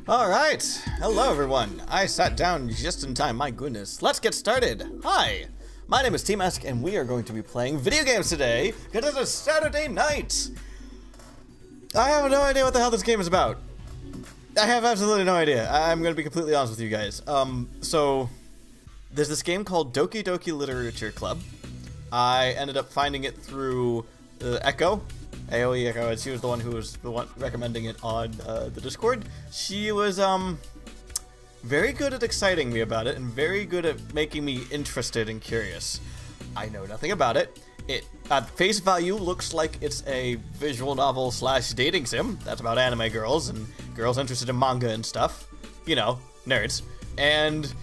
Alright, hello everyone. I sat down just in time, my goodness. Let's get started. Hi, my name is Tmask and we are going to be playing video games today because it's a Saturday night. I have no idea what the hell this game is about. I have absolutely no idea. I'm going to be completely honest with you guys. So there's this game called Doki Doki Literature Club. I ended up finding it through Echo. AOE Echo, and she was the one who was the one recommending it on the Discord. She was very good at exciting me about it and very good at making me interested and curious. I know nothing about it. It at face value looks like it's a visual novel slash dating sim. That's about anime girls and girls interested in manga and stuff. You know, nerds. And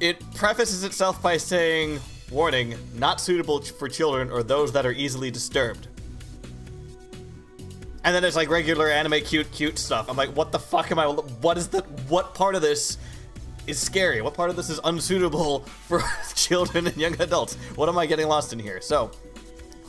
it prefaces itself by saying, warning, not suitable for children or those that are easily disturbed. And then there's like regular anime cute stuff. I'm like, what the fuck am I, what part of this is scary? What part of this is unsuitable for children and young adults? What am I getting lost in here? So,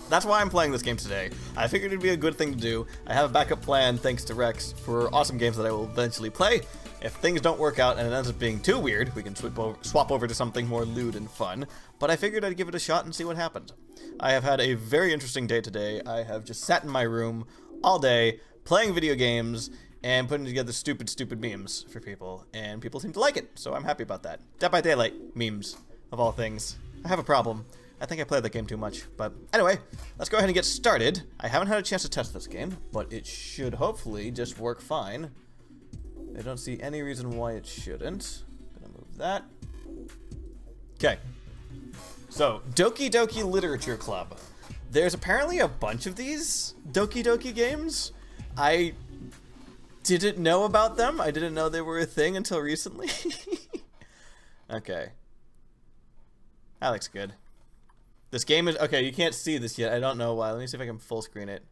that's why I'm playing this game today. I figured it'd be a good thing to do. I have a backup plan, thanks to Rex, for awesome games that I will eventually play. If things don't work out and it ends up being too weird, we can swap over to something more lewd and fun. But I figured I'd give it a shot and see what happened. I have had a very interesting day today. I have just sat in my room all day, playing video games, and putting together stupid memes for people, and people seem to like it, so I'm happy about that. Dead by Daylight memes, of all things. I have a problem. I think I played the game too much, but anyway, let's go ahead and get started. I haven't had a chance to test this game, but it should hopefully just work fine. I don't see any reason why it shouldn't. Gonna move that. Okay. So, Doki Doki Literature Club. There's apparently a bunch of these Doki Doki games. I didn't know about them. I didn't know they were a thing until recently. Okay. That looks good. This game is... Okay, you can't see this yet. I don't know why. Let me see if I can full screen it.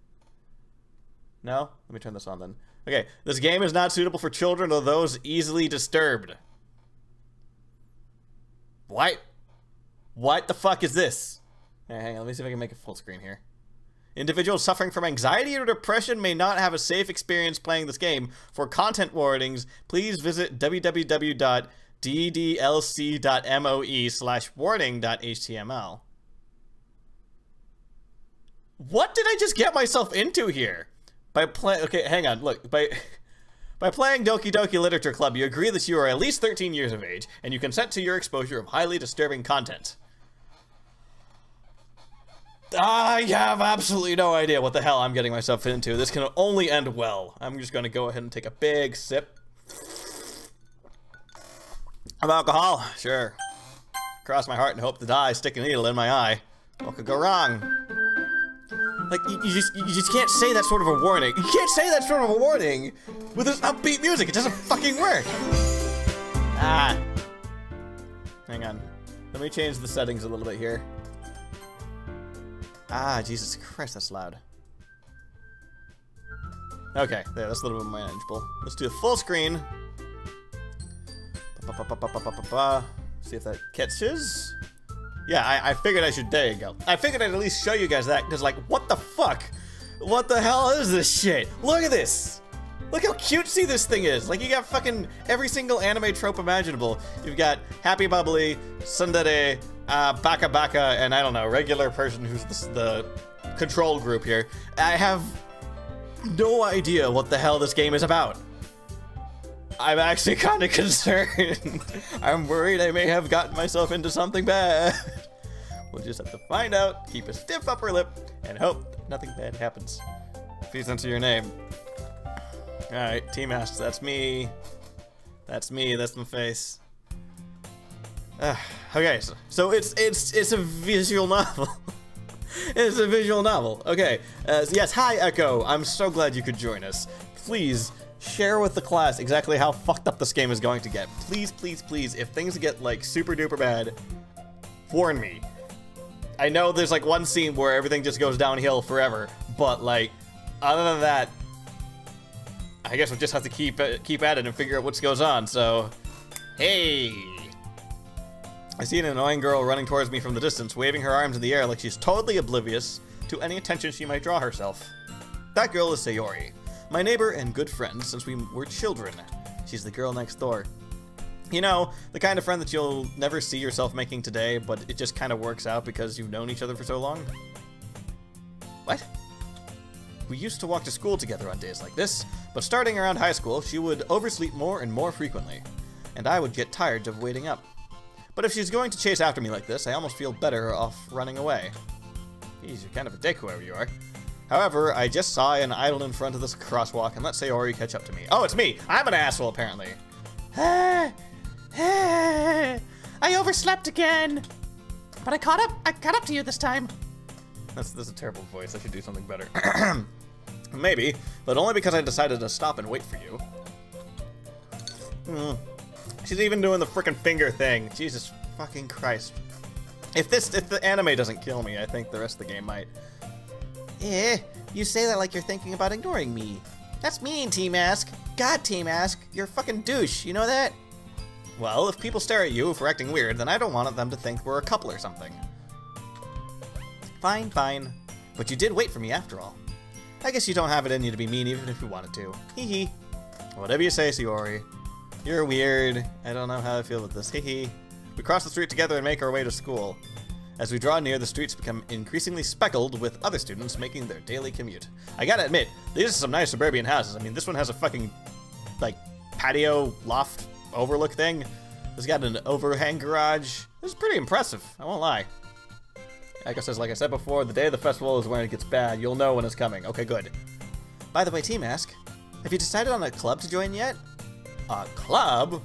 No? Let me turn this on then. Okay. This game is not suitable for children or those easily disturbed. What? What the fuck is this? Hey, hang on, let me see if I can make it full screen here. Individuals suffering from anxiety or depression may not have a safe experience playing this game. For content warnings, please visit www.ddlc.moe/warning.html. What did I just get myself into here? Okay, hang on, look, by playing Doki Doki Literature Club, you agree that you are at least 13 years of age, and you consent to your exposure of highly disturbing content. I have absolutely no idea what the hell I'm getting myself into. This can only end well. I'm just going to go ahead and take a big sip of alcohol. Sure. Cross my heart and hope to die. Stick a needle in my eye. What could go wrong? Like, you just can't say that sort of a warning. You can't say that sort of a warning with this upbeat music. It doesn't fucking work. Ah. Hang on. Let me change the settings a little bit here. Ah, Jesus Christ, that's loud. Okay, there, that's a little bit more manageable. Let's do a full screen. See if that catches. Yeah, I figured I should, there you go. I figured I'd at least show you guys that, because like, what the fuck? What the hell is this shit? Look at this! Look how cutesy this thing is! Like, you got fucking every single anime trope imaginable. You've got Happy Bubbly, Tsundere, Baka Baka, and I don't know, regular person who's the control group here. I have no idea what the hell this game is about. I'm actually kind of concerned. I'm worried I may have gotten myself into something bad. We'll just have to find out, keep a stiff upper lip, and hope nothing bad happens. Please enter your name. Alright, Tmask, that's me. That's me, that's my face. Okay, so it's a visual novel. It's a visual novel. Okay, yes, hi Echo. I'm so glad you could join us. Please share with the class exactly how fucked up this game is going to get. Please, please, please, if things get like super duper bad, warn me. I know there's like one scene where everything just goes downhill forever, but like, other than that, I guess we'll just have to keep at it and figure out what goes on, so, hey! I see an annoying girl running towards me from the distance, waving her arms in the air like she's totally oblivious to any attention she might draw herself. That girl is Sayori, my neighbor and good friend since we were children. She's the girl next door. You know, the kind of friend that you'll never see yourself making today, but it just kind of works out because you've known each other for so long? What? We used to walk to school together on days like this, but starting around high school, she would oversleep more and more frequently, and I would get tired of waiting up. But if she's going to chase after me like this, I almost feel better off running away. Geez, you're kind of a dick, whoever you are. However, I just saw an idle in front of this crosswalk and let Sayori catch up to me. Oh, it's me! I'm an asshole, apparently. I overslept again! But I caught up to you this time. That's a terrible voice. I should do something better. Maybe, but only because I decided to stop and wait for you. She's even doing the frickin' finger thing. Jesus fucking Christ. If the anime doesn't kill me, I think the rest of the game might. You say that like you're thinking about ignoring me. That's mean, Tmask. God, Tmask, you're a fucking douche. You know that? Well, if people stare at you for acting weird, then I don't want them to think we're a couple or something. Fine, fine. But you did wait for me after all. I guess you don't have it in you to be mean even if you wanted to. Hee hee. Whatever you say, Sayori. You're weird. I don't know how I feel with this. Hee hee. We cross the street together and make our way to school. As we draw near, the streets become increasingly speckled with other students making their daily commute. I gotta admit, these are some nice suburban houses. I mean, this one has a fucking, like, patio loft overlook thing. It's got an overhang garage. This is pretty impressive, I won't lie. Like I said before, the day of the festival is when it gets bad. You'll know when it's coming. Okay, good. By the way, Tmask, have you decided on a club to join yet? A club?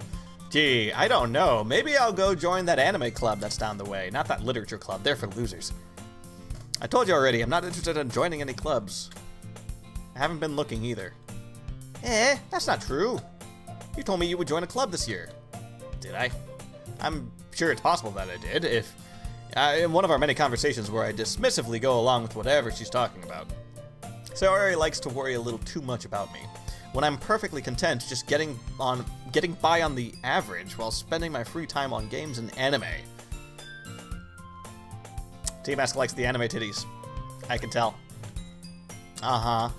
Gee, I don't know. Maybe I'll go join that anime club that's down the way, not that literature club. They're for losers. I told you already, I'm not interested in joining any clubs. I haven't been looking either. That's not true. You told me you would join a club this year. Did I? I'm sure it's possible that I did, if... in one of our many conversations where I dismissively go along with whatever she's talking about. Sayori likes to worry a little too much about me, when I'm perfectly content just getting by on the average while spending my free time on games and anime. Tmask likes the anime titties. I can tell. I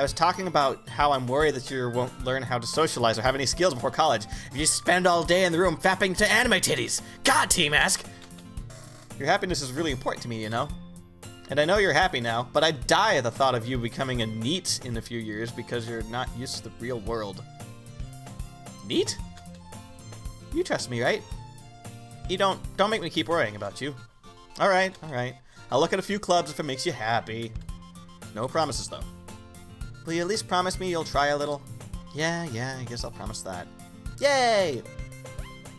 was talking about how I'm worried that you won't learn how to socialize or have any skills before college if you spend all day in the room fapping to anime titties. God, Tmask! Your happiness is really important to me, you know? And I know you're happy now, but I'd die at the thought of you becoming a NEET in a few years because you're not used to the real world. NEET? You trust me, right? You don't make me keep worrying about you. Alright. I'll look at a few clubs if it makes you happy. No promises, though. Will you at least promise me you'll try a little? Yeah, I guess I'll promise that. Yay!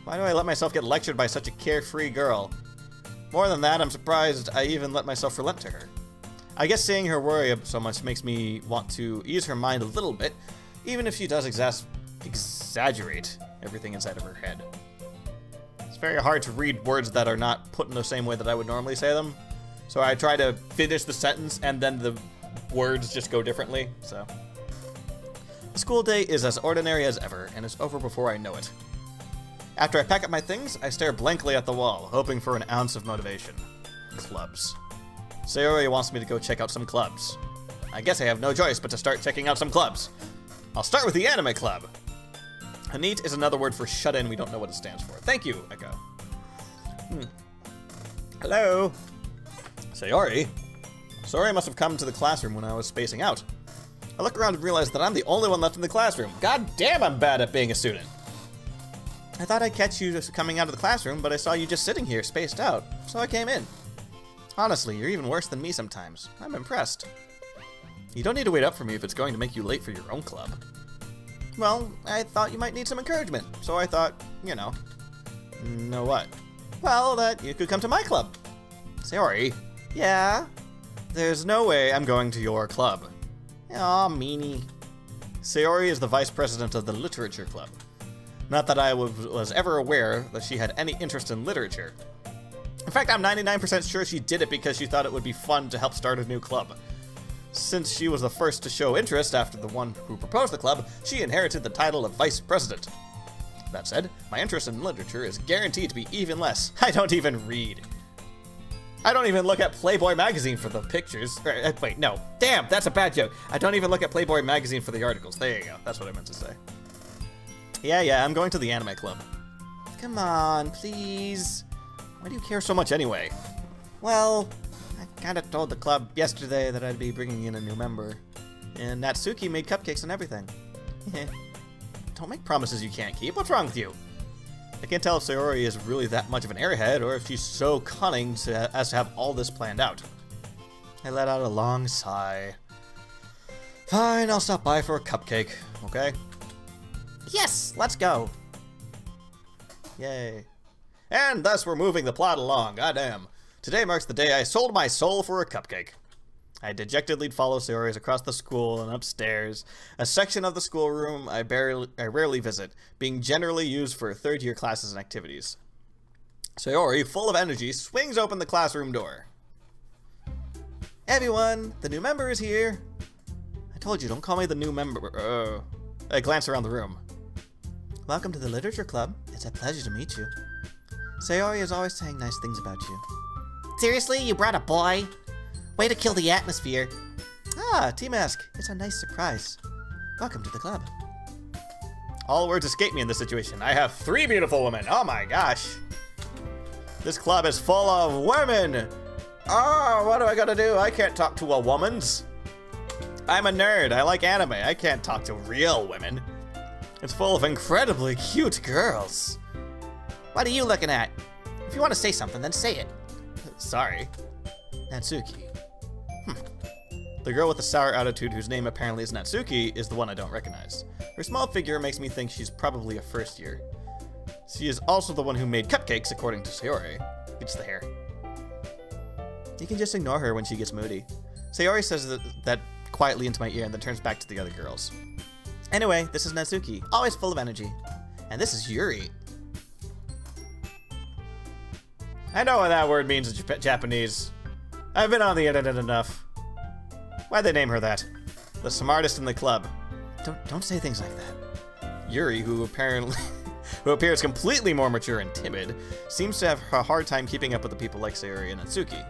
Why do I let myself get lectured by such a carefree girl? More than that, I'm surprised I even let myself relent to her. I guess seeing her worry so much makes me want to ease her mind a little bit, even if she does exaggerate everything inside of her head. It's very hard to read words that are not put in the same way that I would normally say them, so I try to finish the sentence and then the words just go differently, so. The school day is as ordinary as ever, and is over before I know it. After I pack up my things, I stare blankly at the wall, hoping for an ounce of motivation. Clubs. Sayori wants me to go check out some clubs. I guess I have no choice but to start checking out some clubs. I'll start with the anime club. Hanit is another word for shut in. We don't know what it stands for. Thank you, Echo. Hello? Sayori? Sayori must have come to the classroom when I was spacing out. I look around and realize that I'm the only one left in the classroom. God damn, I'm bad at being a student. I thought I'd catch you just coming out of the classroom, but I saw you just sitting here, spaced out, so I came in. Honestly, you're even worse than me sometimes. I'm impressed. You don't need to wait up for me if it's going to make you late for your own club. Well, I thought you might need some encouragement, so I thought, you know. Know what? Well, that you could come to my club. Sayori. Yeah? There's no way I'm going to your club. Aw, meanie. Sayori is the vice president of the literature club. Not that I was ever aware that she had any interest in literature. In fact, I'm 99% sure she did it because she thought it would be fun to help start a new club. Since she was the first to show interest after the one who proposed the club, she inherited the title of vice president. That said, my interest in literature is guaranteed to be even less. I don't even read. I don't even look at Playboy magazine for the pictures. Wait, no. Damn, that's a bad joke. I don't even look at Playboy magazine for the articles. There you go. That's what I meant to say. Yeah, I'm going to the anime club. Come on, please. Why do you care so much anyway? Well, I kinda told the club yesterday that I'd be bringing in a new member. And Natsuki made cupcakes and everything. Don't make promises you can't keep. What's wrong with you? I can't tell if Sayori is really that much of an airhead or if she's so cunning as to have all this planned out. I let out a long sigh. Fine, I'll stop by for a cupcake, okay? Yes, let's go. Yay. And thus we're moving the plot along, goddamn. Today marks the day I sold my soul for a cupcake. I dejectedly follow Sayori's across the school and upstairs, a section of the schoolroom I rarely visit, being generally used for third-year classes and activities. Sayori, full of energy, swings open the classroom door. Everyone, the new member is here. I told you, don't call me the new member. I glance around the room. Welcome to the literature club. It's a pleasure to meet you. Sayori is always saying nice things about you. Seriously, you brought a boy? Way to kill the atmosphere. Ah, Tmask, it's a nice surprise. Welcome to the club. All words escape me in this situation. I have 3 beautiful women. Oh my gosh. This club is full of women. Oh, what do I gotta do? I can't talk to a woman's. I'm a nerd. I like anime. I can't talk to real women. It's full of incredibly cute girls. What are you looking at? If you want to say something, then say it. Sorry. Natsuki. The girl with the sour attitude, whose name apparently is Natsuki, is the one I don't recognize. Her small figure makes me think she's probably a first year. She is also the one who made cupcakes, according to Sayori. It's the hair. You can just ignore her when she gets moody. Sayori says that quietly into my ear and then turns back to the other girls. Anyway, this is Natsuki, always full of energy. And this is Yuri. I know what that word means in Japanese. I've been on the internet enough. Why'd they name her that? The smartest in the club. Don't say things like that. Yuri, who appears completely more mature and timid, seems to have a hard time keeping up with the people like Sayori and Natsuki.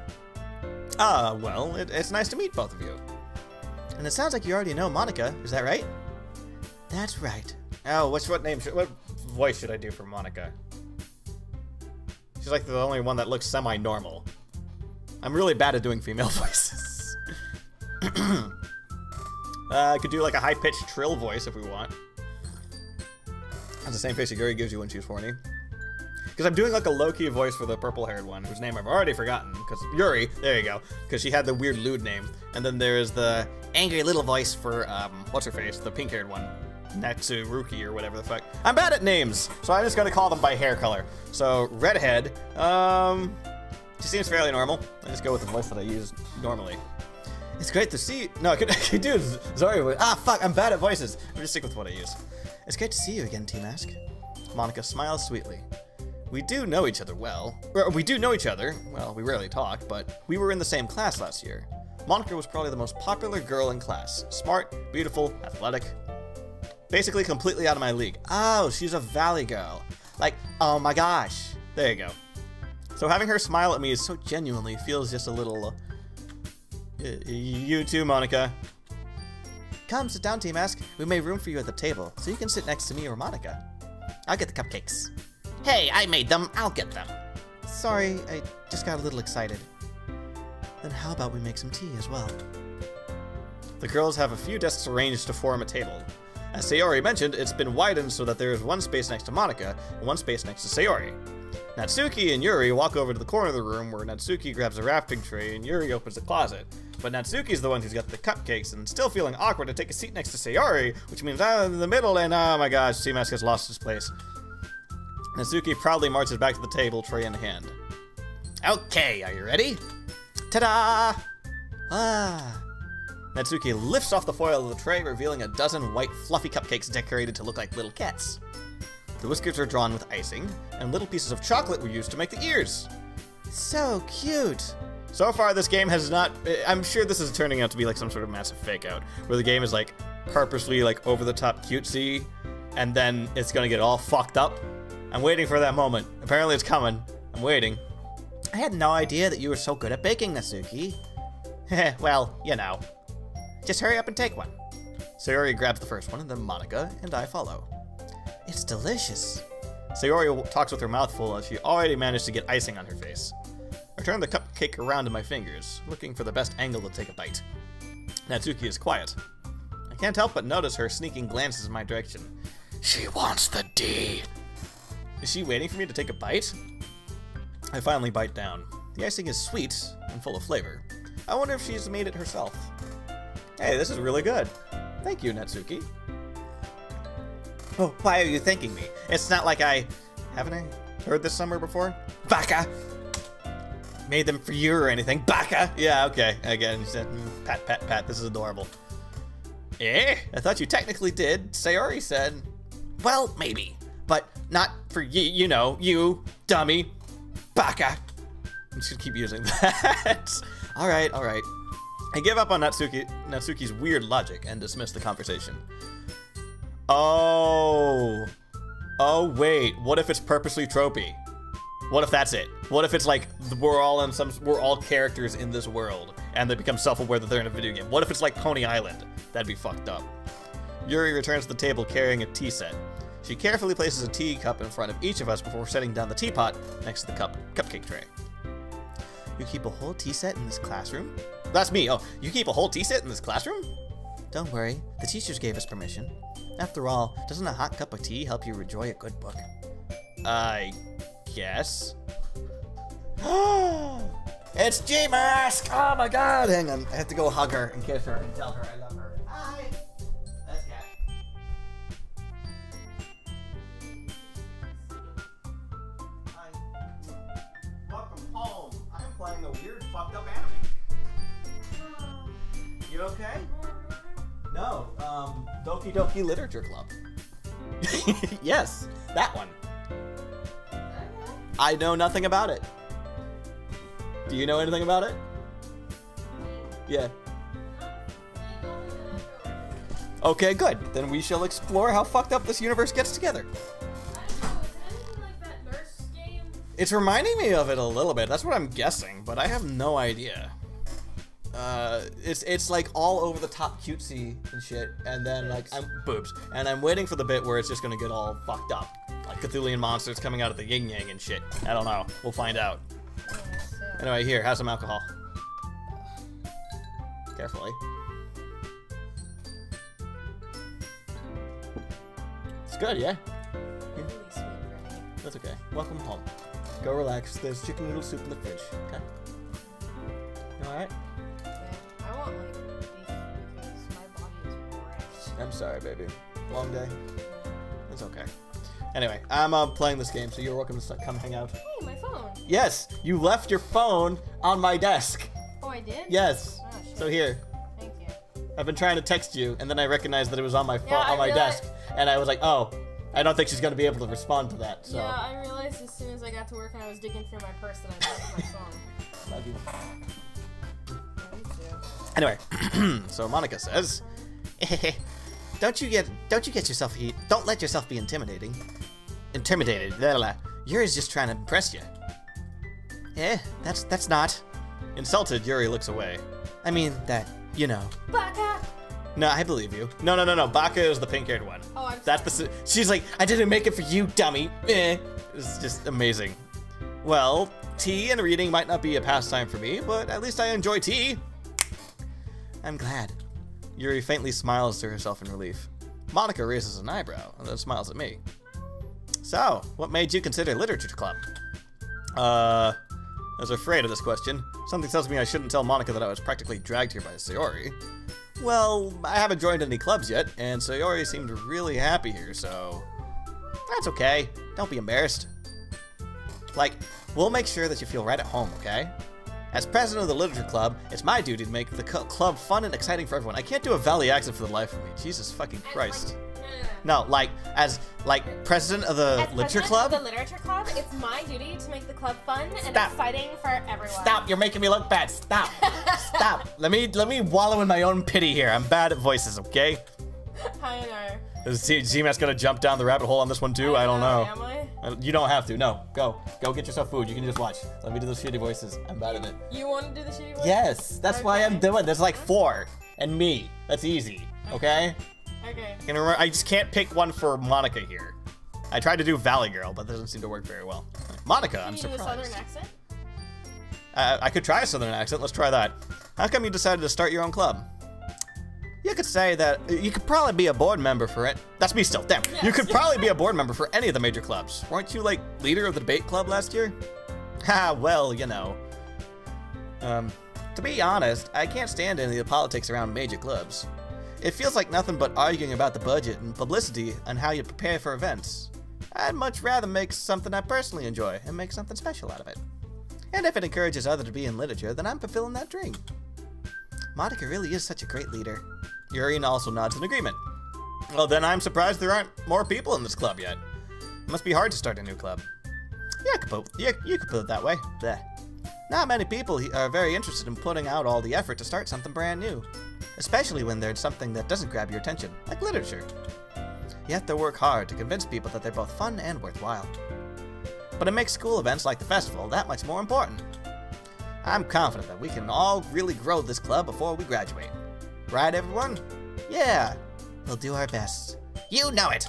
Ah, well, it's nice to meet both of you. And it sounds like you already know Monica, is that right? That's right. Oh, what voice should I do for Monica? She's like the only one that looks semi-normal. I'm really bad at doing female voices. I could do like a high-pitched trill voice if we want. That's the same face Yuri gives you when she's horny. Because I'm doing like a low-key voice for the purple-haired one, whose name I've already forgotten. Because Yuri, there you go. Because she had the weird lewd name. And then there's the angry little voice for, what's-her-face? The pink-haired one. Natsuruki or whatever the fuck. I'm bad at names, so I'm just gonna call them by hair color. So, redhead, she seems fairly normal. I just go with the voice that I use normally. It's great to see you. No, I could do Zori. Ah, fuck, I'm bad at voices. I'm just stick with what I use. It's great to see you again, Tmask. Monica smiles sweetly. We do know each other well. We do know each other. Well, we rarely talk, but we were in the same class last year. Monica was probably the most popular girl in class. Smart, beautiful, athletic. Basically completely out of my league. Oh, she's a valley girl. Like, oh my gosh. There you go. So having her smile at me so genuinely feels just a little... you too, Monica. Come, sit down, Tmask. We made room for you at the table, so you can sit next to me or Monica. I'll get the cupcakes. Hey, I made them. I'll get them. Sorry, I just got a little excited. Then how about we make some tea as well? The girls have a few desks arranged to form a table. As Sayori mentioned, it's been widened so that there is one space next to Monica and one space next to Sayori. Natsuki and Yuri walk over to the corner of the room where Natsuki grabs a wrapping tray and Yuri opens the closet. But Natsuki's the one who's got the cupcakes and still feeling awkward to take a seat next to Sayori, which means I'm in the middle and oh my gosh, Tmask has lost his place. Natsuki proudly marches back to the table, tray in hand. Okay, are you ready? Ta-da! Ah. Natsuki lifts off the foil of the tray, revealing a dozen white, fluffy cupcakes decorated to look like little cats. The whiskers are drawn with icing, and little pieces of chocolate were used to make the ears. So cute! So far, this game has not... I'm sure this is turning out to be like some sort of massive fake-out, where the game is like purposely like over-the-top cutesy, and then it's gonna get all fucked up. I'm waiting for that moment. Apparently it's coming. I'm waiting. I had no idea that you were so good at baking, Natsuki. Heh, well, you know. Just hurry up and take one. Sayori grabs the first one, and then Monica and I follow. It's delicious. Sayori talks with her mouth full as she already managed to get icing on her face. I turn the cupcake around in my fingers, looking for the best angle to take a bite. Natsuki is quiet. I can't help but notice her sneaking glances in my direction. She wants the D. Is she waiting for me to take a bite? I finally bite down. The icing is sweet and full of flavor. I wonder if she's made it herself. Hey, this is really good. Thank you, Natsuki. Oh, why are you thanking me? It's not like haven't I heard this somewhere before? Baka! Made them for you or anything. Baka! Yeah, okay. Again, she said, pat, pat, pat, this is adorable. Eh? I thought you technically did. Sayori said, well, maybe. But not for you know, you, dummy. Baka! I'm just gonna keep using that. Alright, alright. I give up on Natsuki's weird logic and dismiss the conversation. Oh. Oh, wait. What if it's purposely tropey? What if that's it? What if it's like we're all characters in this world and they become self-aware that they're in a video game? What if it's like Pony Island? That'd be fucked up. Yuri returns to the table carrying a tea set. She carefully places a teacup in front of each of us before setting down the teapot next to the cupcake tray. You keep a whole tea set in this classroom? That's me. Oh, you keep a whole tea set in this classroom? Don't worry. The teachers gave us permission. After all, doesn't a hot cup of tea help you enjoy a good book? I guess. It's Tmask! Oh my god! Hang on, I have to go hug her and kiss her and tell her I love her. Hi! That's cat. Hi. Welcome home. I'm playing a weird fucked up anime. You okay? No, Doki Doki Literature Club. Yes, that one. I know nothing about it. Do you know anything about it? Yeah. Okay, good. Then we shall explore how fucked up this universe gets together. I don't know, is it anything like that nurse game? It's reminding me of it a little bit. That's what I'm guessing, but I have no idea. It's like all over the top cutesy and shit, and then like I'm waiting for the bit where it's just gonna get all fucked up, like Cthulian monsters coming out of the yin yang and shit. I don't know. We'll find out. Anyway, here, have some alcohol. Carefully. It's good, yeah. Really sweet for me. That's okay. Welcome home. Go relax. There's chicken noodle soup in the fridge. Okay. You all right? I want like beef because my body is wrecked. I'm sorry, baby. Long day. It's okay. Anyway, I'm playing this game, so you're welcome to come hang out. Hey, my phone. Yes, you left your phone on my desk. Oh, I did? Yes. Oh, shit. So here. Thank you. I've been trying to text you, and then I recognized that it was on my phone, Yeah, on my realized... desk, and I was like, oh, I don't think she's gonna be able to respond to that. So. Yeah, I realized as soon as I got to work and I was digging through my purse that I left my phone. Love you. Yeah, me too. Anyway, so Monica says, don't let yourself be intimidated. Blah, blah, blah. Yuri's just trying to impress you. That's not. Insulted, Yuri looks away. I mean, you know. Baka! No, I believe you. No. Baka is the pink-haired one. Oh, I'm sorry. She's like, I didn't make it for you, dummy. It's just amazing. Well, tea and reading might not be a pastime for me, but at least I enjoy tea. I'm glad. Yuri faintly smiles to herself in relief. Monica raises an eyebrow and then smiles at me. So, what made you consider literature club? I was afraid of this question. Something tells me I shouldn't tell Monica that I was practically dragged here by Sayori. Well, I haven't joined any clubs yet, and Sayori seemed really happy here, so... That's okay. Don't be embarrassed. Like, we'll make sure that you feel right at home, okay? As president of the literature club, it's my duty to make the club fun and exciting for everyone. I can't do a Valley accent for the life of me. Jesus fucking Christ. No, as president of the literature club? Of the literature club, it's my duty to make the club fun and exciting for everyone. Stop! You're making me look bad. Stop! Stop! Let me wallow in my own pity here. I'm bad at voices, okay? I know. Is Tmask gonna jump down the rabbit hole on this one too? I don't know. Am I? You don't have to. No, go get yourself food. You can just watch. Let me do those shitty voices. I'm bad at it. You want to do the shitty voice? Yes, that's why I'm doing. There's like 4, and me. That's easy. Okay. Okay. I just can't pick one for Monica here. I tried to do Valley Girl, but that doesn't seem to work very well. Monica, I'm Can you do a surprised. southern accent? I could try a southern accent. Let's try that. How come you decided to start your own club? You could say that you could probably be a board member for it. That's me still. Damn. Yes. You could probably be a board member for any of the major clubs. Weren't you like leader of the debate club last year? Ha, well, you know. To be honest, I can't stand any of the politics around major clubs. It feels like nothing but arguing about the budget and publicity and how you prepare for events. I'd much rather make something I personally enjoy and make something special out of it. And if it encourages others to be in literature, then I'm fulfilling that dream. Monica really is such a great leader. Yuri also nods in agreement. Well, then I'm surprised there aren't more people in this club yet. It must be hard to start a new club. Yeah, you could put it that way. Bleh. Not many people are very interested in putting out all the effort to start something brand new. Especially when there's something that doesn't grab your attention, like literature. You have to work hard to convince people that they're both fun and worthwhile. But it makes school events like the festival that much more important. I'm confident that we can all really grow this club before we graduate. Right, everyone? Yeah, we'll do our best. You know it!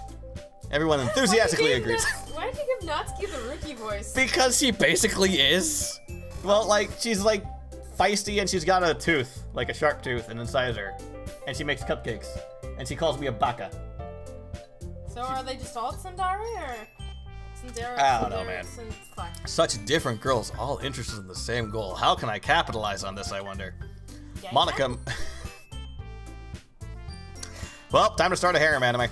Everyone enthusiastically agrees. Why did you give Natsuki the rookie voice? Because she basically is. Well, like, she's like feisty and she's got a tooth, like a sharp tooth, and inside her. And she makes cupcakes. And she calls me a baka. So are they just all Tsundere, or Tsundere? I don't know, man. Fine. Such different girls, all interested in the same goal. How can I capitalize on this, I wonder? Yeah, Monica. Well, time to start a harem anime.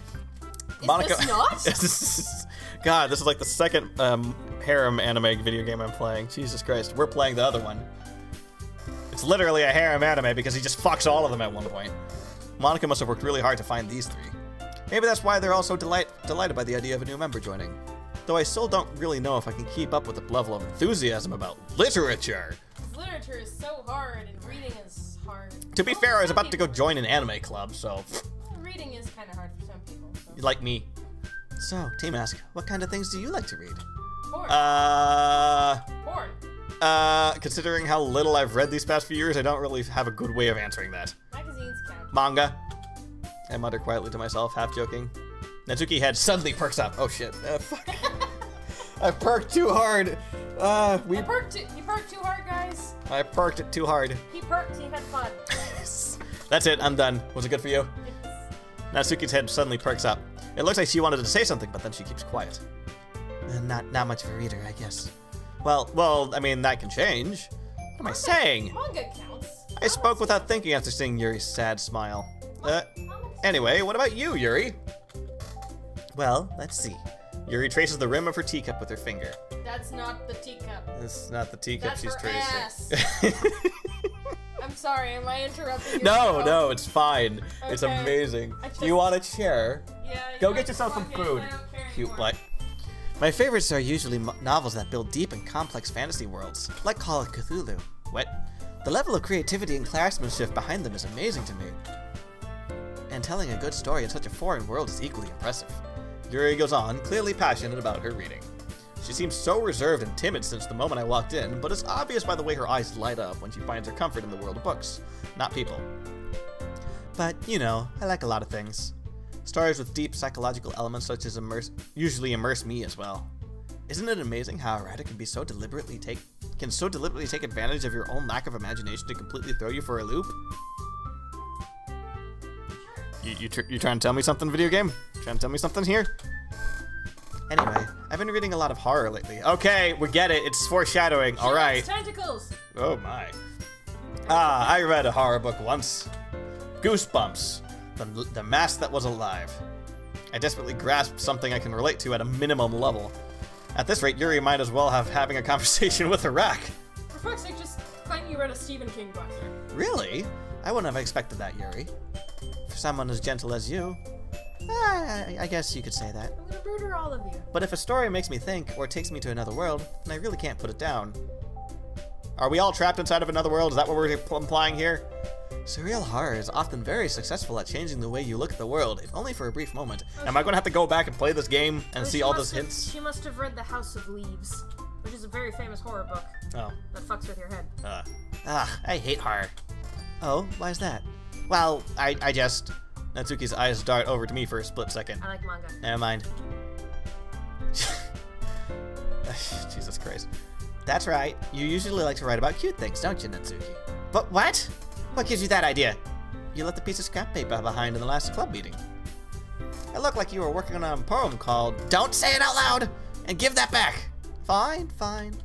Monica. This not? God, this is like the second harem anime video game I'm playing. Jesus Christ. We're playing the other one. It's literally a harem anime because he just fucks all of them at one point. Monica must have worked really hard to find these three. Maybe that's why they're all so delighted by the idea of a new member joining. Though I still don't really know if I can keep up with the level of enthusiasm about literature. Literature is so hard, and reading is hard. To be fair, I was about to go join an anime club, so... Reading is kind of hard for some people. So. Like me. So, Tmask, what kind of things do you like to read? Porn. Porn. Considering how little I've read these past few years, I don't really have a good way of answering that. Magazines count. Manga. I mutter quietly to myself, half joking. Natsuki head suddenly perks up. Oh shit. Fuck. I perked too hard. He perked too hard, guys. I perked it too hard. He perked, he had fun. That's it, I'm done. Was it good for you? Yes. Natsuki's head suddenly perks up. It looks like she wanted to say something, but then she keeps quiet. Not much of a reader, I guess. Well, I mean, that can change. What am I saying? Manga counts. I spoke without thinking after seeing Yuri's sad smile. Anyway, what about you, Yuri? Well, let's see. Yuri traces the rim of her teacup with her finger. That's not the teacup. That's not the teacup That's she's her tracing. ass. I'm sorry, am I interrupting you? No, it's fine. Okay. It's amazing. just- Do you want a chair? Yeah. Go you get guys yourself some walk in, food. I don't care Cute anymore. butt. My favorites are usually novels that build deep and complex fantasy worlds, like Call of Cthulhu. What? The level of creativity and craftsmanship behind them is amazing to me. And telling a good story in such a foreign world is equally impressive. Yuri goes on, clearly passionate about her reading. She seems so reserved and timid since the moment I walked in, but it's obvious by the way her eyes light up when she finds her comfort in the world of books, not people. But, you know, I like a lot of things. Stories with deep psychological elements such as usually immerse me as well. Isn't it amazing how a writer can so deliberately take advantage of your own lack of imagination to completely throw you for a loop? You trying to tell me something, video game? Trying to tell me something here? Anyway, I've been reading a lot of horror lately. Okay, we get it. It's foreshadowing. All right. Tentacles. Oh my. I read a horror book once. Goosebumps. The Mask That Was Alive. I desperately grasped something I can relate to at a minimum level. At this rate, Yuri might as well have having a conversation with a rack. For fuck's sake, just claim you read a Stephen King book. Really? I wouldn't have expected that, Yuri. For someone as gentle as you. I guess you could say that. I'm gonna murder all of you. But if a story makes me think, or takes me to another world, then I really can't put it down. Are we all trapped inside of another world? Is that what we're implying here? Surreal horror is often very successful at changing the way you look at the world, if only for a brief moment. Am I going to have to go back and play this game and see all those hints? She must have read The House of Leaves, which is a very famous horror book Oh. that fucks with your head. I hate horror. Oh, why is that? Well, I just... Natsuki's eyes dart over to me for a split second. I like manga. Never mind. Jesus Christ. That's right. You usually like to write about cute things, don't you, Natsuki? But what? What gives you that idea? You left a piece of scrap paper behind in the last club meeting. It looked like you were working on a poem called Don't Say It Out Loud! And give that back! Fine, fine.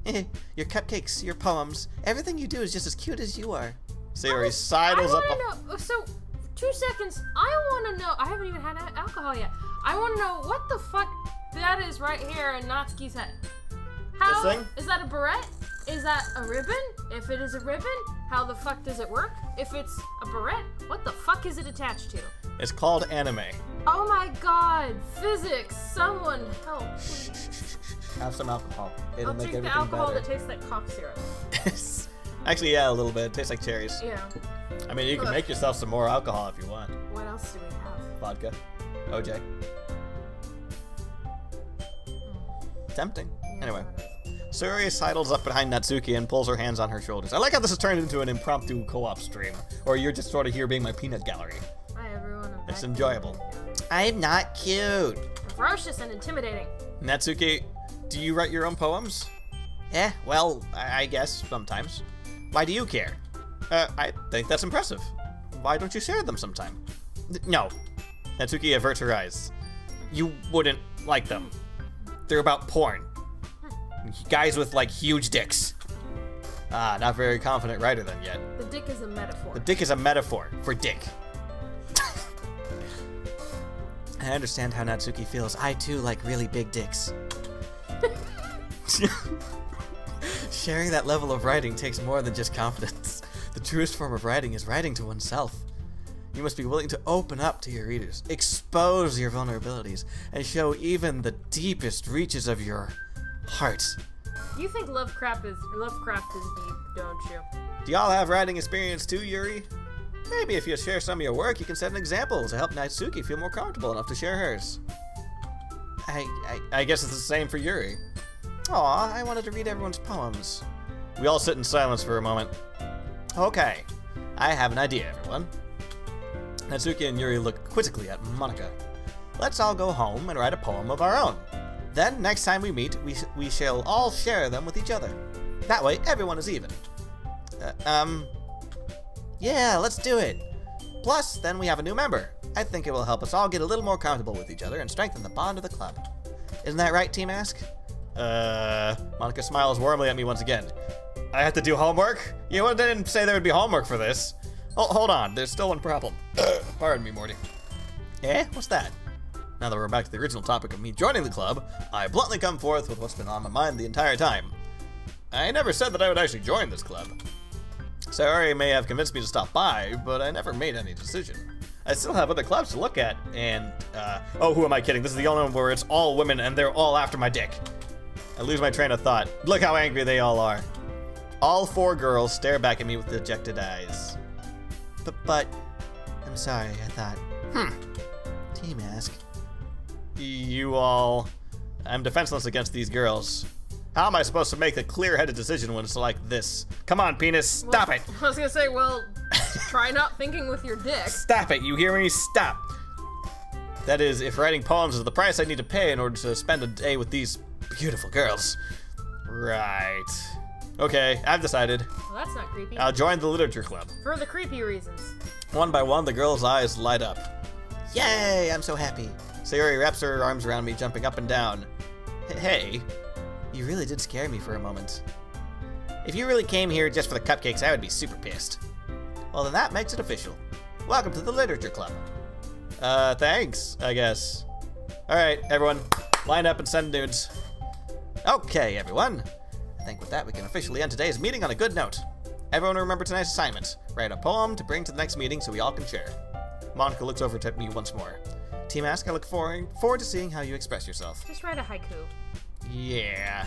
Your cupcakes, your poems, everything you do is just as cute as you are. Sayori sidles up. I want to know. So, 2 seconds. I want to know. I haven't even had alcohol yet. I want to know what the fuck that is right here in Natsuki's head. How This thing? is that a beret? Is that a ribbon? If it is a ribbon, how the fuck does it work? If it's a beret, what the fuck is it attached to? It's called anime. Oh my god, physics! Someone help! Have some alcohol. It'll I'll make drink everything the alcohol better. that tastes like cough syrup. Actually, yeah, a little bit. It tastes like cherries. Yeah. I mean, you can make yourself some more alcohol if you want. What else do we have? Vodka. OJ. Tempting. Yeah, Anyway. that is. Sayori sidles up behind Natsuki and pulls her hands on her shoulders. I like how this has turned into an impromptu co-op stream, or you're just sort of here being my peanut gallery. Hi everyone. I'm It's back. enjoyable. I'm not cute. Ferocious and intimidating. Natsuki, do you write your own poems? Well, I guess sometimes. Why do you care? I think that's impressive. Why don't you share them sometime? No. Natsuki averts her eyes. You wouldn't like them. They're about porn. Guys with, like, huge dicks. Ah, not very confident writer then yet. The dick is a metaphor. The dick is a metaphor for dick. I understand how Natsuki feels. I too like really big dicks. Sharing that level of writing takes more than just confidence. The truest form of writing is writing to oneself. You must be willing to open up to your readers, expose your vulnerabilities, and show even the deepest reaches of your heart. You think Lovecraft is deep, don't you? Do y'all have writing experience too, Yuri? Maybe if you share some of your work, you can set an example to help Natsuki feel more comfortable enough to share hers. I guess it's the same for Yuri. Aw, I wanted to read everyone's poems. We all sit in silence for a moment. Okay, I have an idea, everyone. Natsuki and Yuri look quizzically at Monika. Let's all go home and write a poem of our own. Then, next time we meet, we shall all share them with each other. That way, everyone is even. Yeah, let's do it. Plus, then we have a new member. I think it will help us all get a little more comfortable with each other and strengthen the bond of the club. Isn't that right, Tmask? Monika smiles warmly at me once again. I have to do homework? You didn't say there would be homework for this. Oh, hold on, there's still one problem. Pardon me, Morty. What's that? Now that we're back to the original topic of me joining the club, I bluntly come forth with what's been on my mind the entire time. I never said that I would actually join this club. Sayori may have convinced me to stop by, but I never made any decision. I still have other clubs to look at, and, oh, who am I kidding? This is the only one where it's all women and they're all after my dick. I lose my train of thought. Look how angry they all are. All 4 girls stare back at me with dejected eyes. But, I'm sorry, I thought, Tmask. You all... I'm defenseless against these girls. How am I supposed to make a clear-headed decision when it's like this? Come on, penis, stop it! I was gonna say, well, try not thinking with your dick. Stop it, you hear me? Stop! That is, if writing poems is the price I need to pay in order to spend a day with these beautiful girls. Right. Okay, I've decided. Well, that's not creepy. I'll join the literature club. For the creepy reasons. One by one, the girls' eyes light up. Yay, I'm so happy. Sayori wraps her arms around me, jumping up and down. Hey, you really did scare me for a moment. If you really came here just for the cupcakes, I would be super pissed. Well, then that makes it official. Welcome to the literature club. Thanks, I guess. Alright, everyone, line up and send nudes. Okay, everyone. I think with that, we can officially end today's meeting on a good note. Everyone remember tonight's assignment. Write a poem to bring to the next meeting so we all can share. Monika looks over at me once more. Tmask, I look forward to seeing how you express yourself. Just write a haiku. Yeah.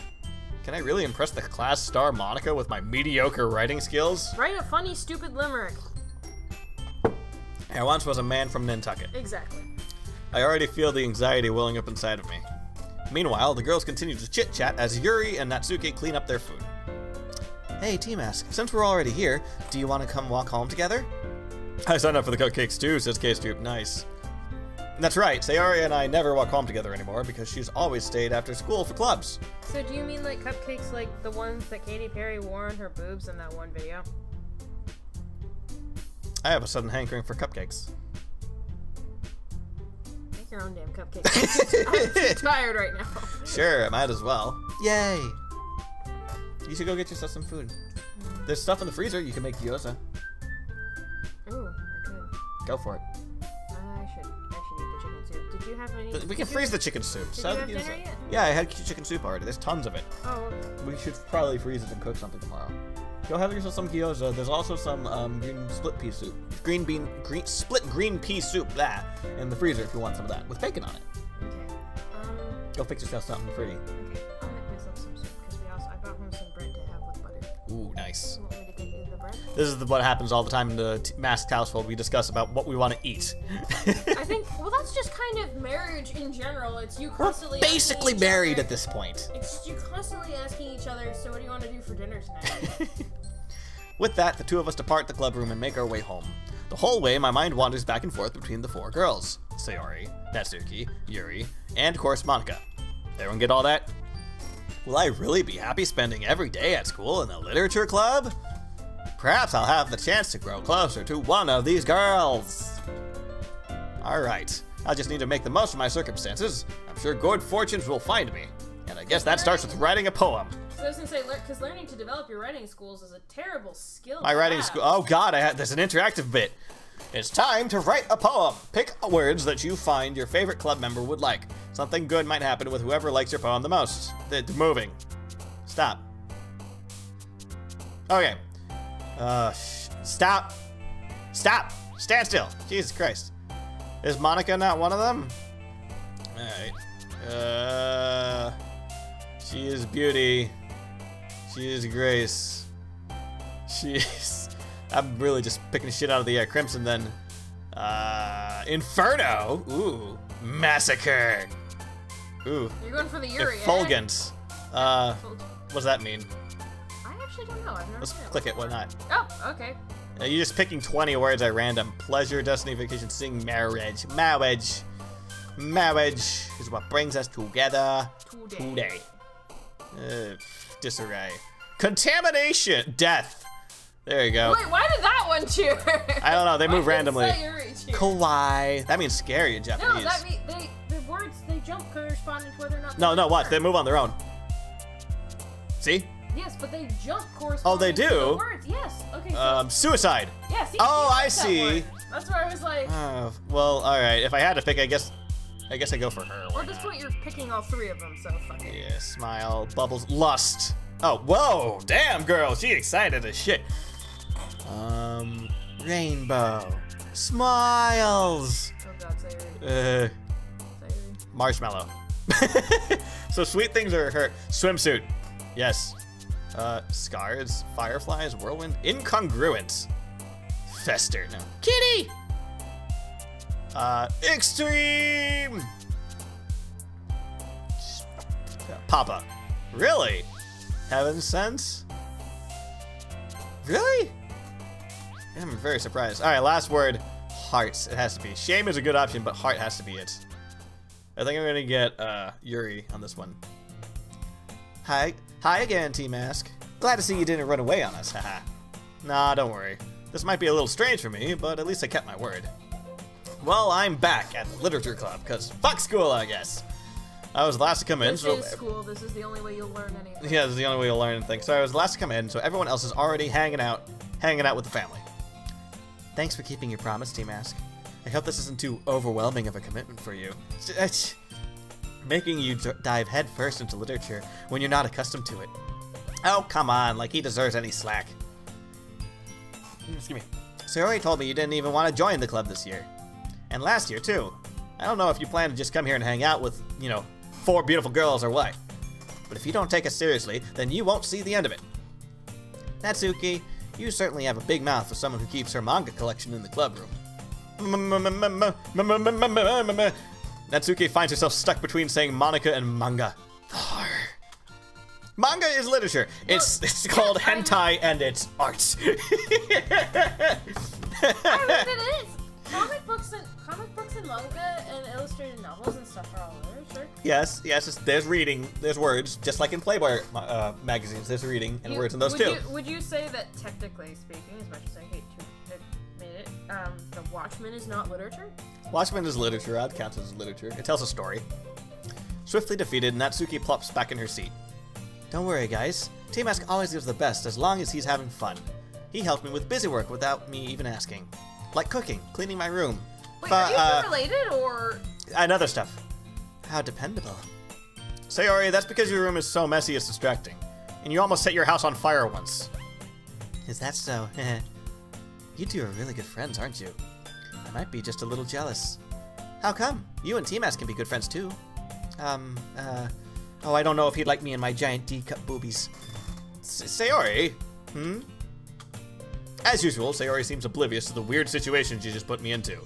Can I really impress the class star Monika with my mediocre writing skills? Write a funny, stupid limerick. I once was a man from Nantucket. Exactly. I already feel the anxiety welling up inside of me. Meanwhile, the girls continue to chit-chat as Yuri and Natsuki clean up their food. Hey, Tmask, since we're already here, do you want to come walk home together? I signed up for the cupcakes too, says K-Stroop. Nice. That's right, Sayori and I never walk home together anymore because she's always stayed after school for clubs. So do you mean like cupcakes like the ones that Katy Perry wore on her boobs in that one video? I have a sudden hankering for cupcakes. Make your own damn cupcakes. I'm too tired right now. Sure, I might as well. Yay! You should go get yourself some food. There's stuff in the freezer. You can make gyoza. Ooh, I could. Go for it. I should eat the chicken soup. Did you have any? We can freeze the chicken soup. Did you have dinner yet? Yeah, I had chicken soup already. There's tons of it. Oh, okay. We should probably freeze it and cook something tomorrow. Go have yourself some gyoza. There's also some green split pea soup. Split green pea soup, that, in the freezer if you want some of that, with bacon on it. Okay. Go fix yourself something pretty. Okay, I'll make myself some soup, because I brought home some bread to have with butter. Ooh, nice. You want me to get you the bread? This is what happens all the time in the masked household. We discuss about what we want to eat. I think, well, that's just kind of marriage in general. It's you constantly basically married at this point. It's you constantly asking each other, so what do you want to do for dinner tonight? With that, the two of us depart the club room and make our way home. The whole way, my mind wanders back and forth between the four girls. Sayori, Natsuki, Yuri, and of course Monika. Everyone get all that? Will I really be happy spending every day at school in the literature club? Perhaps I'll have the chance to grow closer to one of these girls. Alright, I just need to make the most of my circumstances. I'm sure good fortunes will find me. And I guess that starts with writing a poem. So I was gonna say, because learning to develop your writing skills is a terrible skill. My writing school. Oh God, there's an interactive bit. It's time to write a poem. Pick words that you find your favorite club member would like. Something good might happen with whoever likes your poem the most. Moving. Stop. Okay. Stop. Stop. Stand still. Jesus Christ. Is Monika not one of them? Alright. She is beauty. She is grace. She's... I'm really just picking shit out of the air. Crimson, then. Inferno. Ooh. Massacre. Ooh. You're going for the Yuri, Effulgent. What does that mean? I actually don't know. I've never Let's seen it. click it. Why not? Oh, okay. You're just picking 20 words at random. Pleasure, destiny, vacation, sing, marriage. Marriage. Marriage is what brings us together today. Disarray. Contamination. Death. There you go. Wait, why did that one cheer? I don't know. They move randomly. Kawaii. That means scary in Japanese. No, that means the words they jump corresponding to whether or not. No, what? They move on their own. See? Yes, but they jump corresponding. Oh, they do. To the words. Yes. Okay. So, suicide. yes. Yeah, oh, I see. That's where I was like. Well, all right. If I had to pick, I guess I go for her. Well, at this point, you're picking all three of them, so fuck it. Yeah, smile, bubbles, lust. Oh, whoa, damn, girl, she excited as shit. Rainbow, smiles. Oh God, Sayori. Marshmallow. So sweet things are her swimsuit. Yes. Scars, fireflies, whirlwind, incongruent. Fester, no. Kitty. Extreme. Papa. Really? Heaven sent? Really? I'm very surprised. Alright, last word. Hearts. It has to be. Shame is a good option, but heart has to be it. I think I'm gonna get Yuri on this one. Hi again, Tmask. Glad to see you didn't run away on us, haha. Nah, don't worry. This might be a little strange for me, but at least I kept my word. Well, I'm back at the literature club, cause fuck school, I guess. I was the last to come in, so... This is school. This is the only way you'll learn anything. Yeah, this is the only way you'll learn anything. So I was the last to come in, so everyone else is already hanging out with the family. Thanks for keeping your promise, Tmask. I hope this isn't too overwhelming of a commitment for you. Making you dive headfirst into literature when you're not accustomed to it. Oh, come on, like he deserves any slack. Excuse me. Sayori told me you didn't even want to join the club this year. And last year, too. I don't know if you plan to just come here and hang out with, 4 beautiful girls or what. But if you don't take us seriously, then you won't see the end of it. Natsuki, you certainly have a big mouth for someone who keeps her manga collection in the club room. Natsuki finds herself stuck between saying Monika and manga. Manga is literature. It's called hentai and it's art. I mean, it is. Comic comic books and manga and illustrated novels and stuff are all literature. Yes, there's reading, there's words, just like in Playboy magazines, there's reading and words in those too. Would you say that, technically speaking, as much as I hate to admit it, The Watchmen is not literature? Watchmen is literature, I'd count it as literature. It tells a story. Swiftly defeated, Natsuki plops back in her seat. Don't worry, guys. Tmask always gives the best as long as he's having fun. He helped me with busy work without me even asking. Like cooking, cleaning my room. Wait, are you related, or...? And other stuff. How dependable. Sayori, that's because your room is so messy it's distracting. And you almost set your house on fire once. Is that so? You two are really good friends, aren't you? I might be just a little jealous. How come? You and Tmask can be good friends too. Oh, I don't know if he'd like me and my giant D-cup boobies. Sayori? As usual, Sayori seems oblivious to the weird situation she just put me into.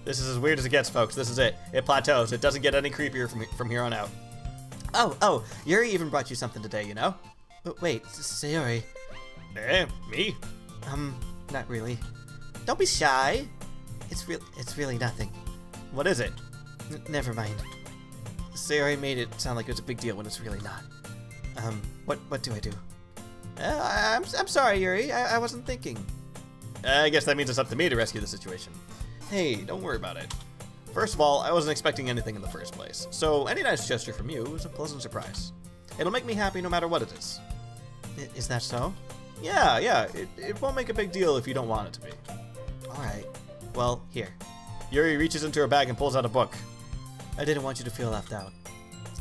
This is as weird as it gets, folks. This is it. It plateaus. It doesn't get any creepier from here on out. Oh, Yuri even brought you something today, you know? Wait, Sayori. Me? Not really. Don't be shy. It's really nothing. What is it? Never mind. Sayori made it sound like it was a big deal when it's really not. What do I do? I'm sorry, Yuri. I wasn't thinking. I guess that means it's up to me to rescue the situation. Hey, don't worry about it. First of all, I wasn't expecting anything in the first place, so any nice gesture from you is a pleasant surprise. It'll make me happy no matter what it is. Is that so? Yeah, it won't make a big deal if you don't want it to be. Alright. Well, here. Yuri reaches into her bag and pulls out a book. I didn't want you to feel left out,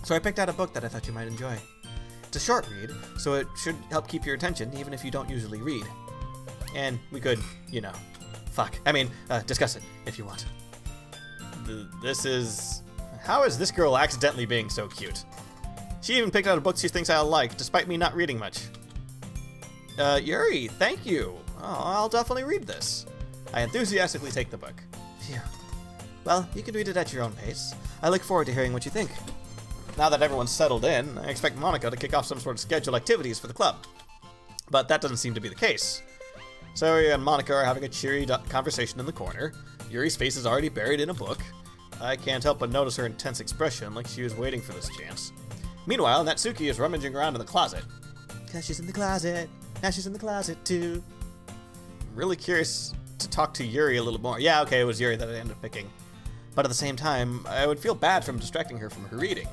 so I picked out a book that I thought you might enjoy. It's a short read, so it should help keep your attention even if you don't usually read. And we could, discuss it if you want. This is... How is this girl accidentally being so cute? She even picked out a book she thinks I'll like, despite me not reading much. Yuri, thank you. Oh, I'll definitely read this. I enthusiastically take the book. Phew. Well, you can read it at your own pace. I look forward to hearing what you think. Now that everyone's settled in, I expect Monica to kick off some sort of scheduled activities for the club. But that doesn't seem to be the case. Sayori and Monica are having a cheery conversation in the corner. Yuri's face is already buried in a book. I can't help but notice her intense expression, like she was waiting for this chance. Meanwhile, Natsuki is rummaging around in the closet. 'Cause she's in the closet. Now she's in the closet, too. I'm really curious to talk to Yuri a little more. Yeah, okay, it was Yuri that I ended up picking. But at the same time, I would feel bad from distracting her from her reading.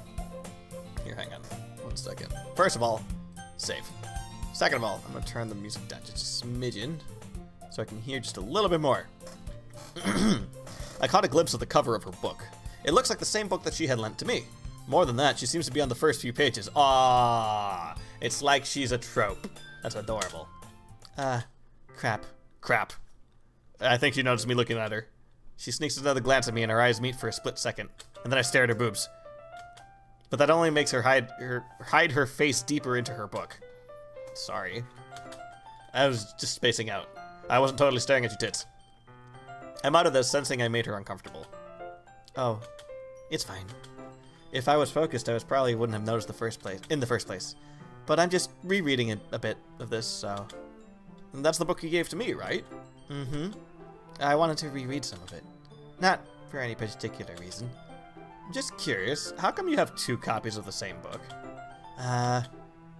Here, hang on. 1 second. First of all, save. Second of all, I'm gonna turn the music down just a smidgen so I can hear just a little bit more. I caught a glimpse of the cover of her book. It looks like the same book that she had lent to me. More than that, she seems to be on the first few pages. Ah, it's like she's a trope. That's adorable. Crap. I think she noticed me looking at her. She sneaks another glance at me and our eyes meet for a split second. And then I stare at her boobs. But that only makes her hide her face deeper into her book. Sorry. I was just spacing out. I wasn't totally staring at your tits. I'm out of this, sensing I made her uncomfortable. Oh, it's fine. If I was focused, I probably wouldn't have noticed in the first place. But I'm just rereading a bit of this, so... And that's the book you gave to me, right? Mm-hmm. I wanted to reread some of it. Not for any particular reason. I'm just curious, how come you have 2 copies of the same book?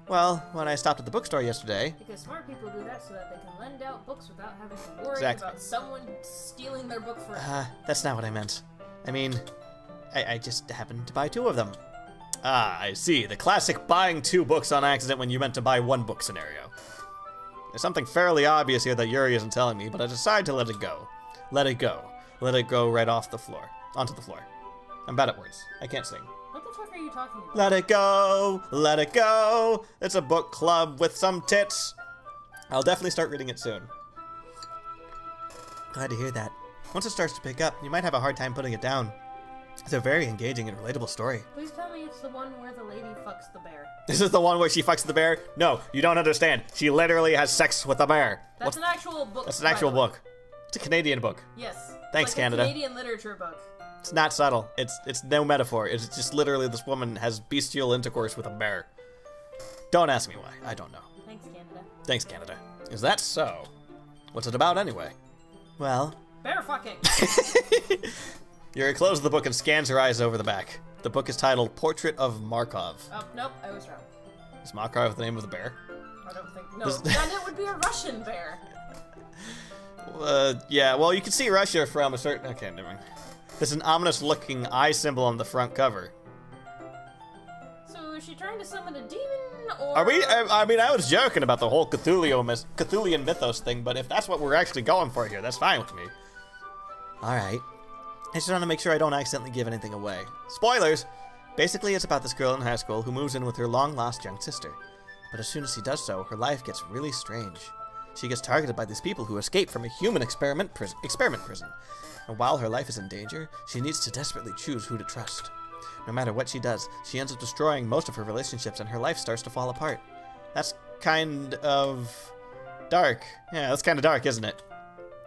Well, when I stopped at the bookstore yesterday... Because smart people do that so that they can lend out books without having to worry about someone stealing their book for them. That's not what I meant. I mean, I just happened to buy 2 of them. Ah, I see. The classic buying 2 books on accident when you meant to buy 1 book scenario. There's something fairly obvious here that Yuri isn't telling me, but I decide to let it go. Let it go. Let it go right off the floor. Onto the floor. I'm bad at words. I can't sing. What the fuck are you talking about? Let it go. Let it go. It's a book club with some tits. I'll definitely start reading it soon. Glad to hear that. Once it starts to pick up, you might have a hard time putting it down. It's a very engaging and relatable story. Please tell me it's the one where the lady fucks the bear. This is the one where she fucks the bear? No, you don't understand. She literally has sex with a bear. That's an actual book. That's an actual book. It's a Canadian book. Yes. Thanks, like Canada. A Canadian literature book. It's not subtle. It's no metaphor. It's just literally this woman has bestial intercourse with a bear. Don't ask me why. I don't know. Thanks, Canada. Thanks, Canada. Is that so? What's it about anyway? Well... Bear fucking! Yuri closes the book and scans her eyes over the back. The book is titled Portrait of Markov. Oh, nope, I was wrong. Is Markov the name of the bear? I don't think. No, then it would be a Russian bear. Yeah, well, you can see Russia from a certain... Okay, never mind. There's an ominous-looking eye symbol on the front cover. So is she trying to summon a demon, or... Are we... I mean, I was joking about the whole Cthulian mythos thing, but if that's what we're actually going for here, that's fine with me. Alright. I just want to make sure I don't accidentally give anything away. Spoilers! Basically, it's about this girl in high school who moves in with her long-lost young sister. But as soon as she does so, her life gets really strange. She gets targeted by these people who escape from a human experiment prison. And while her life is in danger, she needs to desperately choose who to trust. No matter what she does, she ends up destroying most of her relationships and her life starts to fall apart. That's kind of... dark. Yeah, that's kind of dark, isn't it?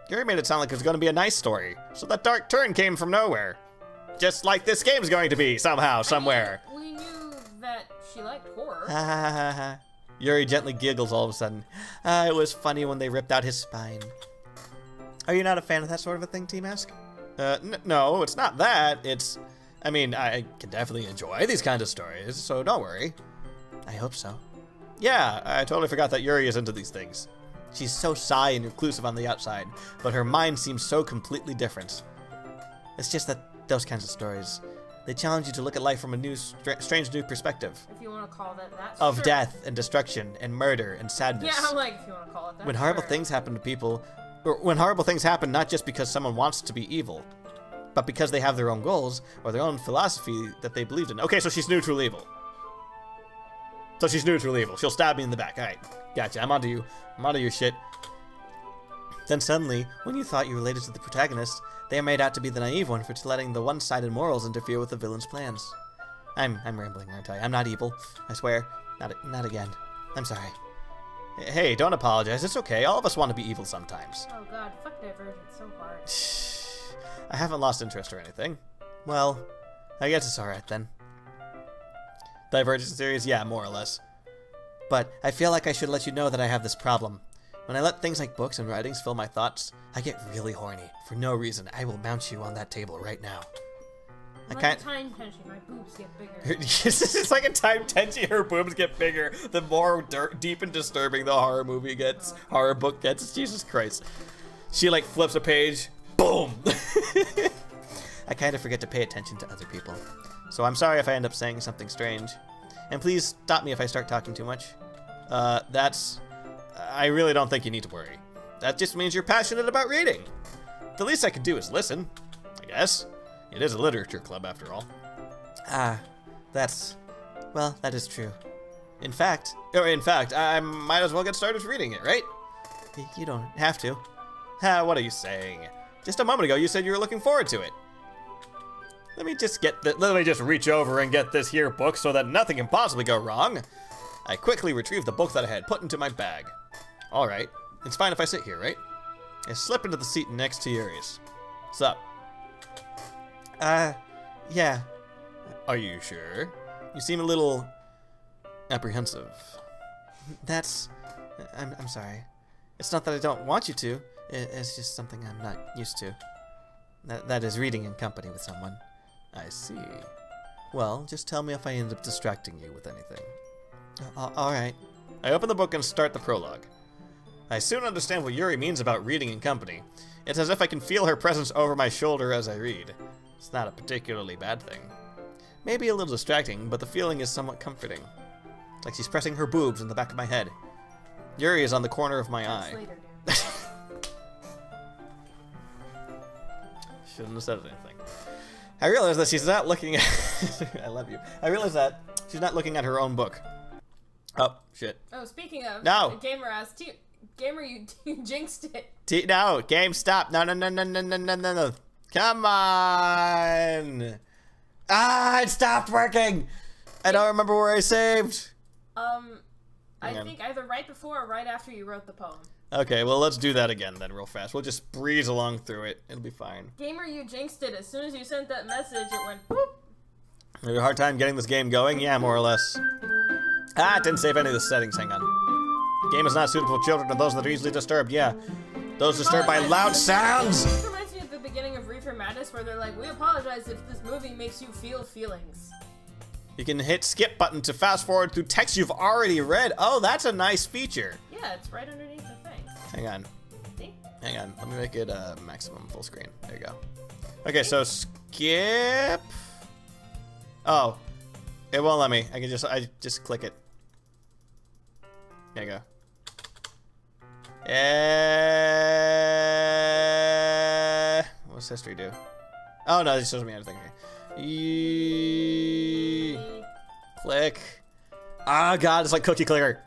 Gary made it sound like it was going to be a nice story, so that dark turn came from nowhere. Just like this game's going to be, somehow, somewhere. I mean, we knew that she liked horror. Ha ha ha ha. Yuri gently giggles all of a sudden. It was funny when they ripped out his spine. Are you not a fan of that sort of a thing, Tmask? No, it's not that. It's... I mean, I can definitely enjoy these kinds of stories, so don't worry. I hope so. Yeah, I totally forgot that Yuri is into these things. She's so shy and reclusive on the outside, but her mind seems so completely different. It's just that those kinds of stories, they challenge you to look at life from a new, strange new perspective. If you want to call that that. Of sure. Death and destruction and murder and sadness. Yeah, I'm like, if you want to call it that. When horrible things happen to people, or when horrible things happen not just because someone wants to be evil, but because they have their own goals or their own philosophy that they believed in. Okay, so she's neutral evil. So she's neutral evil. She'll stab me in the back. All right, gotcha. I'm onto you. I'm onto your shit. Then suddenly, when you thought you related to the protagonist, they are made out to be the naive one for letting the one-sided morals interfere with the villain's plans. I'm rambling, aren't I? I'm not evil. I swear. Not again. I'm sorry. Hey, don't apologize. It's okay. All of us want to be evil sometimes. Oh god, fuck Divergent so hard. I haven't lost interest or anything. Well, I guess it's alright then. Divergent series? Yeah, more or less. But I feel like I should let you know that I have this problem. When I let things like books and writings fill my thoughts, I get really horny. For no reason, I will mount you on that table right now. I can't... time tension, my boobs get bigger. It's like a time tension, her boobs get bigger. The more deep and disturbing the horror movie gets, horror book gets. Jesus Christ. She like flips a page, boom! I kind of forget to pay attention to other people. So I'm sorry if I end up saying something strange. And please stop me if I start talking too much. I really don't think you need to worry. That just means you're passionate about reading. The least I can do is listen, I guess. It is a literature club, after all. Well, that is true. In fact, I might as well get started reading it, right? You don't have to. What are you saying? Just a moment ago, you said you were looking forward to it. Let me just reach over and get this here book so that nothing can possibly go wrong. I quickly retrieved the book that I had put into my bag. All right, it's fine if I sit here, right? I slip into the seat next to Yuri's. What's up? Yeah. Are you sure? You seem a little apprehensive. I'm sorry. It's not that I don't want you to. It's just something I'm not used to. That is reading in company with someone. I see. Well, just tell me if I end up distracting you with anything. Alright. I open the book and start the prologue. I soon understand what Yuri means about reading in company. It's as if I can feel her presence over my shoulder as I read. It's not a particularly bad thing. Maybe a little distracting, but the feeling is somewhat comforting. It's like she's pressing her boobs in the back of my head. Yuri is on the corner of my eye. Shouldn't have said anything. I realize that she's not looking at... I love you. I realize that she's not looking at her own book. Oh, shit. Oh, speaking of... No! Gamer asked... Gamer, you jinxed it. No, game, stop. No. Come on! It stopped working! I don't remember where I saved. I think either right before or right after you wrote the poem. Okay, well, let's do that again then real fast. We'll just breeze along through it. It'll be fine. Gamer, you jinxed it. As soon as you sent that message, it went boop. You have a hard time getting this game going? Yeah, more or less. It didn't save any of the settings. Hang on. Game is not suitable for children or those that are easily disturbed. Yeah. Those disturbed by loud sounds. This reminds me of the beginning of Reefer Madness where they're like, we apologize if this movie makes you feel feelings. You can hit skip button to fast forward through text you've already read. Oh, that's a nice feature. Yeah, it's right underneath the thing. Hang on. See? Hang on. Let me make it maximum full screen. There you go. Okay, so skip. Oh, it won't let me. I just click it. There you go. What's history do? Oh no, it shows me anything here. Click. Ah, God, it's like cookie clicker.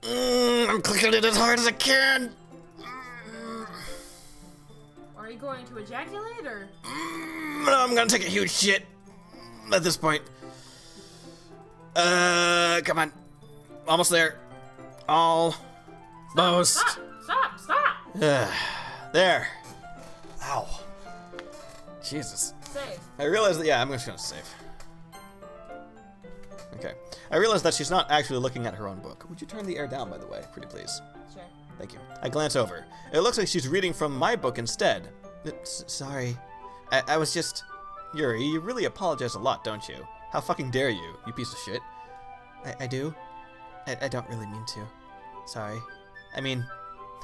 I'm clicking it as hard as I can. Are you going to ejaculate or? No, I'm gonna take a huge shit at this point. Come on. Almost there. Almost. Stop! There. Ow. Jesus. Save. I realized that, yeah, I'm just gonna save. Okay. I realized that she's not actually looking at her own book. Would you turn the air down, by the way? Pretty please. Sure. Thank you. I glance over. It looks like she's reading from my book instead. Sorry. I was just... Yuri, you really apologize a lot, don't you? How fucking dare you piece of shit. I do? I don't really mean to. Sorry. I mean...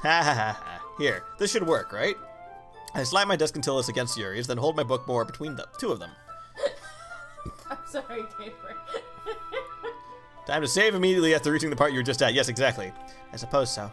Ha ha ha ha. Here, this should work, right? I slide my desk until it's against Yuri's, then hold my book more between the two of them. I'm sorry, Taper. Time to save immediately after reaching the part you were just at. Yes, exactly. I suppose so.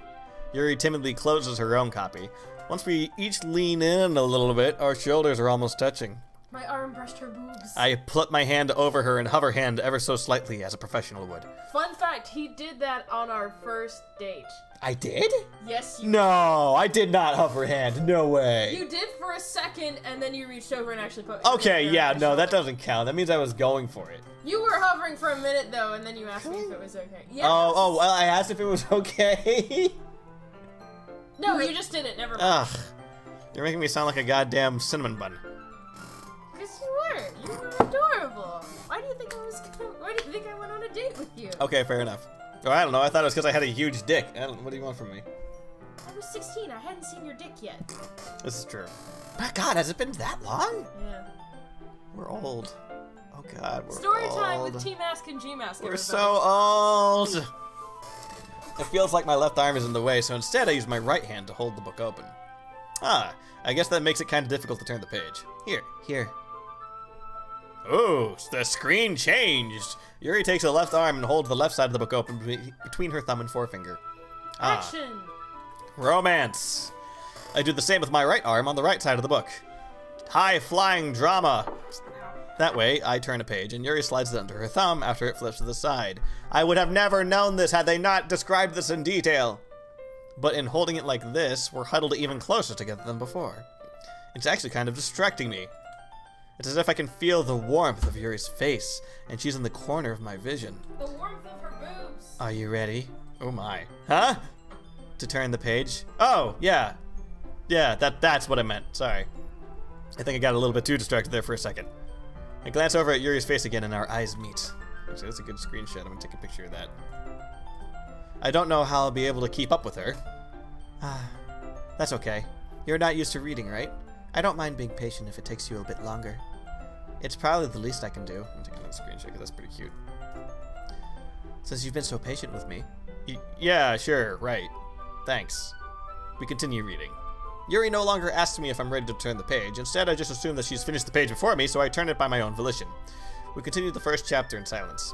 Yuri timidly closes her own copy. Once we each lean in a little bit, our shoulders are almost touching. My arm brushed her boobs. I put my hand over her and hover hand ever so slightly as a professional would. Fun fact, he did that on our first date. I did? Yes, you No, I did not hover hand. No way. You did for a second, and then you reached over and actually put... Okay, yeah, no, shoulder. that doesn't count. That means I was going for it. You were hovering for a minute, though, and then you asked me if it was okay. Yes. Oh, well, I asked if it was okay. No, you just didn't. Never mind. Ugh. You're making me sound like a goddamn cinnamon bun. Because you were. You were adorable. Why do you think I went on a date with you? Okay, fair enough. Oh, I don't know. I thought it was because I had a huge dick. What do you want from me? I was 16. I hadn't seen your dick yet. This is true. My God, has it been that long? Yeah. We're old. Oh God, we're Story old. time with Tmask and Gmask. We're so old. It feels like my left arm is in the way, so instead I use my right hand to hold the book open. Ah, I guess that makes it kind of difficult to turn the page. Here. Ooh, the screen changed. Yuri takes the left arm and holds the left side of the book open between her thumb and forefinger. Action. Romance. I do the same with my right arm on the right side of the book. High-flying drama. That way, I turn a page, and Yuri slides it under her thumb after it flips to the side. I would have never known this had they not described this in detail. But in holding it like this, we're huddled even closer together than before. It's actually kind of distracting me. It's as if I can feel the warmth of Yuri's face, and she's in the corner of my vision. The warmth of her boobs. Are you ready? Oh my. Huh? To turn the page? Oh, yeah. Yeah, that's what I meant. Sorry. I think I got a little bit too distracted there for a second. I glance over at Yuri's face again and our eyes meet. Actually, that's a good screenshot. I'm gonna take a picture of that. I don't know how I'll be able to keep up with her. That's okay. You're not used to reading, right? I don't mind being patient if it takes you a bit longer. It's probably the least I can do. I'm taking a screenshot because that's pretty cute. Since you've been so patient with me. Yeah, sure, right. Thanks. We continue reading. Yuri no longer asks me if I'm ready to turn the page. Instead, I just assume that she's finished the page before me, so I turn it by my own volition. We continue the first chapter in silence.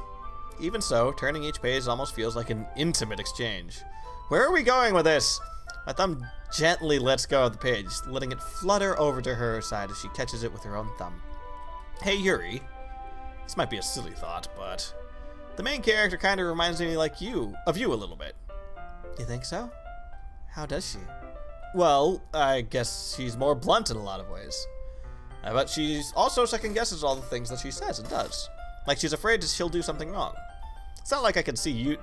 Even so, turning each page almost feels like an intimate exchange. Where are we going with this? My thumb gently lets go of the page, letting it flutter over to her side as she catches it with her own thumb. Hey, Yuri. This might be a silly thought, but the main character kind of reminds me of you a little bit. You think so? How does she? Well, I guess she's more blunt in a lot of ways. But she's also second guesses all the things that she says and does. Like she's afraid that she'll do something wrong. It's not like I can see you.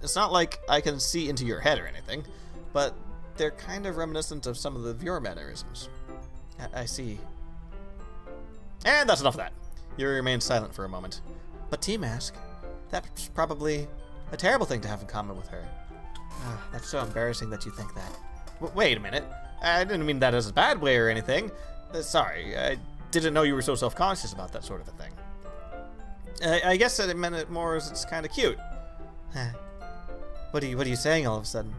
It's not like I can see into your head or anything, but they're kind of reminiscent of some of your mannerisms. I see. And that's enough of that. Yuri remains silent for a moment. But Tmask, that's probably a terrible thing to have in common with her. That's so embarrassing that you think that. Wait a minute. I didn't mean that as a bad way or anything. Sorry, I didn't know you were so self-conscious about that sort of a thing. I guess that it meant it more as it's kind of cute. What are you saying all of a sudden?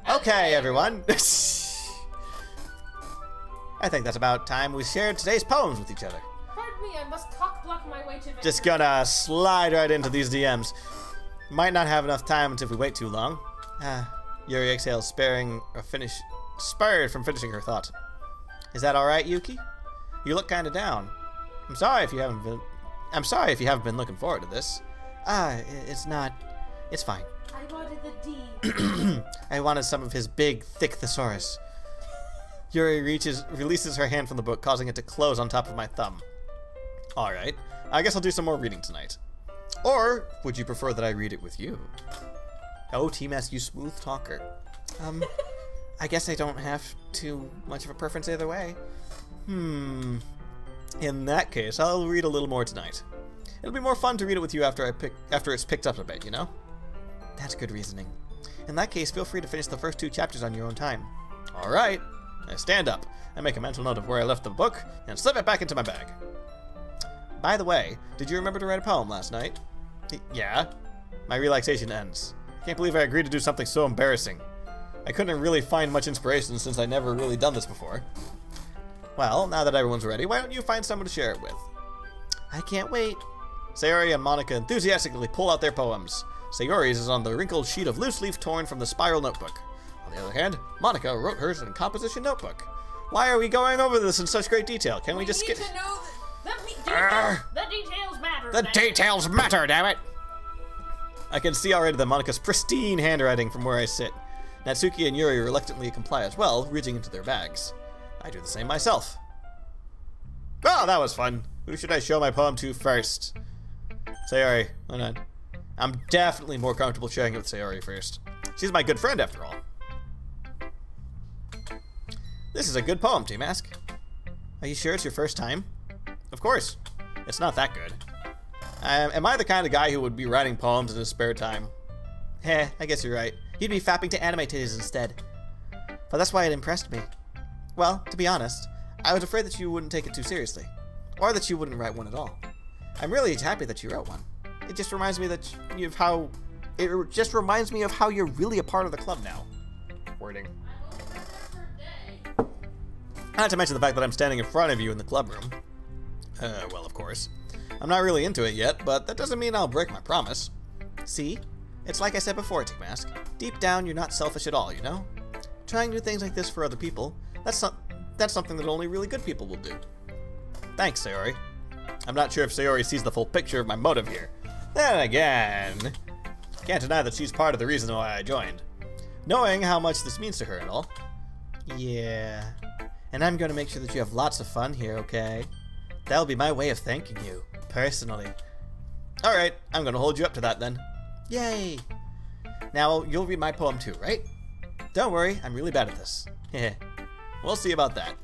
Okay, everyone. I think that's about time we shared today's poems with each other. Pardon me, I must cock-block my way to victory. Just gonna slide right into these DMs. Might not have enough time until we wait too long. Yuri exhales, spurred from finishing her thought. Is that all right, Yuki? You look kind of down. I'm sorry if you haven't been looking forward to this. It's not. It's fine. I wanted the D. I wanted some of his big, thick thesaurus. Yuri releases her hand from the book, causing it to close on top of my thumb. Alright, I guess I'll do some more reading tonight. Or, would you prefer that I read it with you? Oh, Tmask, you smooth talker. I guess I don't have too much of a preference either way. In that case, I'll read a little more tonight. It'll be more fun to read it with you after it's picked up a bit, you know? That's good reasoning. In that case, feel free to finish the first 2 chapters on your own time. Alright. I stand up. I make a mental note of where I left the book, and slip it back into my bag. By the way, did you remember to write a poem last night? Yeah. My relaxation ends. I can't believe I agreed to do something so embarrassing. I couldn't really find much inspiration since I'd never really done this before. Well, now that everyone's ready, why don't you find someone to share it with? I can't wait. Sayori and Monica enthusiastically pull out their poems. Sayori's is on the wrinkled sheet of loose leaf torn from the spiral notebook. On the other hand, Monica wrote hers in a composition notebook. Why are we going over this in such great detail? Can we just need skip? to know the details matter. The details matter, damn it! I can see already the Monica's pristine handwriting from where I sit. Natsuki and Yuri reluctantly comply as well, reaching into their bags. I do the same myself. Oh, that was fun. Who should I show my poem to first? Sayori, why not? I'm definitely more comfortable sharing it with Sayori first. She's my good friend, after all. This is a good poem, Tmask. Are you sure it's your first time? Of course. It's not that good. Am I the kind of guy who would be writing poems in his spare time? Heh, I guess you're right. You'd be fapping to anime titties instead. But that's why it impressed me. Well, to be honest, I was afraid that you wouldn't take it too seriously. Or that you wouldn't write one at all. I'm really happy that you wrote one. It just reminds me that of how you're really a part of the club now. Wording. Not to mention the fact that I'm standing in front of you in the club room. Well, of course. I'm not really into it yet, but that doesn't mean I'll break my promise. See? It's like I said before, Tmask. Deep down, you're not selfish at all, you know? Trying new things like this for other people, that's something that only really good people will do. Thanks, Sayori. I'm not sure if Sayori sees the full picture of my motive here. Then again, can't deny that she's part of the reason why I joined. Knowing how much this means to her and all. Yeah. And I'm going to make sure that you have lots of fun here, okay? That'll be my way of thanking you, personally. Alright, I'm going to hold you up to that then. Yay! Now, you'll read my poem too, right? Don't worry, I'm really bad at this. Heh. We'll see about that.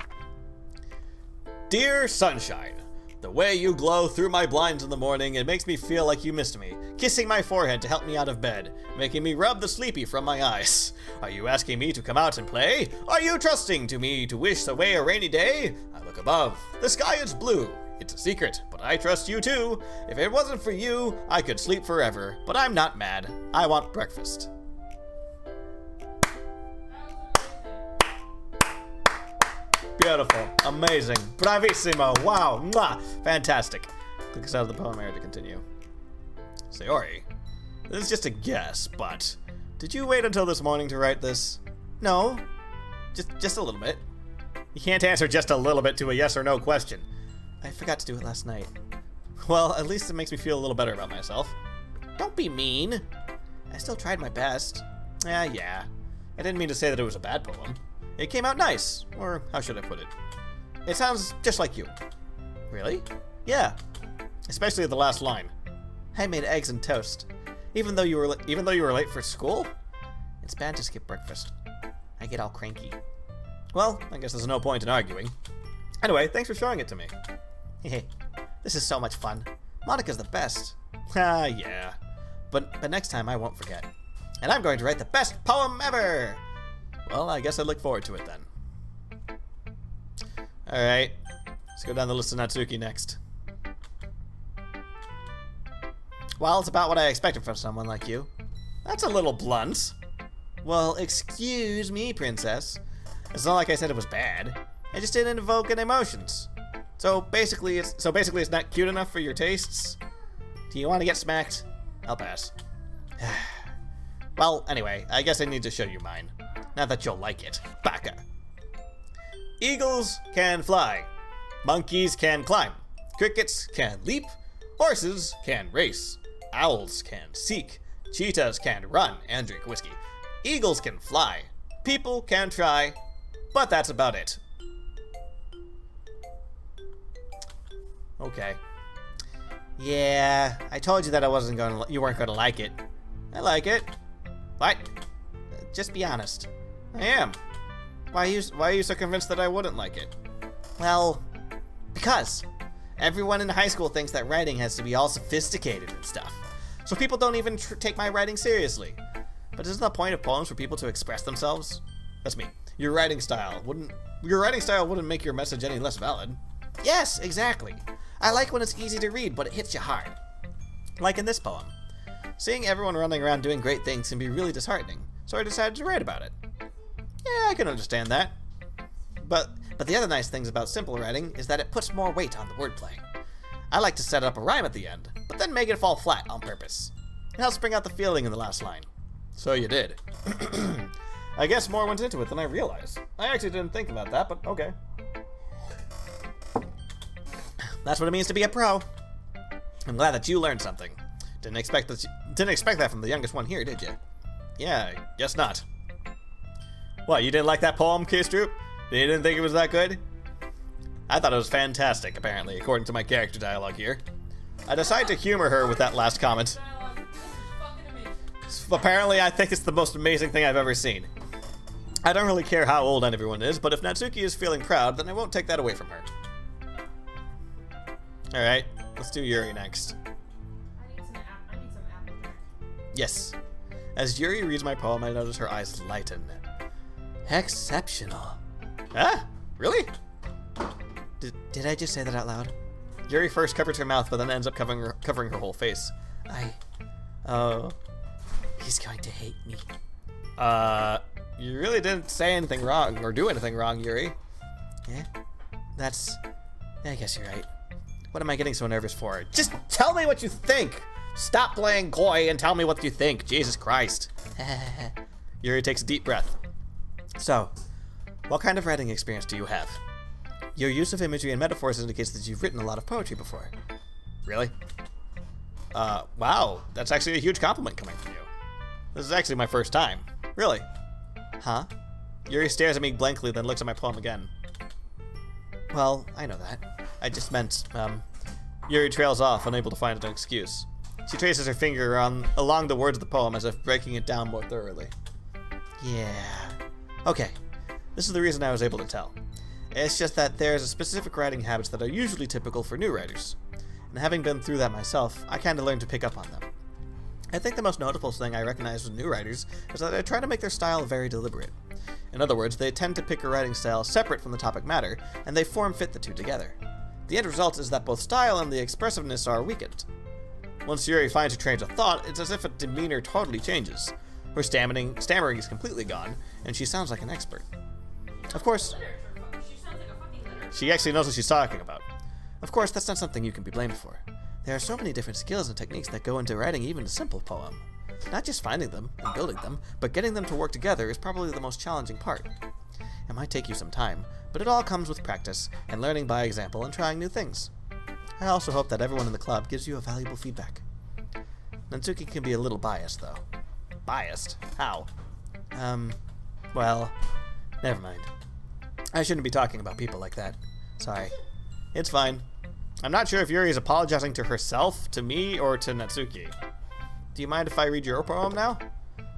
Dear Sunshine, the way you glow through my blinds in the morning, it makes me feel like you missed me, kissing my forehead to help me out of bed, making me rub the sleepy from my eyes. Are you asking me to come out and play? Are you trusting to me to wish away a rainy day? I look above. The sky is blue. It's a secret, but I trust you too. If it wasn't for you, I could sleep forever, but I'm not mad. I want breakfast. Beautiful. Amazing. Bravissimo. Wow. Mwah. Fantastic. Click us out of the poem area to continue. Sayori, this is just a guess, but did you wait until this morning to write this? No. Just a little bit. You can't answer just a little bit to a yes or no question. I forgot to do it last night. Well, at least it makes me feel a little better about myself. Don't be mean. I still tried my best. Yeah. I didn't mean to say that it was a bad poem. It came out nice, or how should I put it? It sounds just like you. Really? Yeah. Especially the last line. I made eggs and toast. Even though you were late for school? It's bad to skip breakfast. I get all cranky. Well, I guess there's no point in arguing. Anyway, thanks for showing it to me. Hey, this is so much fun. Monica's the best. Yeah. But next time I won't forget. And I'm going to write the best poem ever! Well, I guess I look forward to it then. Alright. Let's go down the list of Natsuki next. Well, it's about what I expected from someone like you. That's a little blunt. Well, excuse me, princess. It's not like I said it was bad. I just didn't evoke any emotions. So basically it's not cute enough for your tastes? Do you want to get smacked? I'll pass. Well, anyway, I guess I need to show you mine. Not that you'll like it. Baka. Eagles can fly. Monkeys can climb. Crickets can leap. Horses can race. Owls can seek. Cheetahs can run and drink whiskey. Eagles can fly. People can try. But that's about it. Okay. Yeah, I told you that you weren't gonna like it. I like it. What? Just be honest. I am. Why are you so convinced that I wouldn't like it? Well, because everyone in high school thinks that writing has to be all sophisticated and stuff. So people don't even take my writing seriously. But isn't the point of poems for people to express themselves? That's me. Your writing style wouldn't make your message any less valid. Yes, exactly. I like when it's easy to read, but it hits you hard. Like in this poem. Seeing everyone running around doing great things can be really disheartening, so I decided to write about it. Yeah, I can understand that. But the other nice things about simple writing is that it puts more weight on the wordplay. I like to set up a rhyme at the end, but then make it fall flat on purpose. It helps bring out the feeling in the last line. So you did. I guess more went into it than I realized. I actually didn't think about that, but okay. That's what it means to be a pro. I'm glad that you learned something. Didn't expect that from the youngest one here, did you? Yeah, guess not. What, you didn't like that poem, K-Stroop? You didn't think it was that good? I thought it was fantastic, apparently, according to my character dialogue here. I decided to humor her with that last comment. Apparently, I think it's the most amazing thing I've ever seen. I don't really care how old everyone is, but if Natsuki is feeling proud, then I won't take that away from her. Alright, let's do Yuri next. I need some apple drink. Yes. As Yuri reads my poem, I notice her eyes lighten. Exceptional. Ah? Really? Did I just say that out loud? Yuri first covers her mouth, but then ends up covering her whole face. Oh. He's going to hate me. You really didn't say anything wrong, or do anything wrong, Yuri. Yeah? I guess you're right. What am I getting so nervous for? Just tell me what you think! Stop playing coy and tell me what you think. Jesus Christ. Yuri takes a deep breath. So, what kind of writing experience do you have? Your use of imagery and metaphors indicates that you've written a lot of poetry before. Really? Wow, that's actually a huge compliment coming from you. This is actually my first time. Really? Huh? Yuri stares at me blankly, then looks at my poem again. Well, I know that. I just meant, Yuri trails off, unable to find an excuse. She traces her finger along the words of the poem as if breaking it down more thoroughly. Yeah. Okay. This is the reason I was able to tell. It's just that there's a specific writing habits that are usually typical for new writers. And having been through that myself, I kinda learned to pick up on them. I think the most notable thing I recognize with new writers is that they try to make their style very deliberate. In other words, they tend to pick a writing style separate from the topic matter, and they form-fit the two together. The end result is that both style and the expressiveness are weakened. Once Yuri finds her trains of thought, it's as if her demeanor totally changes. Her stammering is completely gone, and she sounds like an expert. Of course, she actually knows what she's talking about. Of course, that's not something you can be blamed for. There are so many different skills and techniques that go into writing even a simple poem. Not just finding them and building them, but getting them to work together is probably the most challenging part. It might take you some time, but it all comes with practice and learning by example and trying new things. I also hope that everyone in the club gives you a valuable feedback. Natsuki can be a little biased, though. Biased? How? Well, never mind. I shouldn't be talking about people like that. Sorry. It's fine. I'm not sure if Yuri is apologizing to herself, to me, or to Natsuki. Do you mind if I read your poem now?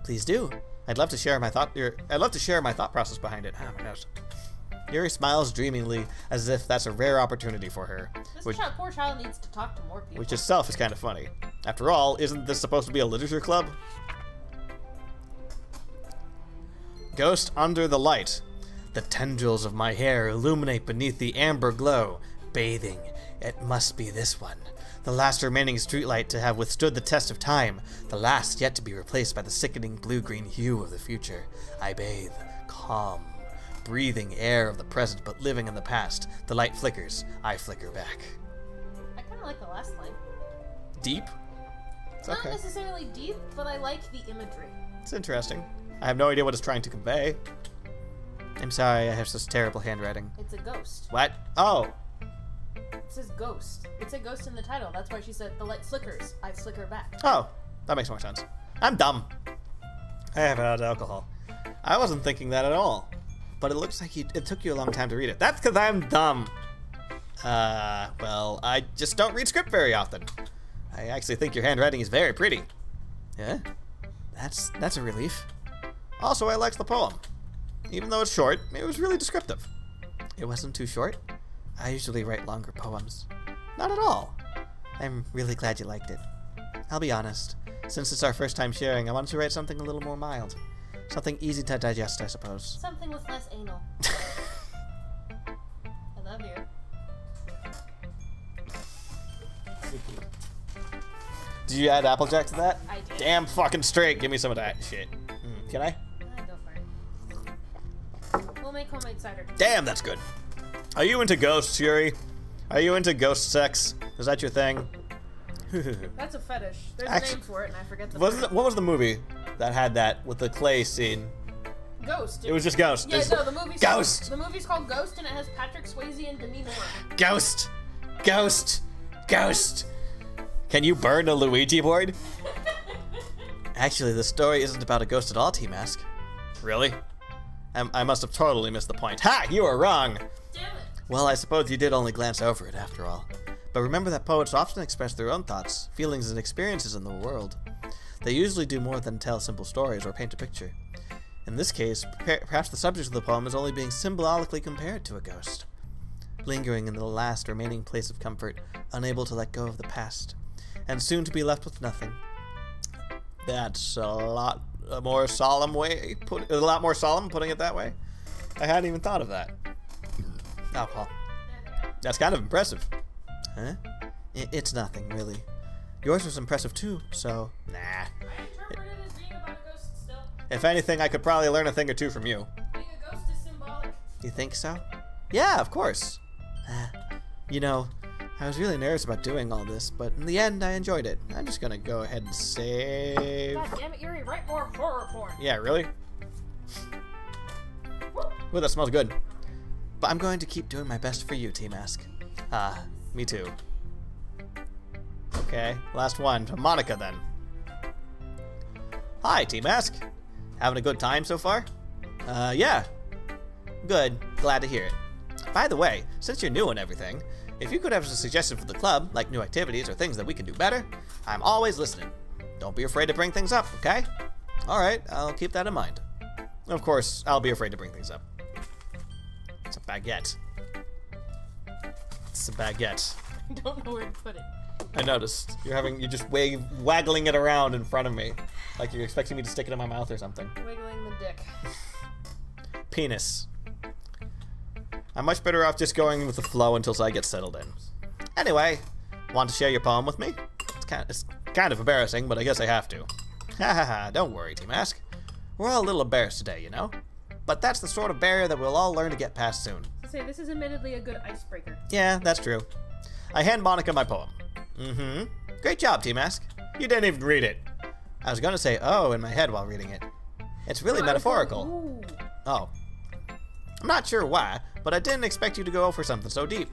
Please do. I'd love to share my thought process behind it. Oh my gosh. Yuri smiles dreamingly, as if that's a rare opportunity for her. This poor child needs to talk to more people. Which itself is kind of funny. After all, isn't this supposed to be a literature club? Ghost under the light. The tendrils of my hair illuminate beneath the amber glow. Bathing. It must be this one. The last remaining streetlight to have withstood the test of time. The last yet to be replaced by the sickening blue-green hue of the future. I bathe. Calm. Breathing air of the present but living in the past. The light flickers. I flicker back. I kind of like the last line. Deep? It's Not okay. necessarily deep, but I like the imagery. It's interesting. I have no idea what it's trying to convey. I'm sorry, I have such terrible handwriting. It's a ghost. What? Oh. It says ghost. It's a ghost in the title. That's why she said the light flickers. I flicker back. Oh. That makes more sense. I'm dumb. I haven't had alcohol. I wasn't thinking that at all. But it looks like it took you a long time to read it. That's because I'm dumb. Well, I just don't read script very often. I actually think your handwriting is very pretty. Yeah? That's a relief. Also, I liked the poem. Even though it's short, it was really descriptive. It wasn't too short. I usually write longer poems. Not at all. I'm really glad you liked it. I'll be honest. Since it's our first time sharing, I wanted to write something a little more mild. Something easy to digest, I suppose. Something with less anal. I love you. Did you add Applejack to that? I did. Damn fucking straight. Give me some of that shit. Can I? Go for it. We'll make homemade cider. Damn, that's good. Are you into ghosts, Yuri? Are you into ghost sex? Is that your thing? That's a fetish. There's Actually, a name for it, and I forget the what name. was the movie that had that with the clay scene? Ghost. It was just Ghost. Yeah, no, the movie's Ghost. The movie's called Ghost, and it has Patrick Swayze and Demi Moore. Ghost. Ghost. Ghost. Can you burn a Luigi board? Actually, the story isn't about a ghost at all, Tmask. Really? I must have totally missed the point. Ha! You were wrong! Damn it. Well, I suppose you did only glance over it, after all. But remember that poets often express their own thoughts, feelings, and experiences in the world. They usually do more than tell simple stories or paint a picture. In this case, perhaps the subject of the poem is only being symbolically compared to a ghost. Lingering in the last remaining place of comfort, unable to let go of the past, and soon to be left with nothing. That's a lot more solemn putting it that way. I hadn't even thought of that. Alcohol. That's kind of impressive. Huh? It's nothing, really. Yours was impressive too, so nah. I interpret it as being about a ghost still. If anything, I could probably learn a thing or two from you. Being a ghost is symbolic. You think so? Yeah, of course. You know, I was really nervous about doing all this, but in the end, I enjoyed it. I'm just gonna go ahead and save. God damn it, Yuri, write more horror porn. Yeah, really? Ooh, that smells good. But I'm going to keep doing my best for you, Tmask. Me too. Okay, last one. To Monica, then. Hi, Tmask. Having a good time so far? Yeah. Good. Glad to hear it. By the way, since you're new and everything, if you could have a suggestion for the club, like new activities or things that we can do better, I'm always listening. Don't be afraid to bring things up, okay? Alright, I'll keep that in mind. Of course, I'll be afraid to bring things up. It's a baguette. It's a baguette. I don't know where to put it. I noticed. You're just waggling it around in front of me. Like you're expecting me to stick it in my mouth or something. Wiggling the dick. Penis. I'm much better off just going with the flow until I get settled in. Anyway, want to share your poem with me? It's kind of embarrassing, but I guess I have to. Ha ha ha, don't worry, Tmask. We're all a little embarrassed today, you know? But that's the sort of barrier that we'll all learn to get past soon. Say, this is admittedly a good icebreaker. Yeah, that's true. I hand Monica my poem. Mm-hmm. Great job, Tmask. You didn't even read it. I was gonna say oh in my head while reading it. It's really metaphorical. Ooh. Oh. I'm not sure why, but I didn't expect you to go for something so deep.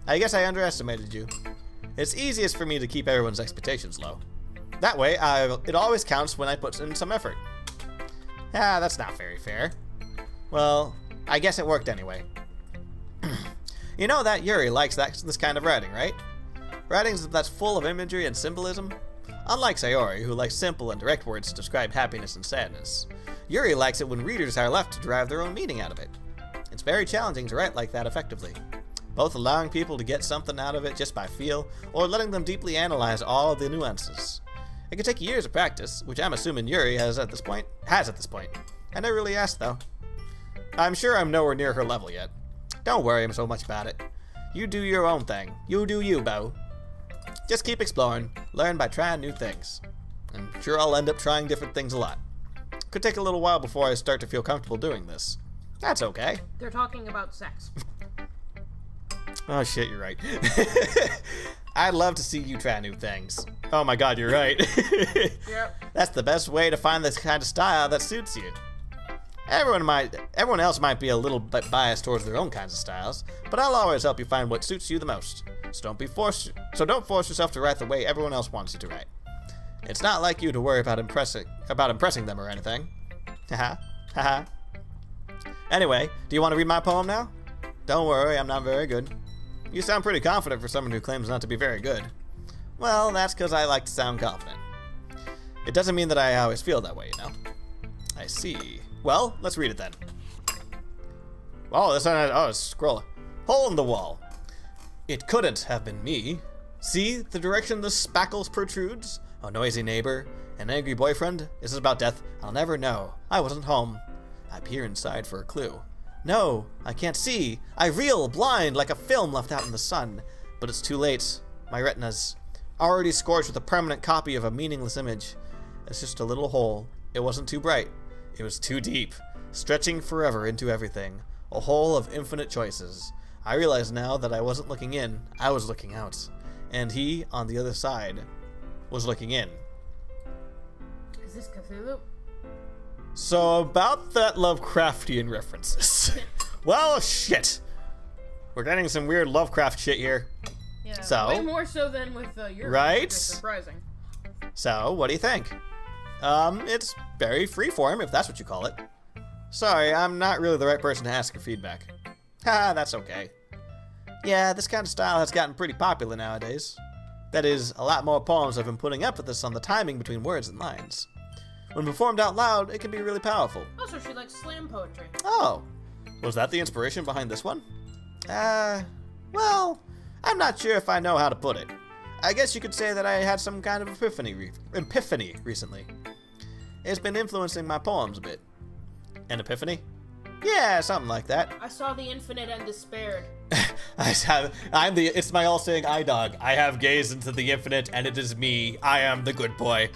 I guess I underestimated you. It's easiest for me to keep everyone's expectations low. That way, it always counts when I put in some effort. Ah, that's not very fair. Well, I guess it worked anyway. You know that Yuri likes this kind of writing, right? Writing that's full of imagery and symbolism. Unlike Sayori, who likes simple and direct words to describe happiness and sadness, Yuri likes it when readers are left to derive their own meaning out of it. It's very challenging to write like that effectively, both allowing people to get something out of it just by feel, or letting them deeply analyze all of the nuances. It can take years of practice, which I'm assuming Yuri has at this point. I never really asked, though. I'm sure I'm nowhere near her level yet. Don't worry so much about it. You do your own thing. You do you, Bo. Just keep exploring. Learn by trying new things. I'm sure I'll end up trying different things a lot. Could take a little while before I start to feel comfortable doing this. That's okay. They're talking about sex. Oh shit, you're right. I'd love to see you try new things. Oh my god, you're right. Yep. That's the best way to find this kind of style that suits you. Everyone else might be a little bit biased towards their own kinds of styles, but I'll always help you find what suits you the most. So don't force yourself to write the way everyone else wants you to write. It's not like you to worry about impressing them or anything. Haha. Haha. Anyway, do you want to read my poem now? Don't worry, I'm not very good. You sound pretty confident for someone who claims not to be very good. Well, that's because I like to sound confident. It doesn't mean that I always feel that way, you know? I see. Well, let's read it then. Oh, scroll. Hole in the wall. It couldn't have been me. See the direction the spackles protrudes? A noisy neighbor? An angry boyfriend? Is it about death? I'll never know. I wasn't home. I peer inside for a clue. No, I can't see. I reel, blind, like a film left out in the sun. But it's too late. My retina's already scorched with a permanent copy of a meaningless image. It's just a little hole. It wasn't too bright. It was too deep, stretching forever into everything. A hole of infinite choices. I realize now that I wasn't looking in, I was looking out. And he, on the other side, was looking in. Is this Cthulhu? So, about that Lovecraftian references. Well, shit. We're getting some weird Lovecraft shit here. Yeah, so, way more so than with your right? Surprising. So, what do you think? It's very freeform, if that's what you call it. Sorry, I'm not really the right person to ask for feedback. Haha, that's okay. Yeah, this kind of style has gotten pretty popular nowadays. That is, a lot more poems have been putting emphasis on the timing between words and lines. When performed out loud, it can be really powerful. Also, she likes slam poetry. Oh, was that the inspiration behind this one? Well, I'm not sure if I know how to put it. I guess you could say that I had some kind of epiphany recently. It's been influencing my poems a bit. An epiphany? Yeah, something like that. I saw the infinite and despaired. It's my all-seeing eye dog. I have gazed into the infinite and it is me. I am the good boy.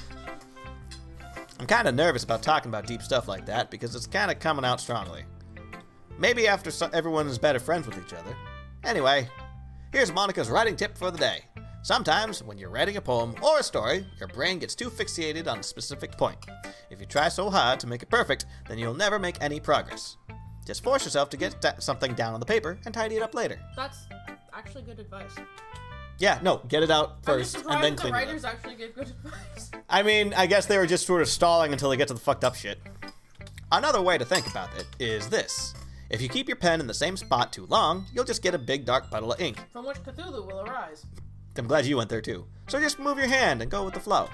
I'm kind of nervous about talking about deep stuff like that because it's kind of coming out strongly. Maybe after everyone is better friends with each other. Anyway, here's Monica's writing tip for the day. Sometimes, when you're writing a poem or a story, your brain gets too fixated on a specific point. If you try so hard to make it perfect, then you'll never make any progress. Just force yourself to get something down on the paper and tidy it up later. That's actually good advice. Yeah, no, get it out first and then clean it up. The writers actually give good advice. I mean, I guess they were just sort of stalling until they get to the fucked up shit. Another way to think about it is this. If you keep your pen in the same spot too long, you'll just get a big dark puddle of ink. From which Cthulhu will arise. I'm glad you went there too. So just move your hand and go with the flow.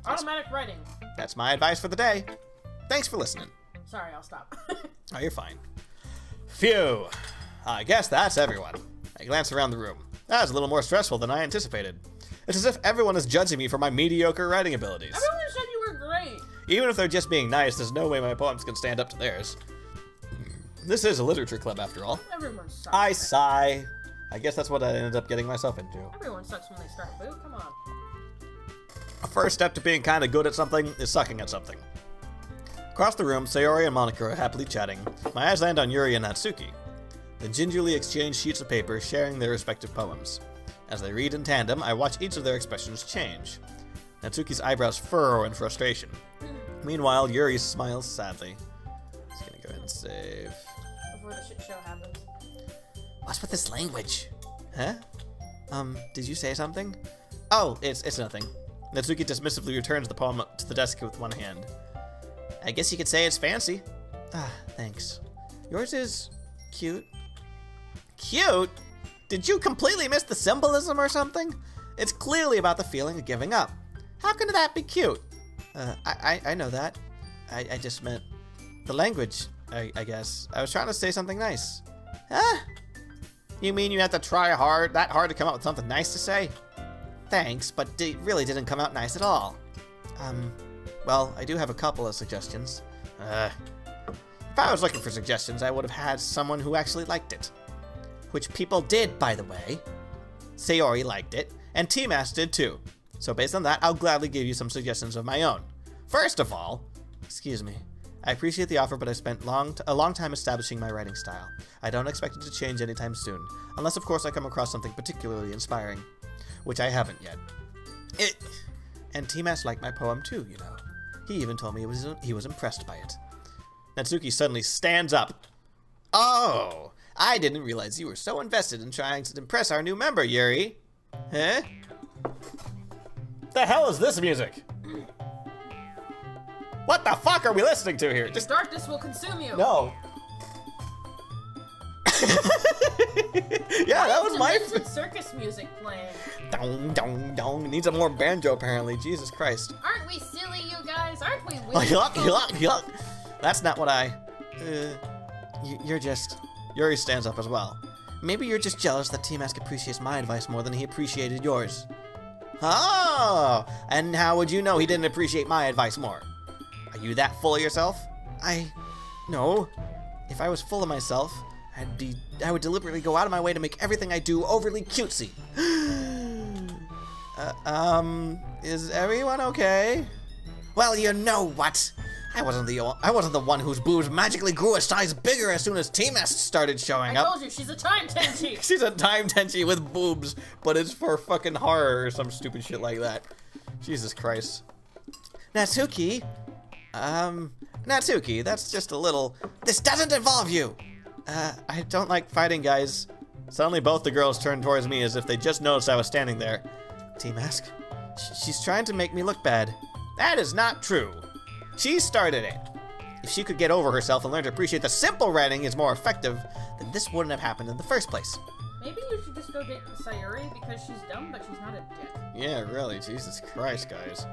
Automatic writing. That's my advice for the day. Thanks for listening. Sorry, I'll stop. Oh, you're fine. Phew. I guess that's everyone. I glance around the room. That was a little more stressful than I anticipated. It's as if everyone is judging me for my mediocre writing abilities. Everyone said you were great. Even if they're just being nice, there's no way my poems can stand up to theirs. This is a literature club, after all. Everyone sucks. I sigh. I guess that's what I ended up getting myself into. Everyone sucks when they start, boo. Come on. A first step to being kind of good at something is sucking at something. Across the room, Sayori and Monica are happily chatting. My eyes land on Yuri and Natsuki. They gingerly exchange sheets of paper, sharing their respective poems. As they read in tandem, I watch each of their expressions change. Natsuki's eyebrows furrow in frustration. Meanwhile, Yuri smiles sadly. Just gonna go ahead and save. Before the shit show happens. What's with this language? Huh? Did you say something? Oh, it's nothing. Natsuki dismissively returns the poem to the desk with one hand. I guess you could say it's fancy. Ah, thanks. Yours is cute. Cute? Did you completely miss the symbolism or something? It's clearly about the feeling of giving up. How can that be cute? I know that. I just meant the language, I guess. I was trying to say something nice. Huh? You mean you have to try that hard to come up with something nice to say? Thanks, but it really didn't come out nice at all. Well, I do have a couple of suggestions. If I was looking for suggestions, I would have had someone who actually liked it. Which people did, by the way. Sayori liked it, and Tmask did too. So based on that, I'll gladly give you some suggestions of my own. First of all, excuse me, I appreciate the offer, but I spent a long time establishing my writing style. I don't expect it to change anytime soon, unless of course I come across something particularly inspiring, which I haven't yet. And Tmask liked my poem too, you know. He even told me he was impressed by it. Natsuki suddenly stands up. Oh, I didn't realize you were so invested in trying to impress our new member, Yuri. Huh? The hell is this music? What the fuck are we listening to here? Just darkness will consume you. No. Yeah, that was my circus music playing. Dong dong dong. Needs a more banjo apparently. Jesus Christ. Aren't we silly, you guys? Aren't we weird? Yuck, yuck, yuck. That's not what I. You're just. Yuri stands up as well. Maybe you're just jealous that Tmask appreciates my advice more than he appreciated yours. Oh, and how would you know he didn't appreciate my advice more? Are you that full of yourself? No. If I was full of myself, I would deliberately go out of my way to make everything I do overly cutesy. Is everyone okay? Well, you know what? I wasn't the one whose boobs magically grew a size bigger as soon as Tmask started showing up. I told you, she's a time tenchi. She's a time tenchi with boobs, but it's for fucking horror or some stupid shit like that. Jesus Christ. Natsuki? Natsuki, that's just a little... This doesn't involve you! I don't like fighting, guys. Suddenly both the girls turned towards me as if they just noticed I was standing there. Tmask? She's trying to make me look bad. That is not true. She started it. If she could get over herself and learn to appreciate the simple writing is more effective, then this wouldn't have happened in the first place. Maybe you should just go date Sayuri because she's dumb, but she's not a dick. Yeah, really. Jesus Christ, guys.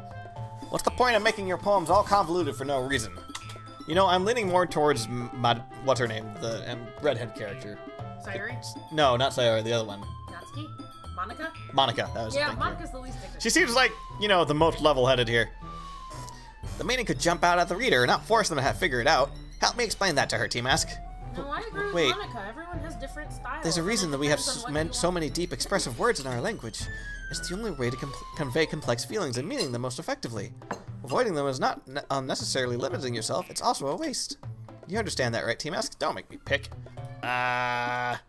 What's the point of making your poems all convoluted for no reason? You know, I'm leaning more towards what's her name? The redhead character. Sayuri? No, not Sayuri, the other one. Natsuki? Monica? Monica, that was yeah, the thing. Monica's the least interesting. She seems like, you know, the most level-headed here. The meaning could jump out at the reader, not force them to figure it out. Help me explain that to her, Tmask. No, I agree with Wait. Monica. Everyone has different styles. There's a reason that we have so many deep, expressive words in our language. It's the only way to convey complex feelings and meaning the most effectively. Avoiding them is not unnecessarily limiting yourself, it's also a waste. You understand that, right, Tmask? Don't make me pick. Well?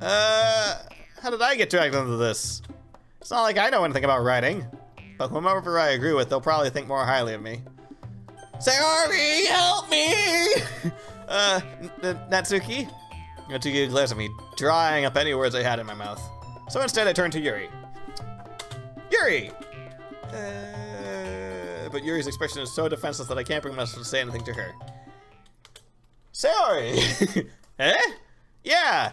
How did I get dragged into this? It's not like I know anything about writing. But whomever I agree with, they'll probably think more highly of me. Sayori, help me! Natsuki? Natsuki glares at me, drying up any words I had in my mouth. So instead I turned to Yuri. Yuri! But Yuri's expression is so defenseless that I can't bring myself to say anything to her. Sayori! Eh? Yeah!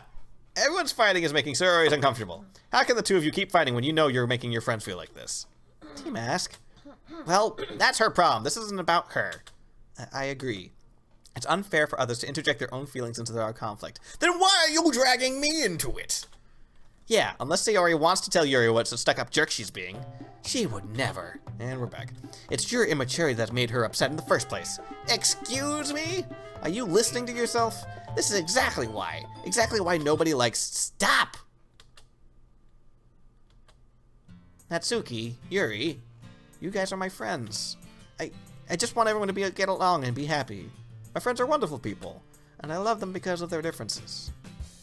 Everyone's fighting is making Sayori uncomfortable. How can the two of you keep fighting when you know you're making your friends feel like this? Tmask? Well, that's her problem. This isn't about her. I agree. It's unfair for others to interject their own feelings into our conflict. Then why are you dragging me into it? Yeah, unless Sayori wants to tell Yuri what a stuck-up jerk she's being. She would never. And we're back. It's your immaturity that made her upset in the first place. Excuse me? Are you listening to yourself? This is exactly why. Exactly why nobody likes... Stop! Natsuki, Yuri, you guys are my friends. I just want everyone to get along and be happy. My friends are wonderful people, and I love them because of their differences.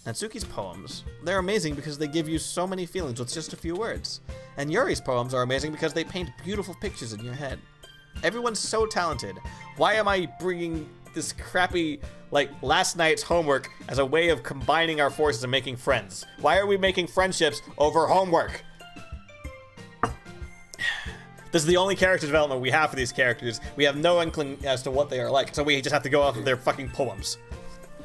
Natsuki's poems, they're amazing because they give you so many feelings with just a few words. And Yuri's poems are amazing because they paint beautiful pictures in your head. Everyone's so talented. Why am I bringing this crappy, like, last night's homework as a way of combining our forces and making friends? Why are we making friendships over homework? This is the only character development we have for these characters. We have no inkling as to what they are like, so we just have to go off of their fucking poems.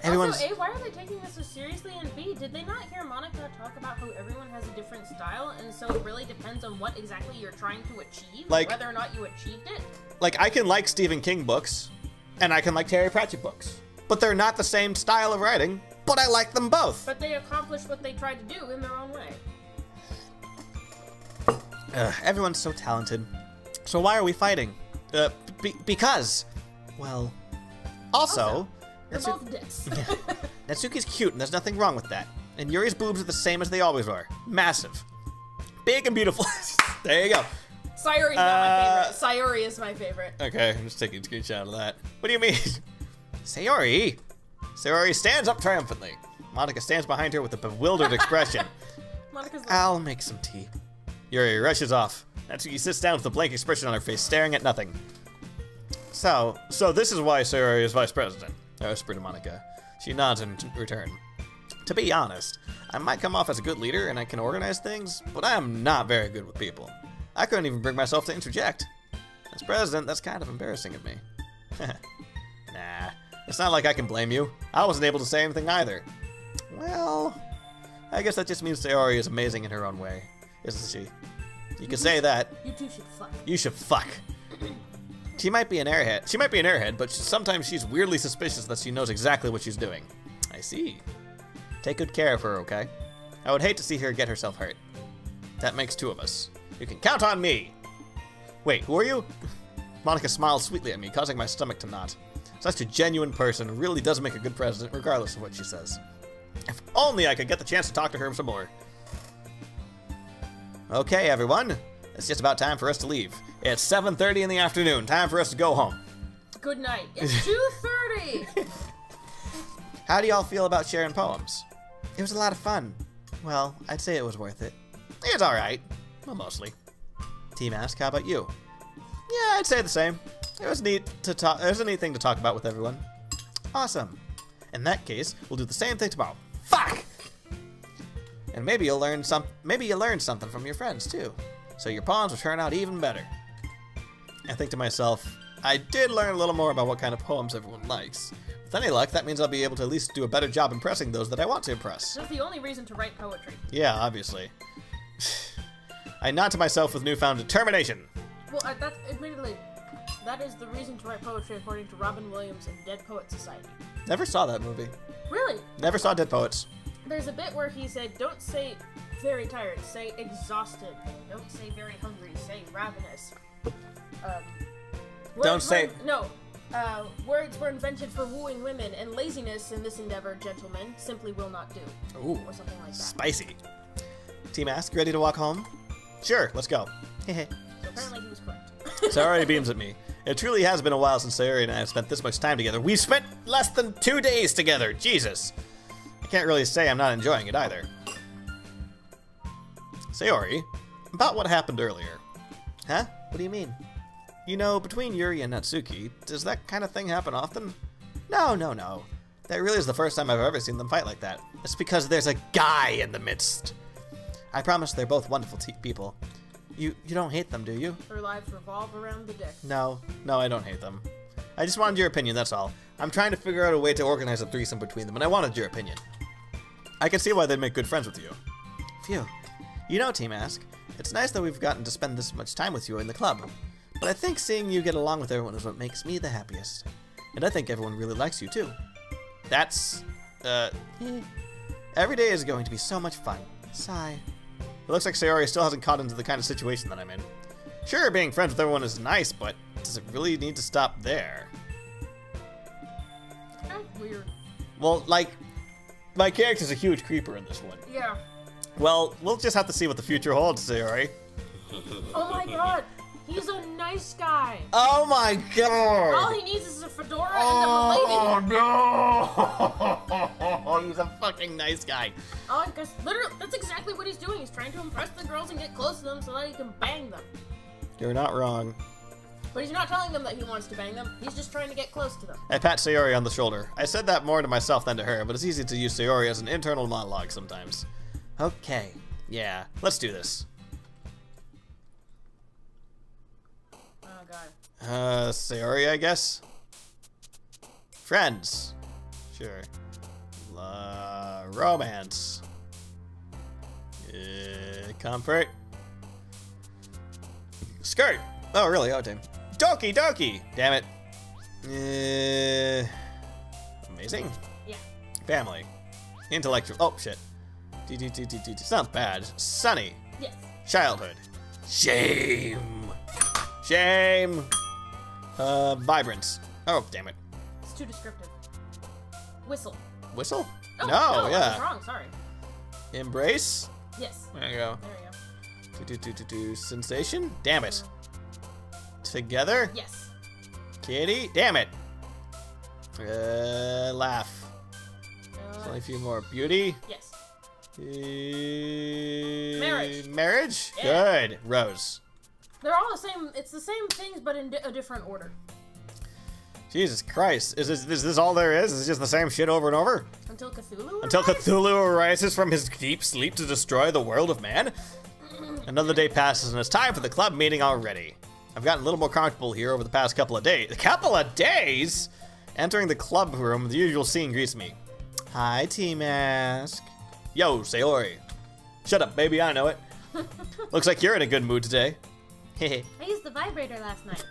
Everyone's... Also, A, why are they taking this so seriously? And B, did they not hear Monica talk about how everyone has a different style, and so it really depends on what exactly you're trying to achieve, like, whether or not you achieved it? Like, I can like Stephen King books, and I can like Terry Pratchett books, but they're not the same style of writing, but I like them both. But they accomplished what they tried to do in their own way. Everyone's so talented. So why are we fighting? Because, well, Also, they're both dicks. Natsuki's cute, and there's nothing wrong with that. And Yuri's boobs are the same as they always are. Massive. Big and beautiful. There you go. Sayori's not my favorite. Sayori is my favorite. Okay, I'm just taking a screenshot of that. What do you mean? Sayori? Sayori stands up triumphantly. Monica stands behind her with a bewildered expression. I'll make some tea. Yuri rushes off. Natsuki sits down with a blank expression on her face, staring at nothing. So this is why Sayori is vice president. I whispered to Monica. She nods in return. To be honest, I might come off as a good leader and I can organize things, but I am not very good with people. I couldn't even bring myself to interject. As president, that's kind of embarrassing of me. Nah, it's not like I can blame you. I wasn't able to say anything either. Well, I guess that just means Sayori is amazing in her own way, isn't she? You can say that. You two should fuck. You should fuck. She might be an airhead, but sometimes she's weirdly suspicious that she knows exactly what she's doing. I see. Take good care of her, okay? I would hate to see her get herself hurt. That makes two of us. You can count on me! Wait, who are you? Monica smiled sweetly at me, causing my stomach to knot. Such a genuine person really does make a good president, regardless of what she says. If only I could get the chance to talk to her some more. Okay, everyone. It's just about time for us to leave. It's 7:30 in the afternoon. Time for us to go home. Good night. It's 2:30! How do y'all feel about sharing poems? It was a lot of fun. Well, I'd say it was worth it. It's alright. Well, mostly. Tmask, how about you? Yeah, I'd say the same. It was neat to talk. It was a neat thing to talk about with everyone. Awesome. In that case, we'll do the same thing tomorrow. Fuck! And maybe you'll learn something from your friends too. So your poems will turn out even better. I think to myself, I did learn a little more about what kind of poems everyone likes. With any luck, that means I'll be able to at least do a better job impressing those that I want to impress. That's the only reason to write poetry. Yeah, obviously. I nod to myself with newfound determination. Well, admittedly, that is the reason to write poetry according to Robin Williams and Dead Poets Society. Never saw that movie. Really? Never saw Dead Poets. There's a bit where he said, don't say very tired, say exhausted. Don't say very hungry, say ravenous. Words were invented for wooing women, and laziness in this endeavor, gentlemen, simply will not do. Ooh, or something like that. Spicy. Tmask, ready to walk home? Sure, let's go. So apparently he was correct. Sayori beams at me. It truly has been a while since Sayori and I have spent this much time together. We've spent less than 2 days together. Jesus. I can't really say I'm not enjoying it either. Sayori, about what happened earlier. Huh? What do you mean? You know, between Yuri and Natsuki, does that kind of thing happen often? No. That really is the first time I've ever seen them fight like that. It's because there's a guy in the midst. I promise they're both wonderful people. You don't hate them, do you? Their lives revolve around the dick. No, I don't hate them. I just wanted your opinion, that's all. I'm trying to figure out a way to organize a threesome between them, and I wanted your opinion. I can see why they'd make good friends with you. Phew. You know, Tmask, it's nice that we've gotten to spend this much time with you in the club. But I think seeing you get along with everyone is what makes me the happiest. And I think everyone really likes you, too. That's, every day is going to be so much fun. Sigh. It looks like Sayori still hasn't caught into the kind of situation that I'm in. Sure, being friends with everyone is nice, but does it really need to stop there? That's weird. Well, like, my character's a huge creeper in this one. Yeah. Well, we'll just have to see what the future holds, Sayori. Oh my god! He's a nice guy. Oh my god! All he needs is a fedora and a lady. Oh no! He's a fucking nice guy. Oh, because literally, that's exactly what he's doing. He's trying to impress the girls and get close to them so that he can bang them. You're not wrong. But he's not telling them that he wants to bang them. He's just trying to get close to them. I pat Sayori on the shoulder. I said that more to myself than to her, but it's easy to use Sayori as an internal monologue sometimes. Okay. Yeah, let's do this. Oh god. Sayori, I guess? Friends. Sure. Romance. Comfort. Skirt. Oh, really? Oh, damn. Doki Doki! Damn it. Amazing? Yeah. Family. Intellectual. Oh, shit. Sounds bad. Sunny. Yes. Childhood. Shame. Shame. Vibrance. Oh, damn it. It's too descriptive. Whistle. Whistle? Oh, No, I yeah. was wrong, sorry. Embrace? Yes. There you go. There we go. Sensation? Damn it. Together? Yes. Kitty? Damn it. Laugh. There's only a few more. Beauty? Yes. Marriage. Marriage? Yeah. Good. Rose. They're all the same. It's the same things, but in a different order. Jesus Christ. Is this all there is? Is it just the same shit over and over? Until Cthulhu Until arrives? Cthulhu arises from his deep sleep to destroy the world of man? Another day passes and it's time for the club meeting already. I've gotten a little more comfortable here over the past couple of days. A couple of days? Entering the club room, the usual scene greets me. Hi, Tmask. Yo, Sayori. Shut up, baby, I know it. Looks like you're in a good mood today. I used the vibrator last night.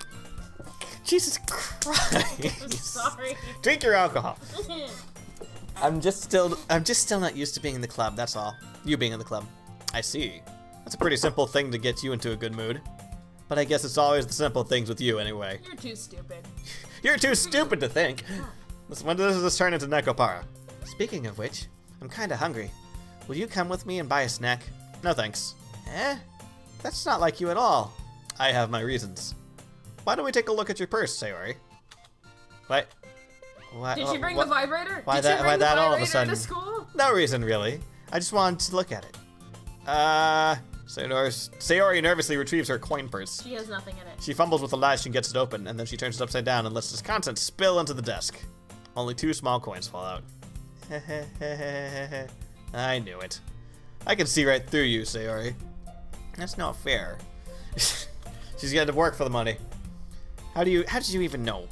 Jesus Christ. I'm sorry. Drink your alcohol. I'm just still not used to being in the club, that's all. You being in the club. I see. That's a pretty simple thing to get you into a good mood. But I guess it's always the simple things with you anyway. You're too stupid. You're too stupid to think. When does this turn into Nekopara? Speaking of which, I'm kinda hungry. Will you come with me and buy a snack? No thanks. Eh? That's not like you at all. I have my reasons. Why don't we take a look at your purse, Sayori? What? Did she bring the vibrator? Why Did she bring that the all of a vibrator sudden? to school? No reason, really. I just wanted to look at it. Sayori nervously retrieves her coin purse. She has nothing in it. She fumbles with the latch and gets it open, and then she turns it upside down and lets its contents spill into the desk. Only 2 small coins fall out. I knew it. I can see right through you, Sayori. That's not fair. She's got to work for the money. How did you even know?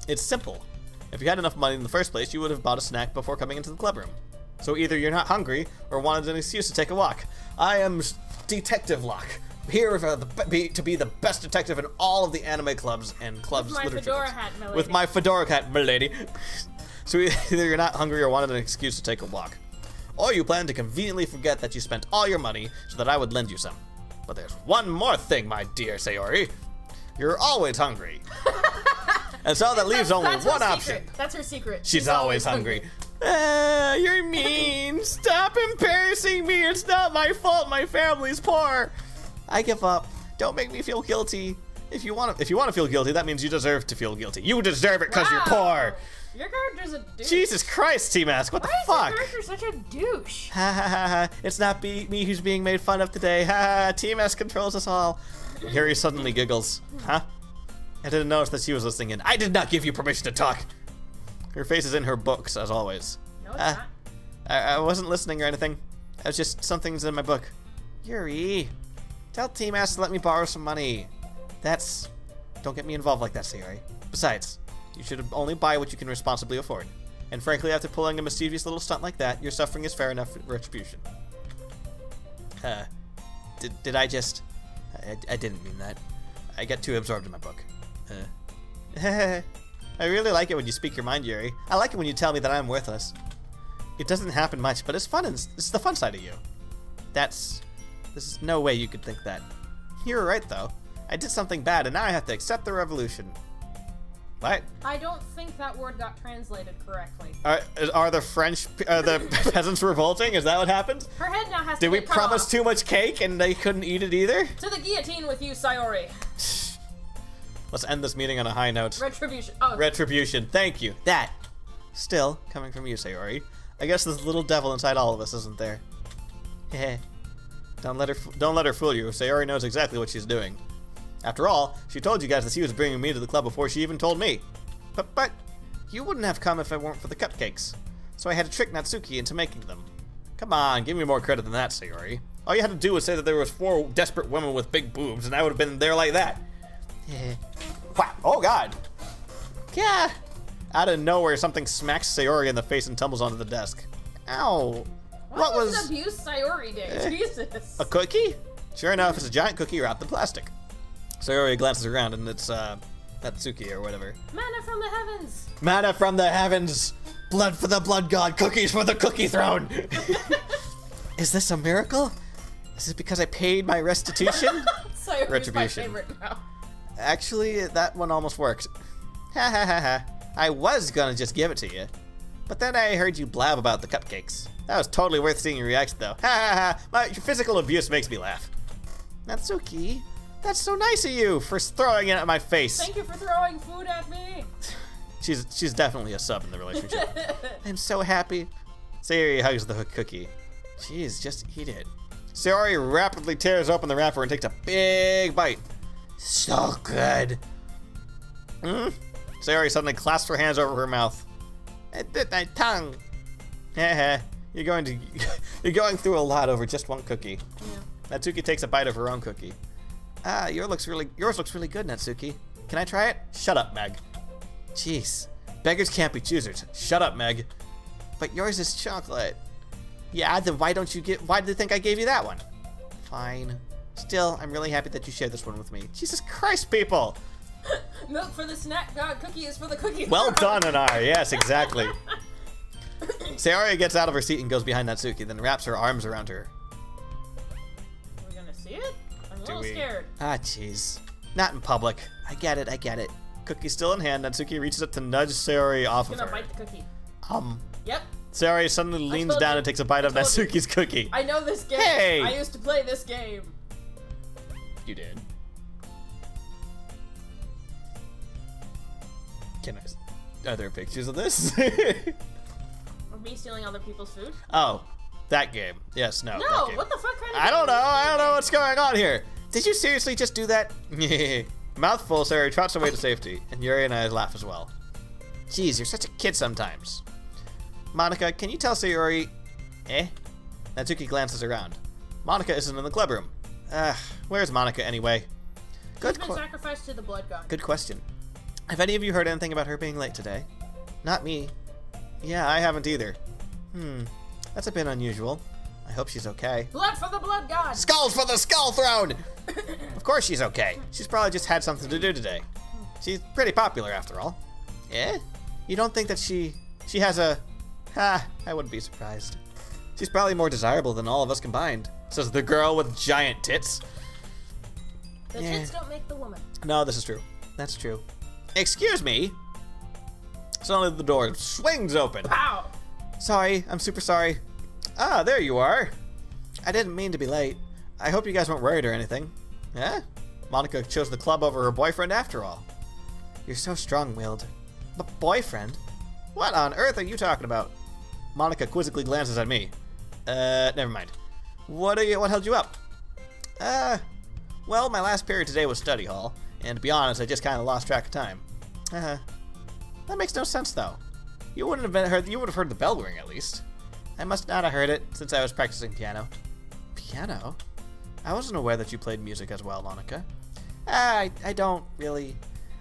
It's simple. If you had enough money in the first place, you would have bought a snack before coming into the club room. So either you're not hungry or wanted an excuse to take a walk. I am Detective Locke, here to be the best detective in all of the anime clubs and clubs With my literature. fedora hat, milady. With my fedora hat, milady. So either you're not hungry or wanted an excuse to take a walk. Or you plan to conveniently forget that you spent all your money so that I would lend you some. But there's one more thing, my dear Sayori. You're always hungry. And so that leaves only one option. That's her secret. She's always hungry. You're mean. Stop embarrassing me. It's not my fault. My family's poor. I give up. Don't make me feel guilty. If you want to feel guilty, that means you deserve to feel guilty. You deserve it because you're poor. Your character's a douche. Jesus Christ, Tmask. What the fuck? Why is your character such a douche? Ha ha ha ha. It's not me who's being made fun of today. Ha ha. Tmask controls us all. Harry suddenly giggles. Huh? I didn't notice that she was listening in. I did not give you permission to talk. Her face is in her books, as always. No, it's not. I wasn't listening or anything. I was just something's in my book. Yuri, tell Tmask to let me borrow some money. Don't get me involved like that, Sayori. Besides, you should only buy what you can responsibly afford. And frankly, after pulling a mischievous little stunt like that, your suffering is fair enough retribution. Did I just... I didn't mean that. I got too absorbed in my book. I really like it when you speak your mind, Yuri. I like it when you tell me that I'm worthless. It doesn't happen much, but it's fun, and it's the fun side of you. There's no way you could think that. You're right, though. I did something bad, and now I have to accept the revolution. What? I don't think that word got translated correctly. Are the peasants revolting? Is that what happened? Her head now has to Did we get cut promise off. too much cake and they couldn't eat it either? To the guillotine with you, Sayori. Let's end this meeting on a high note. Retribution. Oh. Retribution. Thank you. That. Still, coming from you, Sayori. I guess this little devil inside all of us isn't there. Heh. Don't let her fool you. Sayori knows exactly what she's doing. After all, she told you guys that she was bringing me to the club before she even told me. But you wouldn't have come if it weren't for the cupcakes. So I had to trick Natsuki into making them. Come on, give me more credit than that, Sayori. All you had to do was say that there was 4 desperate women with big boobs, and I would have been there like that. Wow. Oh god. Yeah. Out of nowhere, something smacks Sayori in the face and tumbles onto the desk. Ow. What was abuse Sayori day? Jesus. A cookie? Sure enough, it's a giant cookie wrapped in plastic. Sayori glances around and it's Natsuki or whatever. Manna from the heavens. Manna from the heavens. Blood for the blood god. Cookies for the cookie throne. Is this a miracle? Is it because I paid my restitution? Sayori's Retribution. my favorite now. Actually, that one almost worked. Ha ha ha ha. I was gonna just give it to you. But then I heard you blab about the cupcakes. That was totally worth seeing your reaction, though. Ha ha ha! Your physical abuse makes me laugh. Natsuki, that's so nice of you for throwing it at my face. Thank you for throwing food at me. She's definitely a sub in the relationship. I'm so happy. Sayori hugs the cookie. Jeez, just eat it. Sayori rapidly tears open the wrapper and takes a big bite. So good. Sayori suddenly clasps her hands over her mouth. It bit my tongue. Heh You're going through a lot over just one cookie. Yeah. Natsuki takes a bite of her own cookie. Yours looks really good, Natsuki. Can I try it? Shut up, Meg. Jeez. Beggars can't be choosers. Shut up, Meg. But yours is chocolate. Yeah, then why do you think I gave you that one? Fine. Still, I'm really happy that you shared this one with me. Jesus Christ, people! Milk for the snack god, cookie is for the cookie. Well done, Anar. Yes, exactly. Sayori gets out of her seat and goes behind Natsuki, then wraps her arms around her. Are we gonna see it? I'm a little scared. Ah, jeez. Not in public. I get it. Cookie still in hand, Natsuki reaches up to nudge Sayori off of her. He's gonna bite the cookie. Yep. Sayori suddenly leans down and takes a bite of Natsuki's cookie. I know this game. Hey! I used to play this game. You did. Are there pictures of this? Of me stealing other people's food? Oh, that game. Yes, no. No, what the fuck kind of I don't know what's going on here. Did you seriously just do that? Mouthful, Sayori trots away to safety, and Yuri and I laugh as well. Jeez, you're such a kid sometimes. Monika, can you tell Sayori... Natsuki glances around. Monika isn't in the club room. Where's Monika anyway? She's been sacrificed to the blood god. Good question. Have any of you heard anything about her being late today? Not me. Yeah, I haven't either. That's a bit unusual. I hope she's okay. Blood for the blood god! Skulls for the skull throne! Of course she's okay. She's probably just had something to do today. She's pretty popular after all. You don't think that she has a... I wouldn't be surprised. She's probably more desirable than all of us combined, says the girl with giant tits. The tits don't make the woman. No, this is true. That's true. Excuse me. Suddenly the door swings open. Pow! Sorry, I'm super sorry. Ah, there you are. I didn't mean to be late. I hope you guys weren't worried or anything. Yeah? Monika chose the club over her boyfriend after all. You're so strong-willed. But boyfriend? What on earth are you talking about? Monika quizzically glances at me. Never mind. What held you up? Well, my last period today was study hall, and to be honest, I just kind of lost track of time. That makes no sense, though. You would have heard the bell ring at least. I must not have heard it since I was practicing piano. Piano? I wasn't aware that you played music as well, Monika. I don't really.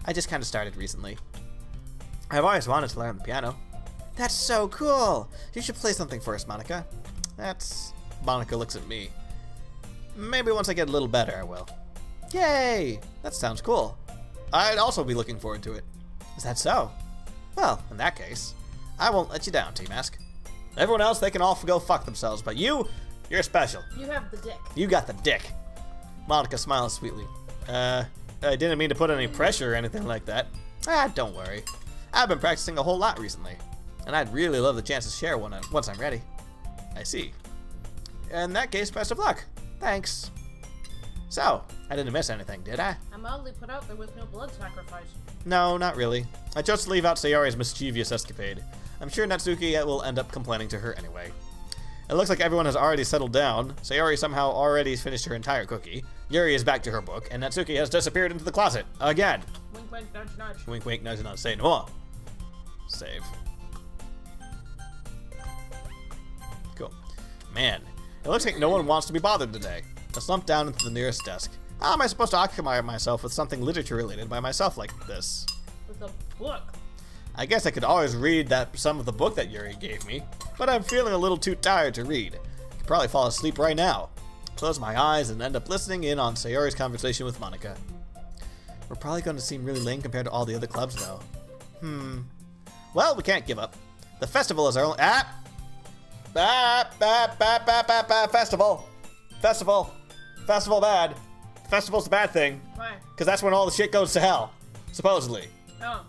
I just kind of started recently. I've always wanted to learn the piano. That's so cool! You should play something for us, Monika. Monika looks at me. Maybe once I get a little better, I will. Yay! That sounds cool. I'd also be looking forward to it. Is that so? Well, in that case, I won't let you down, Tmask. Everyone else, they can all go fuck themselves, but you're special. You have the dick. You got the dick. Monika smiles sweetly. I didn't mean to put any pressure or anything like that. Don't worry. I've been practicing a whole lot recently, and I'd really love the chance to share one once I'm ready. I see. In that case, best of luck. Thanks. So, I didn't miss anything, did I? I'm mildly put out there was no blood sacrifice. No, not really. I chose to leave out Sayori's mischievous escapade. I'm sure Natsuki will end up complaining to her anyway. It looks like everyone has already settled down. Sayori somehow already finished her entire cookie. Yuri is back to her book, and Natsuki has disappeared into the closet. Again. Wink, wink, nudge, nudge. Wink, wink, nudge, nudge. Say no more. Save. Cool. Man, it looks like no one wants to be bothered today. I slump down into the nearest desk. How am I supposed to occupy myself with something literature-related by myself like this? With a book. I guess I could always read some of the book that Yuri gave me, but I'm feeling a little too tired to read. I could probably fall asleep right now. Close my eyes and end up listening in on Sayori's conversation with Monika. We're probably going to seem really lame compared to all the other clubs, though. Well, we can't give up. The festival is our only... Festival. Festival. Festival bad. Festival's the bad thing. Why? Because that's when all the shit goes to hell. Supposedly. Oh.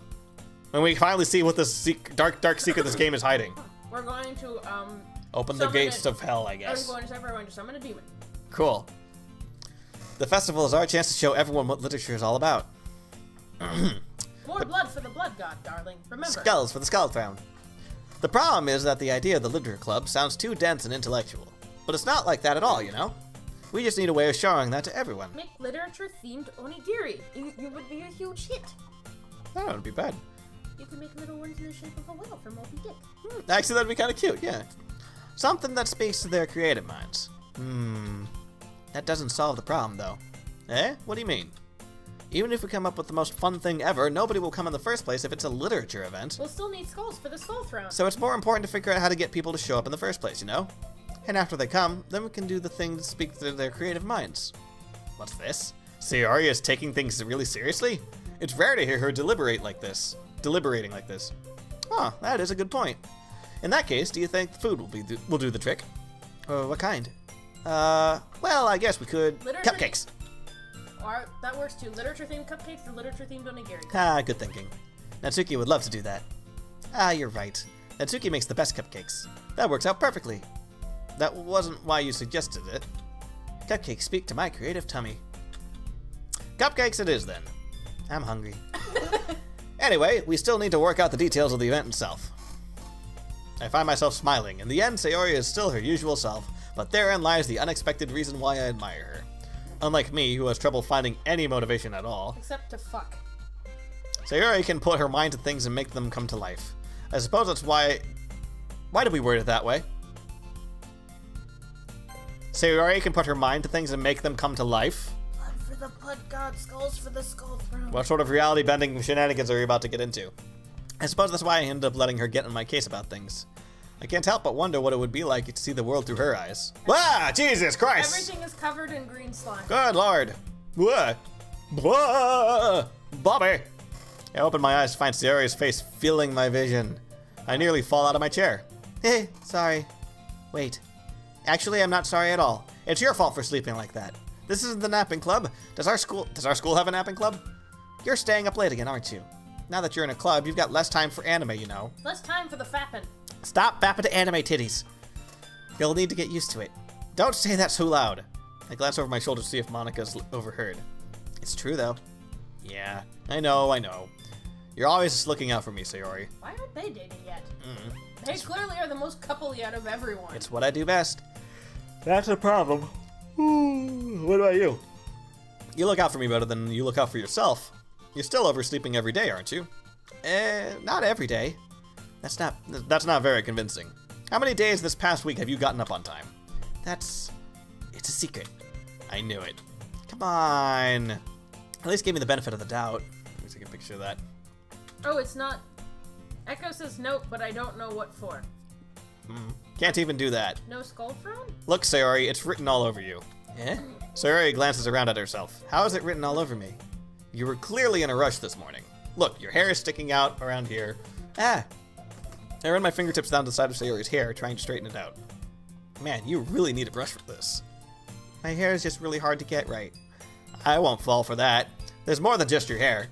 When we finally see what this dark secret this game is hiding. We're going to, Open the gates of hell, I I'm guess. going to summon a demon. Cool. The festival is our chance to show everyone what literature is all about. More blood for the blood god, darling. Remember. Skulls for the skull throne. The problem is that the idea of the literature club sounds too dense and intellectual. But it's not like that at all, you know? We just need a way of showing that to everyone. Make literature-themed onigiri. You would be a huge hit. That wouldn't be bad. You could make little ones in the shape of a whale from Moby Dick. Actually, that'd be kind of cute, yeah. Something that speaks to their creative minds. That doesn't solve the problem, though. Eh? What do you mean? Even if we come up with the most fun thing ever, nobody will come in the first place if it's a literature event. We'll still need skulls for the skull throne. So it's more important to figure out how to get people to show up in the first place, you know? And after they come, then we can do the thing to speak to their creative minds. What's this? Sayori is taking things really seriously? It's rare to hear her deliberating like this. Huh, that is a good point. In that case, do you think the food will do the trick? What kind? Well, I guess we could... Cupcakes! Or, that works too. Literature-themed cupcakes and literature-themed onigiri. Ah, good thinking. Natsuki would love to do that. Ah, you're right. Natsuki makes the best cupcakes. That works out perfectly. That wasn't why you suggested it. Cupcakes speak to my creative tummy. Cupcakes it is, then. I'm hungry. Anyway, we still need to work out the details of the event itself. I find myself smiling. In the end, Sayori is still her usual self, but therein lies the unexpected reason why I admire her. Unlike me, who has trouble finding any motivation at all. Except to fuck. Sayori can put her mind to things and make them come to life. I suppose that's why... Why did we word it that way? Sayori can put her mind to things and make them come to life? Blood for the blood god, skulls for the skull throne. What sort of reality-bending shenanigans are you about to get into? I suppose that's why I ended up letting her get in my case about things. I can't help but wonder what it would be like to see the world through her eyes. Wow, Jesus Christ! Everything is covered in green slime. Good Lord. What? Bobby! I open my eyes to find Sayori's face filling my vision. I nearly fall out of my chair. Hey, sorry. Wait. Actually, I'm not sorry at all. It's your fault for sleeping like that. This isn't the napping club. Does our school have a napping club? You're staying up late again, aren't you? Now that you're in a club, you've got less time for anime, you know. Less time for the fapping. Stop fapping to anime titties. You'll need to get used to it. Don't say that so loud. I glance over my shoulder to see if Monica's overheard. It's true, though. Yeah, I know. You're always just looking out for me, Sayori. Why aren't they dating yet? They clearly are the most coupley out of everyone. It's what I do best. That's a problem. What about you? You look out for me better than you look out for yourself. You're still oversleeping every day, aren't you? Not every day. That's not very convincing. How many days this past week have you gotten up on time? It's a secret. I knew it. Come on. At least give me the benefit of the doubt. Let me take a picture of that. Oh, it's not. Echo says nope, but I don't know what for. Can't even do that. No skull throne? Look, Sayori, it's written all over you. Eh? Sayori glances around at herself. How is it written all over me? You were clearly in a rush this morning. Look, your hair is sticking out around here. I run my fingertips down the side of Sayori's hair, trying to straighten it out. Man, you really need a brush for this. My hair is just really hard to get right. I won't fall for that. There's more than just your hair.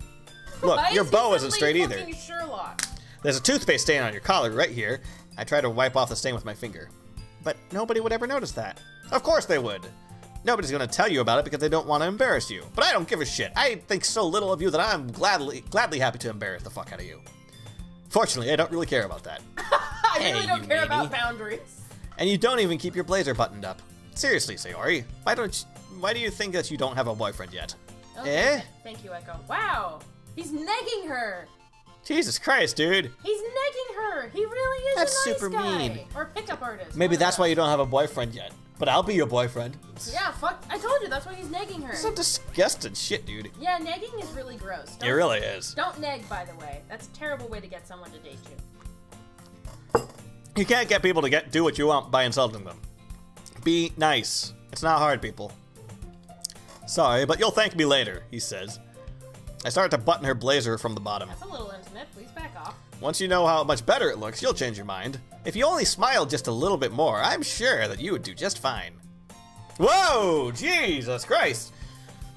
Look, your bow isn't straight either. Sherlock? There's a toothpaste stain on your collar right here. I try to wipe off the stain with my finger. But nobody would ever notice that. Of course they would. Nobody's gonna tell you about it because they don't want to embarrass you. But I don't give a shit. I think so little of you that I'm gladly happy to embarrass the fuck out of you. Fortunately, I don't really care about that. I really don't care about boundaries. And you don't even keep your blazer buttoned up. Seriously, Sayori, why do you think that you don't have a boyfriend yet? Okay. Thank you, Echo. Wow, he's negging her. Jesus Christ, dude. He's negging her. He really is That's a nice super guy. mean. Or pickup artist. Maybe that's why you don't have a boyfriend yet. But I'll be your boyfriend. Yeah, fuck. I told you, that's why he's negging her. Some disgusting shit, dude. Yeah, negging is really gross. It really is. Don't neg, by the way. That's a terrible way to get someone to date you. You can't get people to do what you want by insulting them. Be nice. It's not hard, people. Sorry, but you'll thank me later, he says. I start to button her blazer from the bottom. That's a little intimate. Please back off. Once you know how much better it looks, you'll change your mind. If you only smiled just a little bit more, I'm sure that you would do just fine. Whoa! Jesus Christ!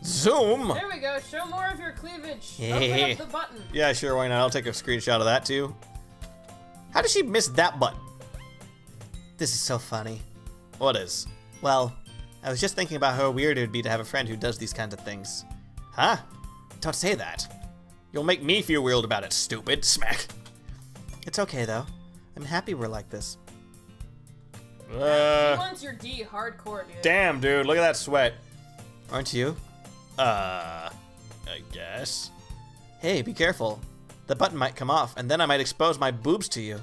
Zoom? There we go. Show more of your cleavage. Yeah. Open up the button. Yeah, sure, why not? I'll take a screenshot of that, too. How did she miss that button? This is so funny. What is? Well, I was just thinking about how weird it would be to have a friend who does these kinds of things. Huh? Don't say that. You'll make me feel weird about it, stupid. Smack. It's okay, though. I'm happy we're like this. He wants your D hardcore, dude. Damn, dude, look at that sweat. Aren't you? I guess. Hey, be careful. The button might come off, and then I might expose my boobs to you.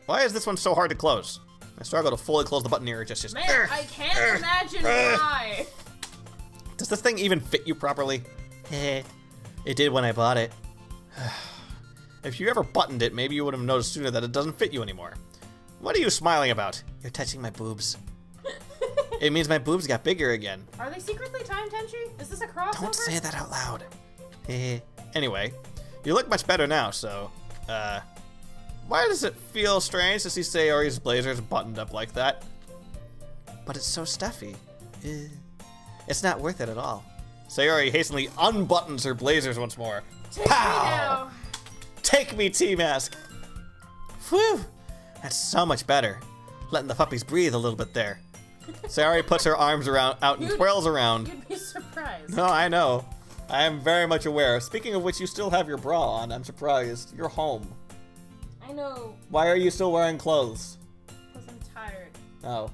Why is this one so hard to close? I struggle to fully close the button here. Just. Man, I can't imagine why. Does this thing even fit you properly? Heh. It did when I bought it. If you ever buttoned it, maybe you would have noticed sooner that it doesn't fit you anymore. What are you smiling about? You're touching my boobs. It means my boobs got bigger again. Are they secretly time tenchi? Is this a crossover? Don't say that out loud. Anyway, you look much better now, so, why does it feel strange to see Sayori's blazers buttoned up like that? But it's so stuffy. It's not worth it at all. Sayori hastily unbuttons her blazers once more. Take me now. Take me, Tmask. Whew, that's so much better. Letting the puppies breathe a little bit there. Sayori puts her arms out and twirls around. You'd be surprised. No, I know. I am very much aware. Speaking of which, you still have your bra on. I'm surprised. You're home. I know. Why are you still wearing clothes? Because I'm tired. Oh.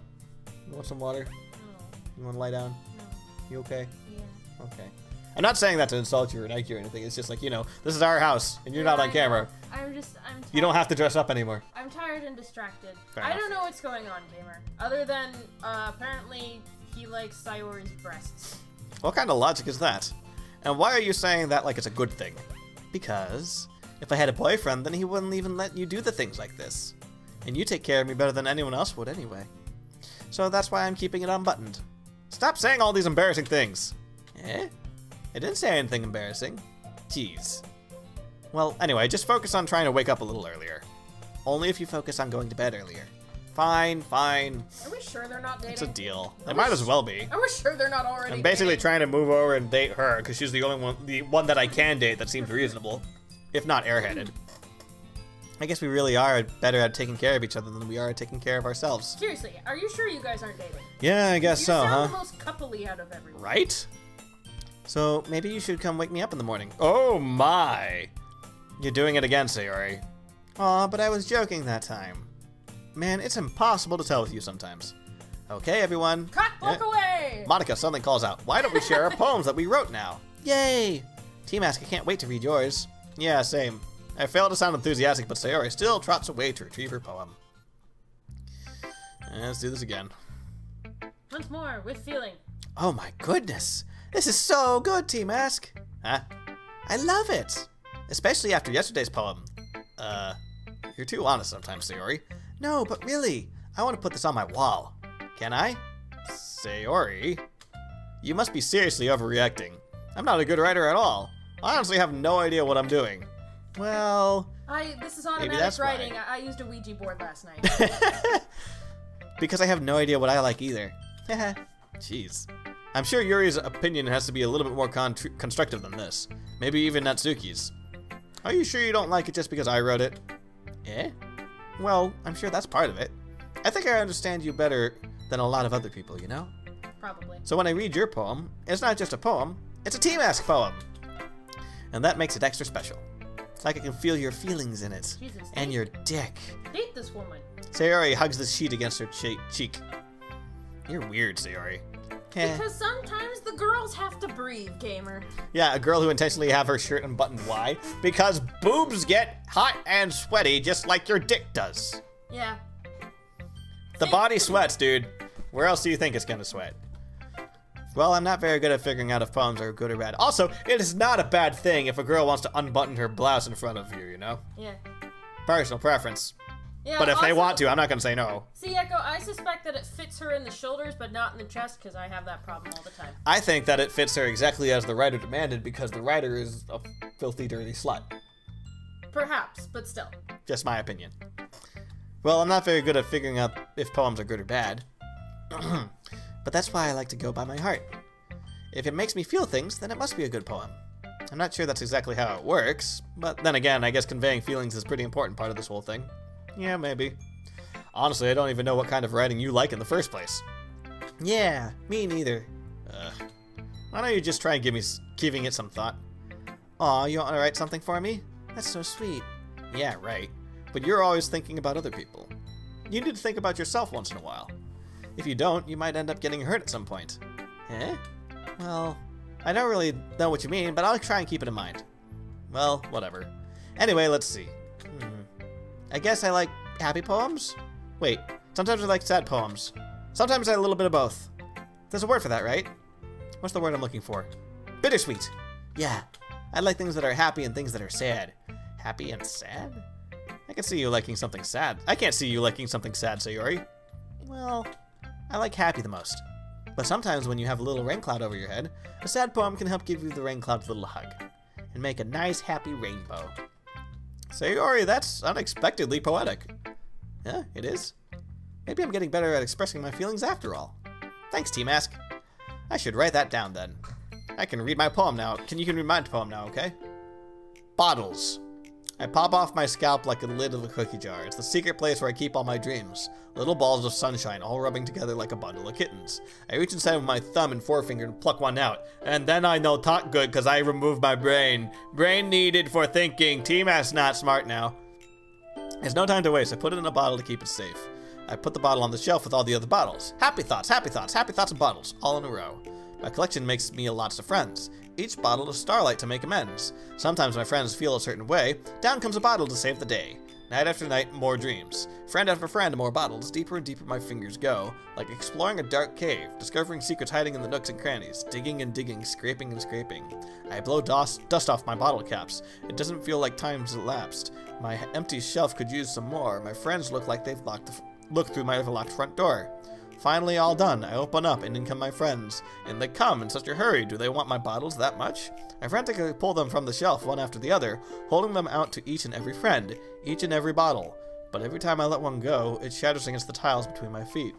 You want some water? No. You want to lie down? No. You okay? Yeah. Okay. I'm not saying that to insult you or nag you or anything. It's just like, you know, this is our house, and you're not on camera. I'm tired. You don't have to dress up anymore. I'm tired and distracted. Fair I enough. don't know what's going on, gamer. Other than, apparently, he likes Sayori's breasts. What kind of logic is that? And why are you saying that like it's a good thing? Because if I had a boyfriend, then he wouldn't even let you do the things like this. And you take care of me better than anyone else would anyway. So that's why I'm keeping it unbuttoned. Stop saying all these embarrassing things. Eh? I didn't say anything embarrassing. Jeez. Well, anyway, just focus on trying to wake up a little earlier. Only if you focus on going to bed earlier. Fine, fine. Are we sure they're not dating? It's a deal. They might as well be. Are we sure they're not already I'm basically dating? trying to move over and date her because she's the one that I can date that seems reasonable, if not airheaded. I guess we really are better at taking care of each other than we are at taking care of ourselves. Seriously, are you sure you guys aren't dating? Yeah, I guess so, You huh? sound the most coupley out of everyone. Right? So maybe you should come wake me up in the morning. Oh my! You're doing it again, Sayori. Aw, but I was joking that time. Man, it's impossible to tell with you sometimes. Okay, everyone. Cut book away! Monica suddenly calls out, why don't we share our poems that we wrote now? Yay! Tmask, I can't wait to read yours. Yeah, same. I failed to sound enthusiastic, but Sayori still trots away to retrieve her poem. Let's do this again. Once more, with feeling. Oh my goodness! This is so good, Tmask! Huh? I love it! Especially after yesterday's poem. You're too honest sometimes, Sayori. No, but really, I want to put this on my wall. Can I? Sayori? You must be seriously overreacting. I'm not a good writer at all. I honestly have no idea what I'm doing. Well... This is automatic that's writing. why. I used a Ouija board last night. Because I have no idea what I like either. Jeez. I'm sure Yuri's opinion has to be a little bit more constructive than this. Maybe even Natsuki's. Are you sure you don't like it just because I wrote it? Eh? Well, I'm sure that's part of it. I think I understand you better than a lot of other people, you know? Probably. So when I read your poem, it's not just a poem, it's a Tmask poem. And that makes it extra special. It's like I can feel your feelings in it. Jesus, and your dick. Date this woman. Sayori hugs the sheet against her cheek. You're weird, Sayori. Because sometimes the girls have to breathe, gamer. Yeah, a girl who intentionally have her shirt unbuttoned. Why? Because boobs get hot and sweaty just like your dick does. Yeah. The body sweats, dude. Where else do you think it's gonna sweat? Well, I'm not very good at figuring out if poems are good or bad. Also, it is not a bad thing if a girl wants to unbutton her blouse in front of you, you know? Yeah. Personal preference. Yeah, But if they also- want to, I'm not gonna say no. See, Echo, I suspect that it fits her in the shoulders, but not in the chest, because I have that problem all the time. I think that it fits her exactly as the writer demanded because the writer is a filthy, dirty slut. Perhaps, but still. Just my opinion. Well, I'm not very good at figuring out if poems are good or bad. But that's why I like to go by my heart. If it makes me feel things, then it must be a good poem. I'm not sure that's exactly how it works, but then again, I guess conveying feelings is a pretty important part of this whole thing. Yeah, maybe. Honestly, I don't even know what kind of writing you like in the first place. Yeah, me neither. Why don't you just try and giving it some thought? Aw, you want to write something for me? That's so sweet. Yeah, right. But you're always thinking about other people. You need to think about yourself once in a while. If you don't, you might end up getting hurt at some point. Eh? Well, I don't really know what you mean, but I'll try and keep it in mind. Well, whatever. Anyway, let's see. I guess I like happy poems? Wait, sometimes I like sad poems. Sometimes I a little bit of both. There's a word for that, right? What's the word I'm looking for? Bittersweet. Yeah, I like things that are happy and things that are sad. Happy and sad? I can see you liking something sad. I can't see you liking something sad, Sayori. Well, I like happy the most. But sometimes when you have a little rain cloud over your head, a sad poem can help give you the rain cloud's little hug and make a nice happy rainbow. Sayori, that's unexpectedly poetic. Yeah, it is. Maybe I'm getting better at expressing my feelings after all. Thanks, Tmask. I should write that down then. I can read my poem now. You can read my poem now, okay? Bottles. I pop off my scalp like a lid of a cookie jar. It's the secret place where I keep all my dreams. Little balls of sunshine all rubbing together like a bundle of kittens. I reach inside with my thumb and forefinger and pluck one out. And then I know talk good because I remove my brain. Brain needed for thinking. Tmask's not smart now. There's no time to waste. I put it in a bottle to keep it safe. I put the bottle on the shelf with all the other bottles. Happy thoughts, happy thoughts, happy thoughts and bottles, all in a row. My collection makes me lots of friends. Each bottle is starlight to make amends. Sometimes my friends feel a certain way. Down comes a bottle to save the day. Night after night, more dreams. Friend after friend, more bottles. Deeper and deeper my fingers go, like exploring a dark cave, discovering secrets hiding in the nooks and crannies, digging and digging, scraping and scraping. I blow dust off my bottle caps. It doesn't feel like time's elapsed. My empty shelf could use some more. My friends look like they've looked through my locked front door. Finally all done, I open up and in come my friends. And they come in such a hurry. Do they want my bottles that much? I frantically pull them from the shelf one after the other, holding them out to each and every friend, each and every bottle. But every time I let one go, it shatters against the tiles between my feet.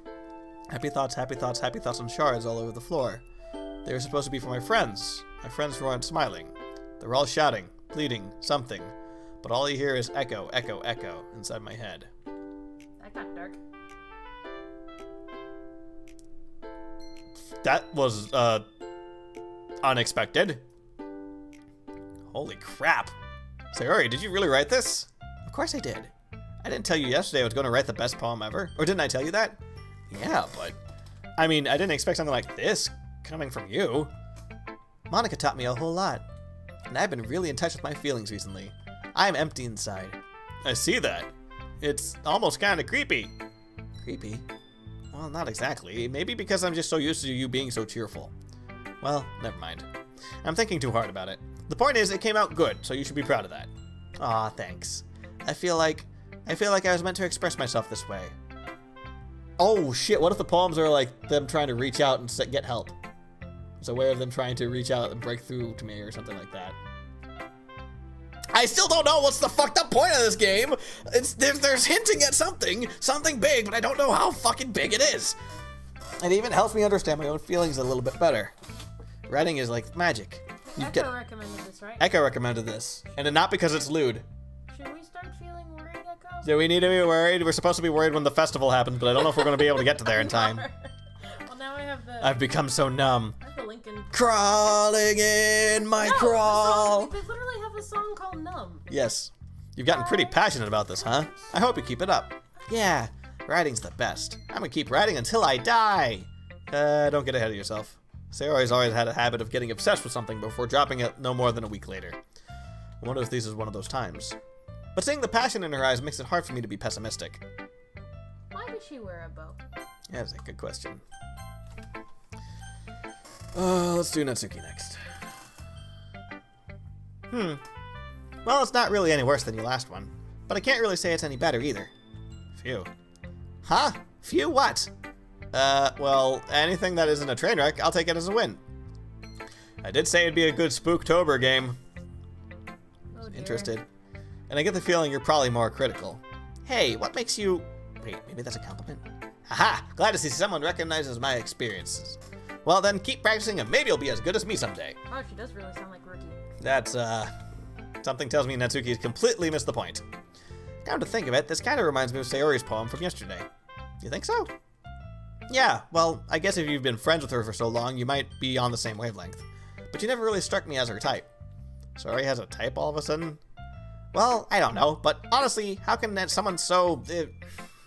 Happy thoughts, happy thoughts, happy thoughts and shards all over the floor. They were supposed to be for my friends who aren't smiling. They were all shouting, pleading, something. But all you hear is echo, echo, echo inside my head. That got dark. That was, unexpected. Holy crap. Sayori, did you really write this? Of course I did. I didn't tell you yesterday I was going to write the best poem ever. Or didn't I tell you that? Yeah, but... I mean, I didn't expect something like this coming from you. Monica taught me a whole lot. And I've been really in touch with my feelings recently. I'm empty inside. I see that. It's almost kind of creepy. Creepy? Well, not exactly. Maybe because I'm just so used to you being so cheerful. Well, never mind. I'm thinking too hard about it. The point is, it came out good, so you should be proud of that. Aw, thanks. I feel like I was meant to express myself this way. Oh shit, what if the poems are like them trying to reach out and get help? It's a way of them trying to reach out and break through to me or something like that. I still don't know what's the fucked up point of this game. There's hinting at something big, but I don't know how fucking big it is. It even helps me understand my own feelings a little bit better. Writing is like magic. Echo recommended this, right? Echo recommended this, and not because it's lewd. Should we start feeling worried, Echo? Do we need to be worried? We're supposed to be worried when the festival happens, but I don't know if we're going to be able to get to there in time. Well, now I have the... I've become so numb. I have the Lincoln... Crawling in my crawl. They literally have a song called Numb. Yes. You've gotten pretty passionate about this, huh? I hope you keep it up. Yeah, writing's the best. I'm gonna keep writing until I die. Don't get ahead of yourself. Sayori's always had a habit of getting obsessed with something before dropping it no more than a week later. I wonder if this is one of those times. But seeing the passion in her eyes makes it hard for me to be pessimistic. Why does she wear a bow? Yeah, that's a good question. Let's do Natsuki next. Well, it's not really any worse than your last one, but I can't really say it's any better either. Phew. Huh? Phew what? Well, anything that isn't a train wreck, I'll take it as a win. I did say it'd be a good Spooktober game. Oh, dear. Interested. And I get the feeling you're probably more critical. Hey, what makes you... Wait, maybe that's a compliment? Haha! Glad to see someone recognizes my experiences. Well, then keep practicing and maybe you'll be as good as me someday. Oh, she does really sound like Rookie. That's, something tells me Natsuki has completely missed the point. Come to think of it, this kind of reminds me of Sayori's poem from yesterday. You think so? Yeah, well, I guess if you've been friends with her for so long, you might be on the same wavelength. But you never really struck me as her type. Sayori has a type all of a sudden? Well, I don't know, but honestly, how can someone so,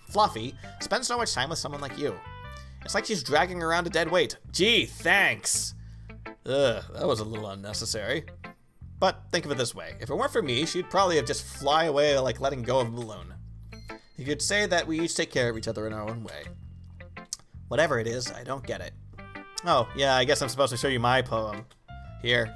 fluffy spend so much time with someone like you? It's like she's dragging around a dead weight. Gee, thanks! Ugh, that was a little unnecessary. But think of it this way. If it weren't for me, she'd probably have just fly away like letting go of a balloon. You could say that we each take care of each other in our own way. Whatever it is, I don't get it. Oh, yeah, I guess I'm supposed to show you my poem. Here.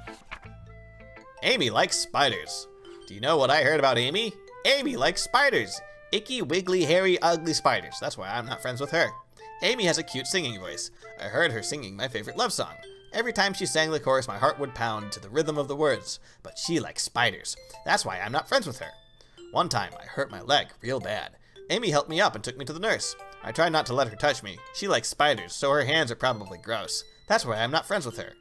Amy likes spiders. Do you know what I heard about Amy? Amy likes spiders. Icky, wiggly, hairy, ugly spiders. That's why I'm not friends with her. Amy has a cute singing voice. I heard her singing my favorite love song. Every time she sang the chorus, my heart would pound to the rhythm of the words. But she likes spiders. That's why I'm not friends with her. One time, I hurt my leg real bad. Amy helped me up and took me to the nurse. I tried not to let her touch me. She likes spiders, so her hands are probably gross. That's why I'm not friends with her.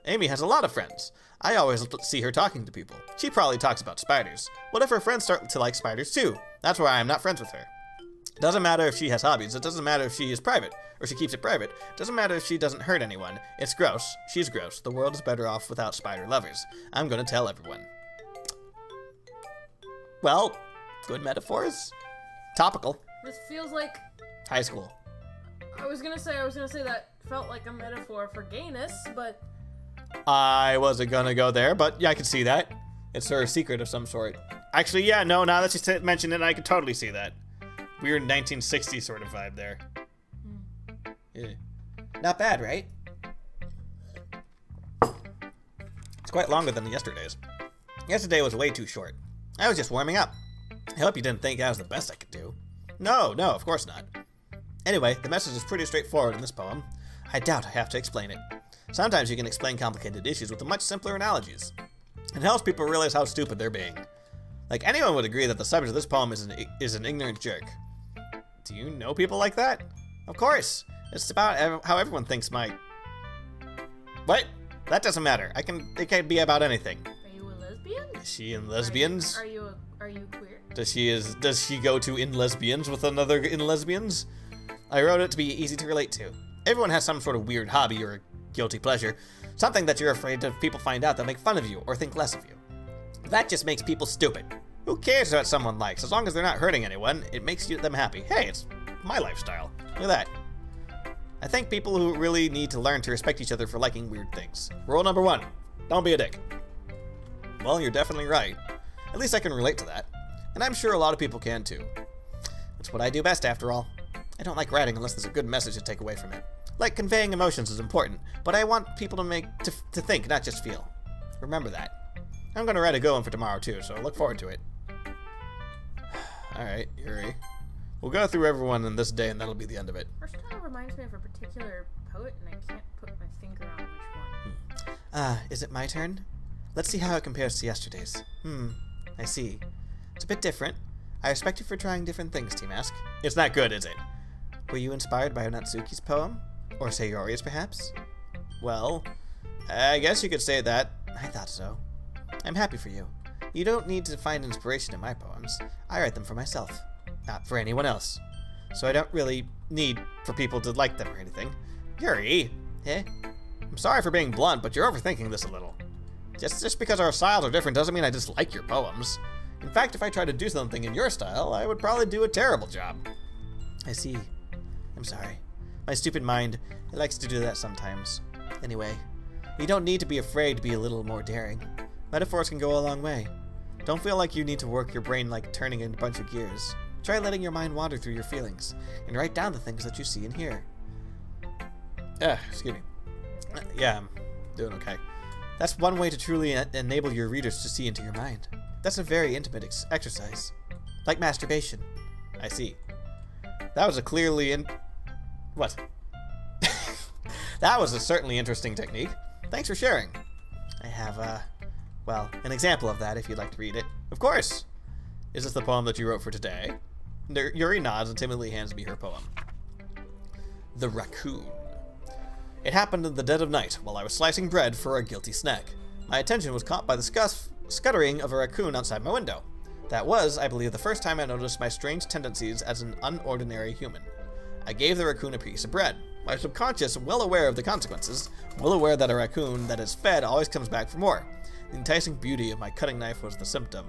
Amy has a lot of friends. I always see her talking to people. She probably talks about spiders. What if her friends start to like spiders too? That's why I'm not friends with her. Doesn't matter if she has hobbies. It doesn't matter if she is private, or she keeps it private. Doesn't matter if she doesn't hurt anyone. It's gross. She's gross. The world is better off without spider lovers. I'm gonna tell everyone. Well, good metaphors. Topical. This feels like high school. I was gonna say that felt like a metaphor for gayness, but I wasn't gonna go there, but yeah, I could see that. It's her secret of some sort. Actually, yeah, no, now that you mentioned it, I could totally see that. Weird 1960s sort of vibe there. Yeah. Not bad, right? It's quite longer than yesterday's. Yesterday was way too short. I was just warming up. I hope you didn't think I was the best I could do. No, of course not. Anyway, the message is pretty straightforward in this poem. I doubt I have to explain it. Sometimes you can explain complicated issues with much simpler analogies. It helps people realize how stupid they're being. Like, anyone would agree that the subject of this poem is an ignorant jerk. Do you know people like that? Of course. It's about how everyone thinks my... What? That doesn't matter. It can be about anything. Are you a lesbian? Is she in lesbians? Are you queer? Does she go to in lesbians with another in lesbians? I wrote it to be easy to relate to. Everyone has some sort of weird hobby or guilty pleasure. Something that you're afraid of people find out that make fun of you or think less of you. That just makes people stupid. Who cares what someone likes? As long as they're not hurting anyone, it makes them happy. Hey, it's my lifestyle. Look at that. I think people who really need to learn to respect each other for liking weird things. Rule number 1, don't be a dick. Well, you're definitely right. At least I can relate to that. And I'm sure a lot of people can too. That's what I do best, after all. I don't like writing unless there's a good message to take away from it. Like, conveying emotions is important, but I want people to think, not just feel. Remember that. I'm gonna write a good one for tomorrow too, so look forward to it. Alright, Yuri. We'll go through everyone in this day and that'll be the end of it. First time reminds me of a particular poet, and I can't put my finger on which one. Is it my turn? Let's see how it compares to yesterday's. I see. It's a bit different. I respect you for trying different things, Tmask. It's not good, is it? Were you inspired by Natsuki's poem? Or Sayori's, perhaps? Well, I guess you could say that. I thought so. I'm happy for you. You don't need to find inspiration in my poems. I write them for myself, not for anyone else. So I don't really need for people to like them or anything. Yuri! Eh? I'm sorry for being blunt, but you're overthinking this a little. Just because our styles are different doesn't mean I dislike your poems. In fact, if I tried to do something in your style, I would probably do a terrible job. I see. I'm sorry. My stupid mind, it likes to do that sometimes. Anyway, you don't need to be afraid to be a little more daring. Metaphors can go a long way. Don't feel like you need to work your brain like turning in a bunch of gears. Try letting your mind wander through your feelings, and write down the things that you see and hear. Excuse me. Yeah, I'm doing okay. That's one way to truly enable your readers to see into your mind. That's a very intimate exercise. Like masturbation. I see. That was a clearly What? That was a certainly interesting technique. Thanks for sharing. I have, well, an example of that if you'd like to read it. Of course! Is this the poem that you wrote for today? Yuri nods and timidly hands me her poem. The Raccoon. It happened in the dead of night, while I was slicing bread for a guilty snack. My attention was caught by the scuttering of a raccoon outside my window. That was, I believe, the first time I noticed my strange tendencies as an unordinary human. I gave the raccoon a piece of bread. My subconscious, well aware of the consequences, well aware that a raccoon that is fed always comes back for more. The enticing beauty of my cutting knife was the symptom.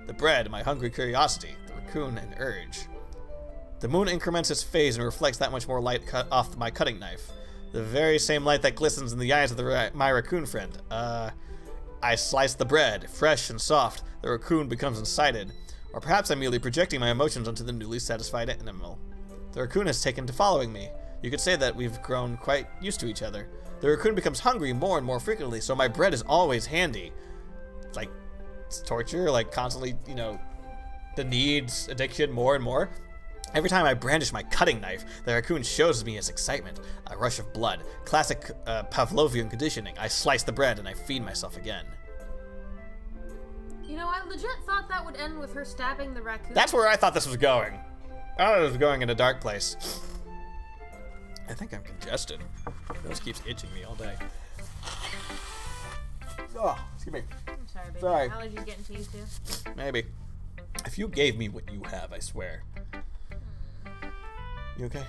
The bread, my hungry curiosity. The raccoon, an urge. The moon increments its phase and reflects that much more light cut off my cutting knife. The very same light that glistens in the eyes of my raccoon friend. I slice the bread, fresh and soft. The raccoon becomes incited. Or perhaps I'm merely projecting my emotions onto the newly satisfied animal. The raccoon has taken to following me. You could say that we've grown quite used to each other. The raccoon becomes hungry more and more frequently, so my bread is always handy. Like, it's torture, like constantly, you know, the needs, addiction, more and more. Every time I brandish my cutting knife, the raccoon shows me its excitement. A rush of blood. Classic Pavlovian conditioning. I slice the bread and I feed myself again. You know, I legit thought that would end with her stabbing the raccoon. That's where I thought this was going. I thought it was going in a dark place. I think I'm congested. This keeps itching me all day. Oh, excuse me. I'm sorry, baby. Sorry. Allergies getting to you too? Maybe. If you gave me what you have, I swear. You okay?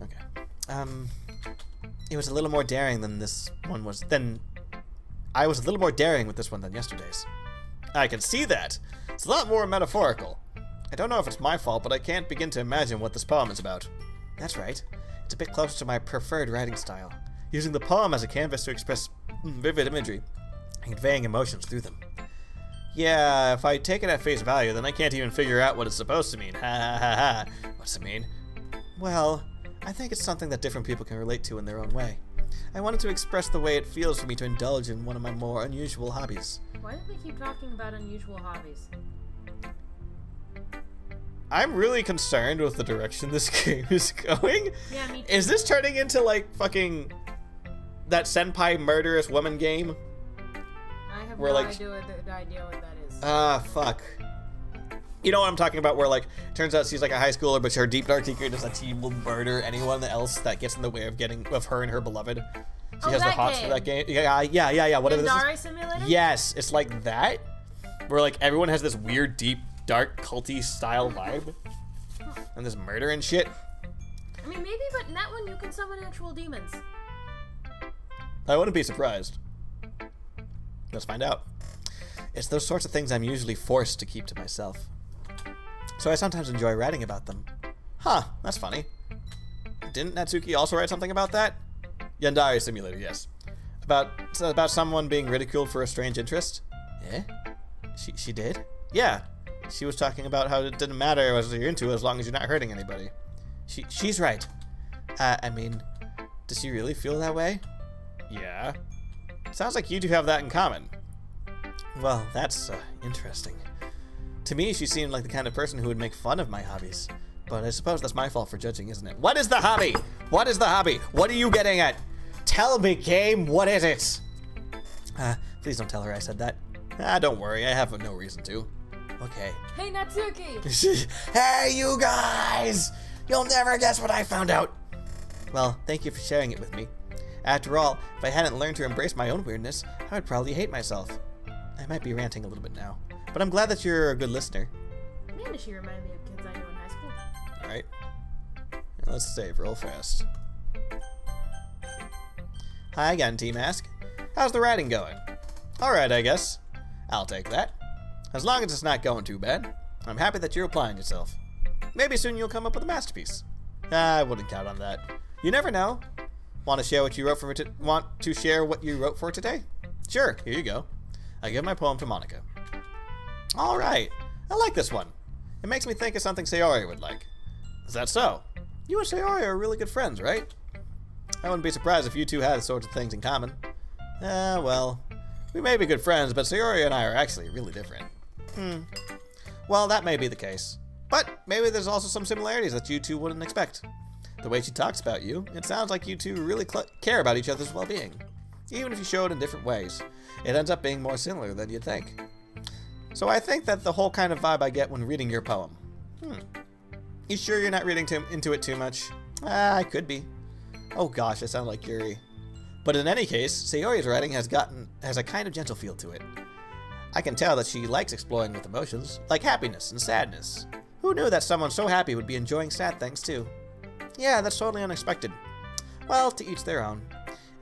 Okay. It was a little more daring than this one was. I was a little more daring with this one than yesterday's. I can see that. It's a lot more metaphorical. I don't know if it's my fault, but I can't begin to imagine what this poem is about. That's right. It's a bit closer to my preferred writing style, using the poem as a canvas to express vivid imagery and conveying emotions through them. Yeah, if I take it at face value, then I can't even figure out what it's supposed to mean. Ha ha ha ha. What's it mean? Well, I think it's something that different people can relate to in their own way. I wanted to express the way it feels for me to indulge in one of my more unusual hobbies. Why did we keep talking about unusual hobbies? I'm really concerned with the direction this game is going. Yeah, me too. Is this turning into like fucking that senpai murderous woman game? I have where, no like, idea what that is. Fuck. You know what I'm talking about, where like turns out she's like a high schooler, but her deep dark secret is that she will murder anyone else that gets in the way of her and her beloved. She has the hots for that game. Yeah. Whatever this is. Simulator? Yes, it's like that, where like everyone has this weird, deep, dark, culty style vibe, and this murder and shit. I mean, maybe, but in that one you can summon actual demons. I wouldn't be surprised. Let's find out. It's those sorts of things I'm usually forced to keep to myself. So I sometimes enjoy writing about them. Huh, that's funny. Didn't Natsuki also write something about that? Yandere Simulator, yes. About someone being ridiculed for a strange interest? Eh? She did? Yeah. She was talking about how it didn't matter what you're into as long as you're not hurting anybody. She's right. I mean, does she really feel that way? Yeah. Sounds like you two have that in common. Well, that's interesting. To me, she seemed like the kind of person who would make fun of my hobbies. But I suppose that's my fault for judging, isn't it? What is the hobby? What is the hobby? What are you getting at? Tell me, game, what is it? Please don't tell her I said that. Don't worry, I have no reason to. Okay. Hey, Natsuki! Hey, you guys! You'll never guess what I found out. Well, thank you for sharing it with me. After all, if I hadn't learned to embrace my own weirdness, I would probably hate myself. I might be ranting a little bit now, but I'm glad that you're a good listener. Man, does she remind me of kids I knew in high school. Alright. Let's save real fast. Hi again, Tmask. How's the writing going? Alright, I guess. I'll take that. As long as it's not going too bad. I'm happy that you're applying yourself. Maybe soon you'll come up with a masterpiece. I wouldn't count on that. You never know. Want to share what you wrote for today? Sure, here you go. I give my poem to Monica. Alright, I like this one. It makes me think of something Sayori would like. Is that so? You and Sayori are really good friends, right? I wouldn't be surprised if you two had sorts of things in common. Well, we may be good friends, but Sayori and I are actually really different. Well, that may be the case. But maybe there's also some similarities that you two wouldn't expect. The way she talks about you, it sounds like you two really care about each other's well-being. Even if you show it in different ways, it ends up being more similar than you'd think. So I think that the whole kind of vibe I get when reading your poem. You sure you're not reading into it too much? I could be. Oh gosh, I sound like Yuri. But in any case, Sayori's writing has a kind of gentle feel to it. I can tell that she likes exploring with emotions, like happiness and sadness. Who knew that someone so happy would be enjoying sad things too? Yeah, that's totally unexpected. Well, to each their own.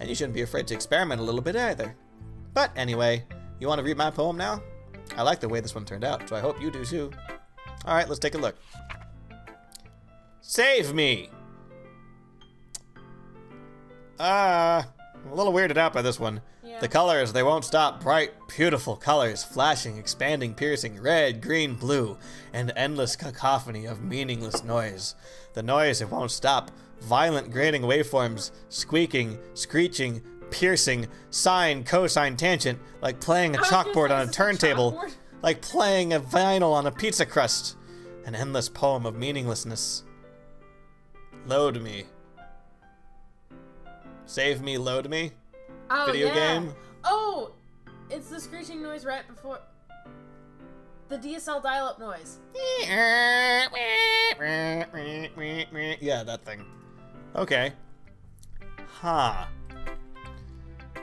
And you shouldn't be afraid to experiment a little bit either. But anyway, you want to read my poem now? I like the way this one turned out, so I hope you do too. Alright, let's take a look. Save me! I'm a little weirded out by this one. Yeah. The colors, they won't stop. Bright, beautiful colors, flashing, expanding, piercing, red, green, blue, and endless cacophony of meaningless noise. The noise, it won't stop. Violent, grating waveforms, squeaking, screeching, piercing, sine, cosine, tangent, like playing a chalkboard on a turntable, like playing a vinyl on a pizza crust. An endless poem of meaninglessness. Load me. Save me, load me. Oh, Video yeah. game. Oh, it's the screeching noise right before the DSL dial-up noise. Yeah, that thing. Okay. Huh.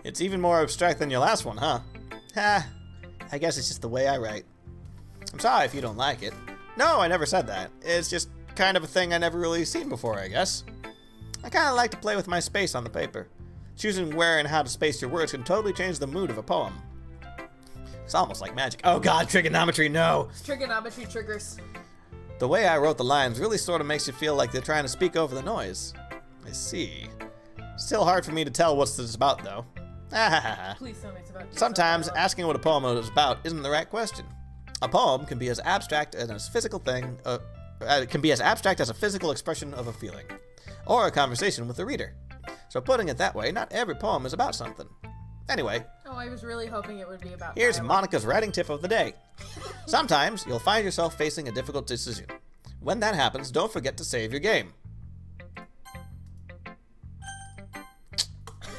It's even more abstract than your last one, huh? Ha. I guess it's just the way I write. I'm sorry if you don't like it. No, I never said that. It's just kind of a thing I never really seen before, I guess. I kind of like to play with my space on the paper. Choosing where and how to space your words can totally change the mood of a poem. It's almost like magic. Oh god, trigonometry, no! Trigonometry triggers. The way I wrote the lines really sort of makes you feel like they're trying to speak over the noise. I see. Still hard for me to tell what this about, though. Please tell me it's about. Sometimes asking what a poem is about isn't the right question. A poem can be as abstract as a physical thing. It can be as abstract as a physical expression of a feeling, or a conversation with the reader. So putting it that way, not every poem is about something. Anyway. Oh, I was really hoping it would be about. Here's dialogue. Monica's writing tip of the day. Sometimes you'll find yourself facing a difficult decision. When that happens, don't forget to save your game.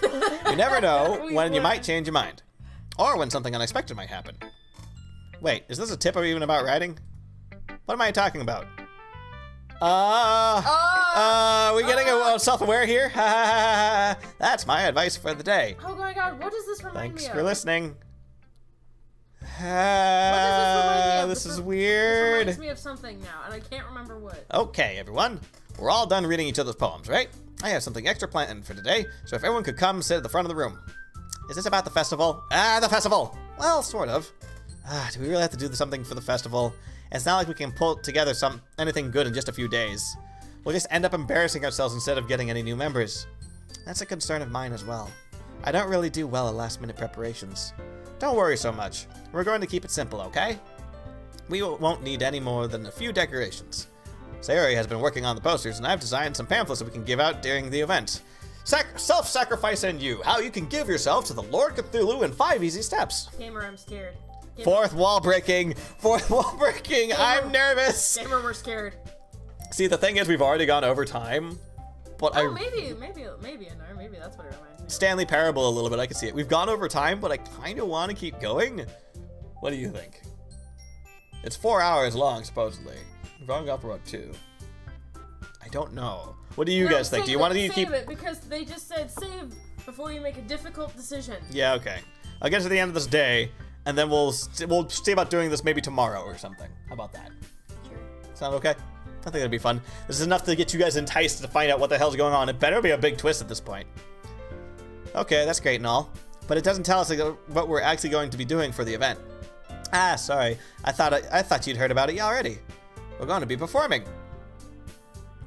You never know when you might change your mind. Or when something unexpected might happen. Wait, is this a tip or even about writing? What am I talking about? We getting self-aware here? That's my advice for the day. Oh my god, what does this remind Thanks me of? for listening. This is weird. This reminds me of something now, and I can't remember what. Okay, everyone. We're all done reading each other's poems, right? I have something extra planned for today, so if everyone could come sit at the front of the room. Is this about the festival? The festival! Well, sort of. Do we really have to do something for the festival? It's not like we can pull together anything good in just a few days. We'll just end up embarrassing ourselves instead of getting any new members. That's a concern of mine as well. I don't really do well at last-minute preparations. Don't worry so much. We're going to keep it simple, okay? We won't need any more than a few decorations. Sayori has been working on the posters, and I've designed some pamphlets that we can give out during the event. Self-sacrifice and you. How you can give yourself to the Lord Cthulhu in 5 easy steps. Gamer, I'm scared. Fourth wall breaking. Gamer, I'm nervous. Gamer, we're scared. See, the thing is, we've already gone over time. But maybe, I know. Maybe that's what it reminds me of. Stanley Parable a little bit, I can see it. We've gone over time, but I kind of want to keep going. What do you think? It's 4 hours long, supposedly. We've only got for about 2. I don't know. What do you guys think? Do you want to keep it? Because they just said save before you make a difficult decision. Yeah, okay. I'll get to the end of this day, and then we'll see about doing this maybe tomorrow or something. How about that? Sure. Sound okay? I think that'd be fun. This is enough to get you guys enticed to find out what the hell's going on. It better be a big twist at this point. Okay, that's great and all, but it doesn't tell us what we're actually going to be doing for the event. Sorry. I thought you'd heard about it already. We're going to be performing.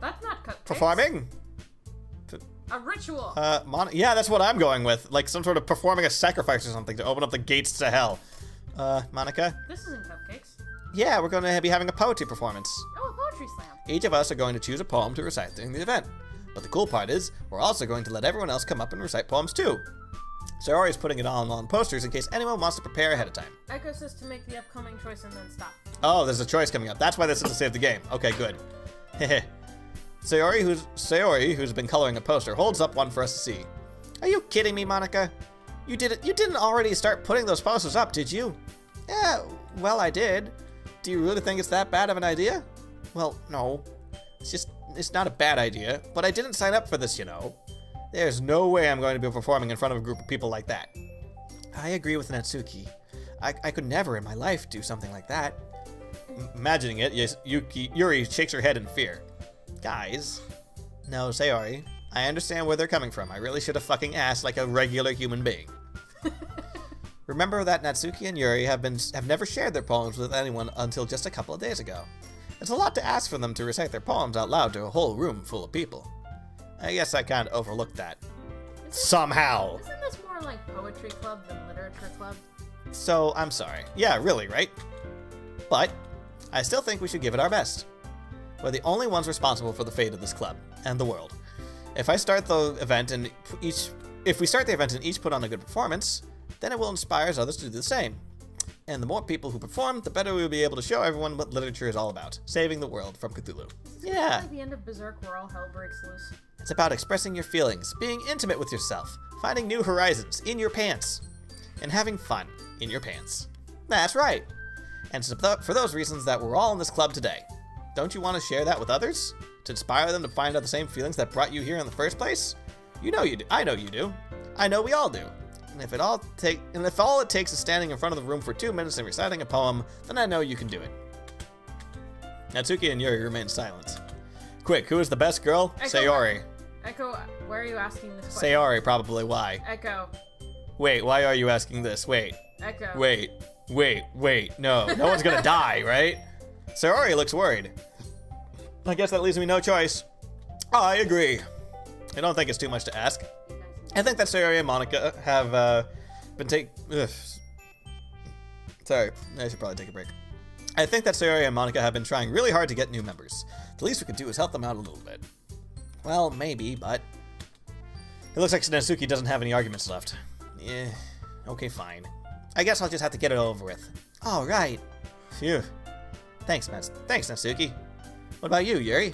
That's not cupcakes. Performing? A ritual. Yeah, that's what I'm going with. Like some sort of performing a sacrifice or something to open up the gates to hell. Monica? This isn't cupcakes. Yeah, we're going to be having a poetry performance. Oh, a poetry slam. Each of us are going to choose a poem to recite during the event. But the cool part is, we're also going to let everyone else come up and recite poems too. Sayori's putting it all on posters in case anyone wants to prepare ahead of time. Echo says to make the upcoming choice and then stop. Oh, there's a choice coming up. That's why this is to save the game. Okay, good. Hehe. Sayori, who's been coloring a poster, holds up one for us to see. Are you kidding me, Monica? You didn't already start putting those posters up, did you? Yeah, well, I did. Do you really think it's that bad of an idea? Well, no. It's not a bad idea, but I didn't sign up for this, you know. There's no way I'm going to be performing in front of a group of people like that. I agree with Natsuki. I could never in my life do something like that. Imagining it, Yuri shakes her head in fear. Guys. No, Sayori. I understand where they're coming from. I really should have fucking asked like a regular human being. Remember that Natsuki and Yuri have never shared their poems with anyone until just a couple of days ago. It's a lot to ask for them to recite their poems out loud to a whole room full of people. I guess I kind of overlooked that. Somehow. Isn't this more like poetry club than literature club? So, I'm sorry. Yeah, really, right? But I still think we should give it our best. We're the only ones responsible for the fate of this club and the world. If we start the event and each put on a good performance, then it will inspire others to do the same. And the more people who perform, the better we will be able to show everyone what literature is all about, saving the world from Cthulhu. Yeah. Like the end of Berserk where all hell breaks loose. It's about expressing your feelings, being intimate with yourself, finding new horizons in your pants, and having fun in your pants. That's right. And so for those reasons that we're all in this club today. Don't you want to share that with others? To inspire them to find out the same feelings that brought you here in the first place? You know you do. I know you do. I know we all do. And if all it takes is standing in front of the room for 2 minutes and reciting a poem, then I know you can do it. Natsuki and Yuri remain silent. Quick, who is the best girl? Echo, Sayori. Echo, why are you asking this question? Sayori, probably. Why? Echo. Wait, why are you asking this? Wait. Echo. Wait. No one's gonna die, right? Sayori looks worried. I guess that leaves me no choice. I agree. I don't think it's too much to ask. I think that Sayori and Monica have Sorry, I should probably take a break. I think that Sayori and Monica have been trying really hard to get new members. The least we could do is help them out a little bit. Well, maybe, but it looks like Natsuki doesn't have any arguments left. Yeah, okay, fine. I guess I'll just have to get it over with. All right. Phew. Thanks, Natsuki. What about you, Yuri?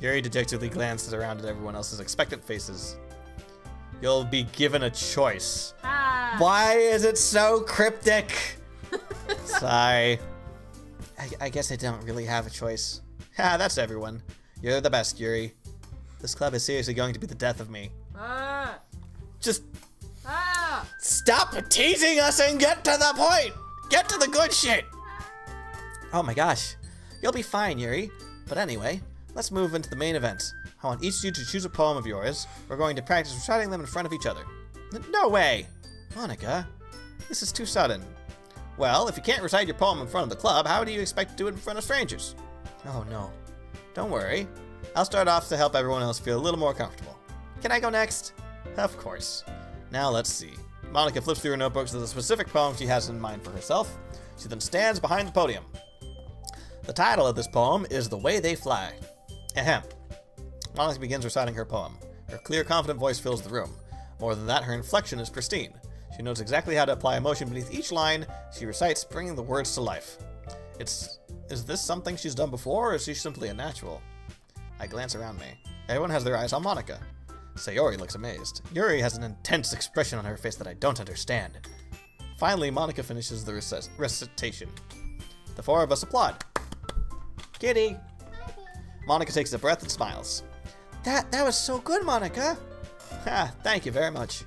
Yuri dejectedly glances around at everyone else's expectant faces. You'll be given a choice. Ah. Why is it so cryptic? Sigh. I guess I don't really have a choice. Ha, that's everyone. You're the best, Yuri. This club is seriously going to be the death of me. Just stop teasing us and get to the point! Get to the good shit! Oh my gosh. You'll be fine, Yuri. But anyway, let's move into the main event. I want each of you to choose a poem of yours. We're going to practice reciting them in front of each other. No way! Monica, this is too sudden. Well, if you can't recite your poem in front of the club, how do you expect to do it in front of strangers? Oh no. Don't worry. I'll start off to help everyone else feel a little more comfortable. Can I go next? Of course. Now let's see. Monica flips through her notebooks to the specific poem she has in mind for herself. She then stands behind the podium. The title of this poem is The Way They Fly. Ahem. Monica begins reciting her poem. Her clear, confident voice fills the room. More than that, her inflection is pristine. She knows exactly how to apply emotion beneath each line she recites, bringing the words to life. Is this something she's done before, or is she simply a natural? I glance around me. Everyone has their eyes on Monica. Sayori looks amazed. Yuri has an intense expression on her face that I don't understand. Finally, Monica finishes the recitation. The four of us applaud. Kitty! Monica takes a breath and smiles. That was so good, Monica! Ha, thank you very much.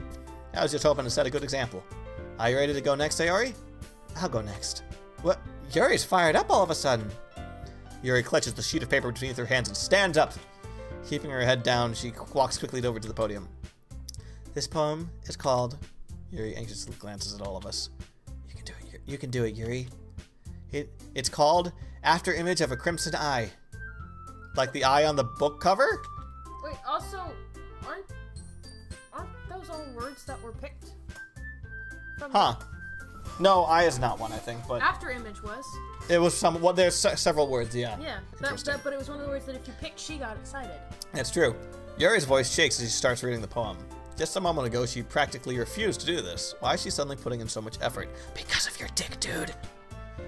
I was just hoping to set a good example. Are you ready to go next, Sayori? I'll go next. What? Yuri's fired up all of a sudden. Yuri clutches the sheet of paper beneath her hands and stands up. Keeping her head down, she walks quickly over to the podium. This poem is called... Yuri anxiously glances at all of us. You can do it, you can do it, Yuri. It's called After Image of a Crimson Eye. Like the eye on the book cover? Wait, also, aren't those all words that were picked? Huh. No, eye is not one, I think, but... After Image was. It was some... Well, there's several words, yeah. Yeah, but it was one of the words that if you picked, she got excited. That's true. Yuri's voice shakes as she starts reading the poem. Just a moment ago, she practically refused to do this. Why is she suddenly putting in so much effort? Because of your dick, dude.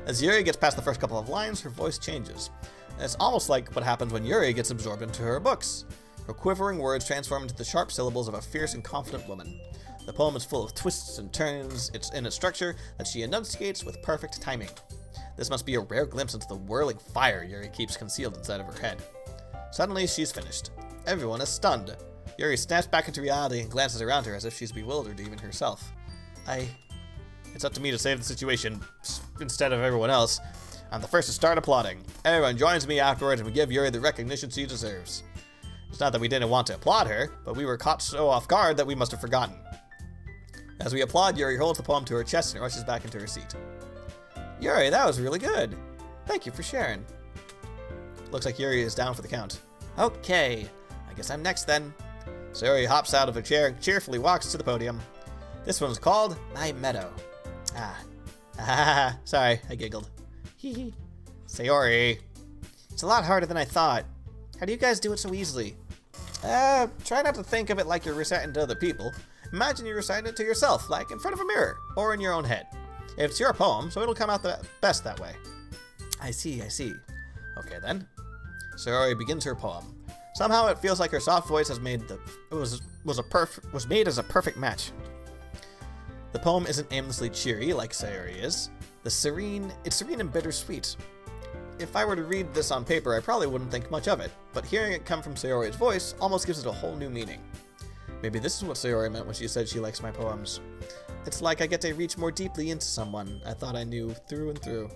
As Yuri gets past the first couple of lines, her voice changes. And it's almost like what happens when Yuri gets absorbed into her books. Her quivering words transform into the sharp syllables of a fierce and confident woman. The poem is full of twists and turns. It's in a structure that she enunciates with perfect timing. This must be a rare glimpse into the whirling fire Yuri keeps concealed inside of her head. Suddenly, she's finished. Everyone is stunned. Yuri snaps back into reality and glances around her as if she's bewildered even herself. It's up to me to save the situation instead of everyone else. I'm the first to start applauding. Everyone joins me afterwards and we give Yuri the recognition she deserves. It's not that we didn't want to applaud her, but we were caught so off guard that we must have forgotten. As we applaud, Yuri holds the poem to her chest and rushes back into her seat. Yuri, that was really good. Thank you for sharing. Looks like Yuri is down for the count. Okay, I guess I'm next then. So Yuri hops out of her chair and cheerfully walks to the podium. This one's called My Meadow. Sorry, I giggled. Hee. Sayori. It's a lot harder than I thought. How do you guys do it so easily? Try not to think of it like you're reciting to other people. Imagine you're reciting it to yourself, like in front of a mirror, or in your own head. It's your poem, so it'll come out the best that way. I see. Okay then. Sayori begins her poem. Somehow it feels like her soft voice has made was made as a perfect match. The poem isn't aimlessly cheery like Sayori is. It's serene and bittersweet. If I were to read this on paper, I probably wouldn't think much of it, but hearing it come from Sayori's voice almost gives it a whole new meaning. Maybe this is what Sayori meant when she said she likes my poems. It's like I get to reach more deeply into someone I thought I knew through and through.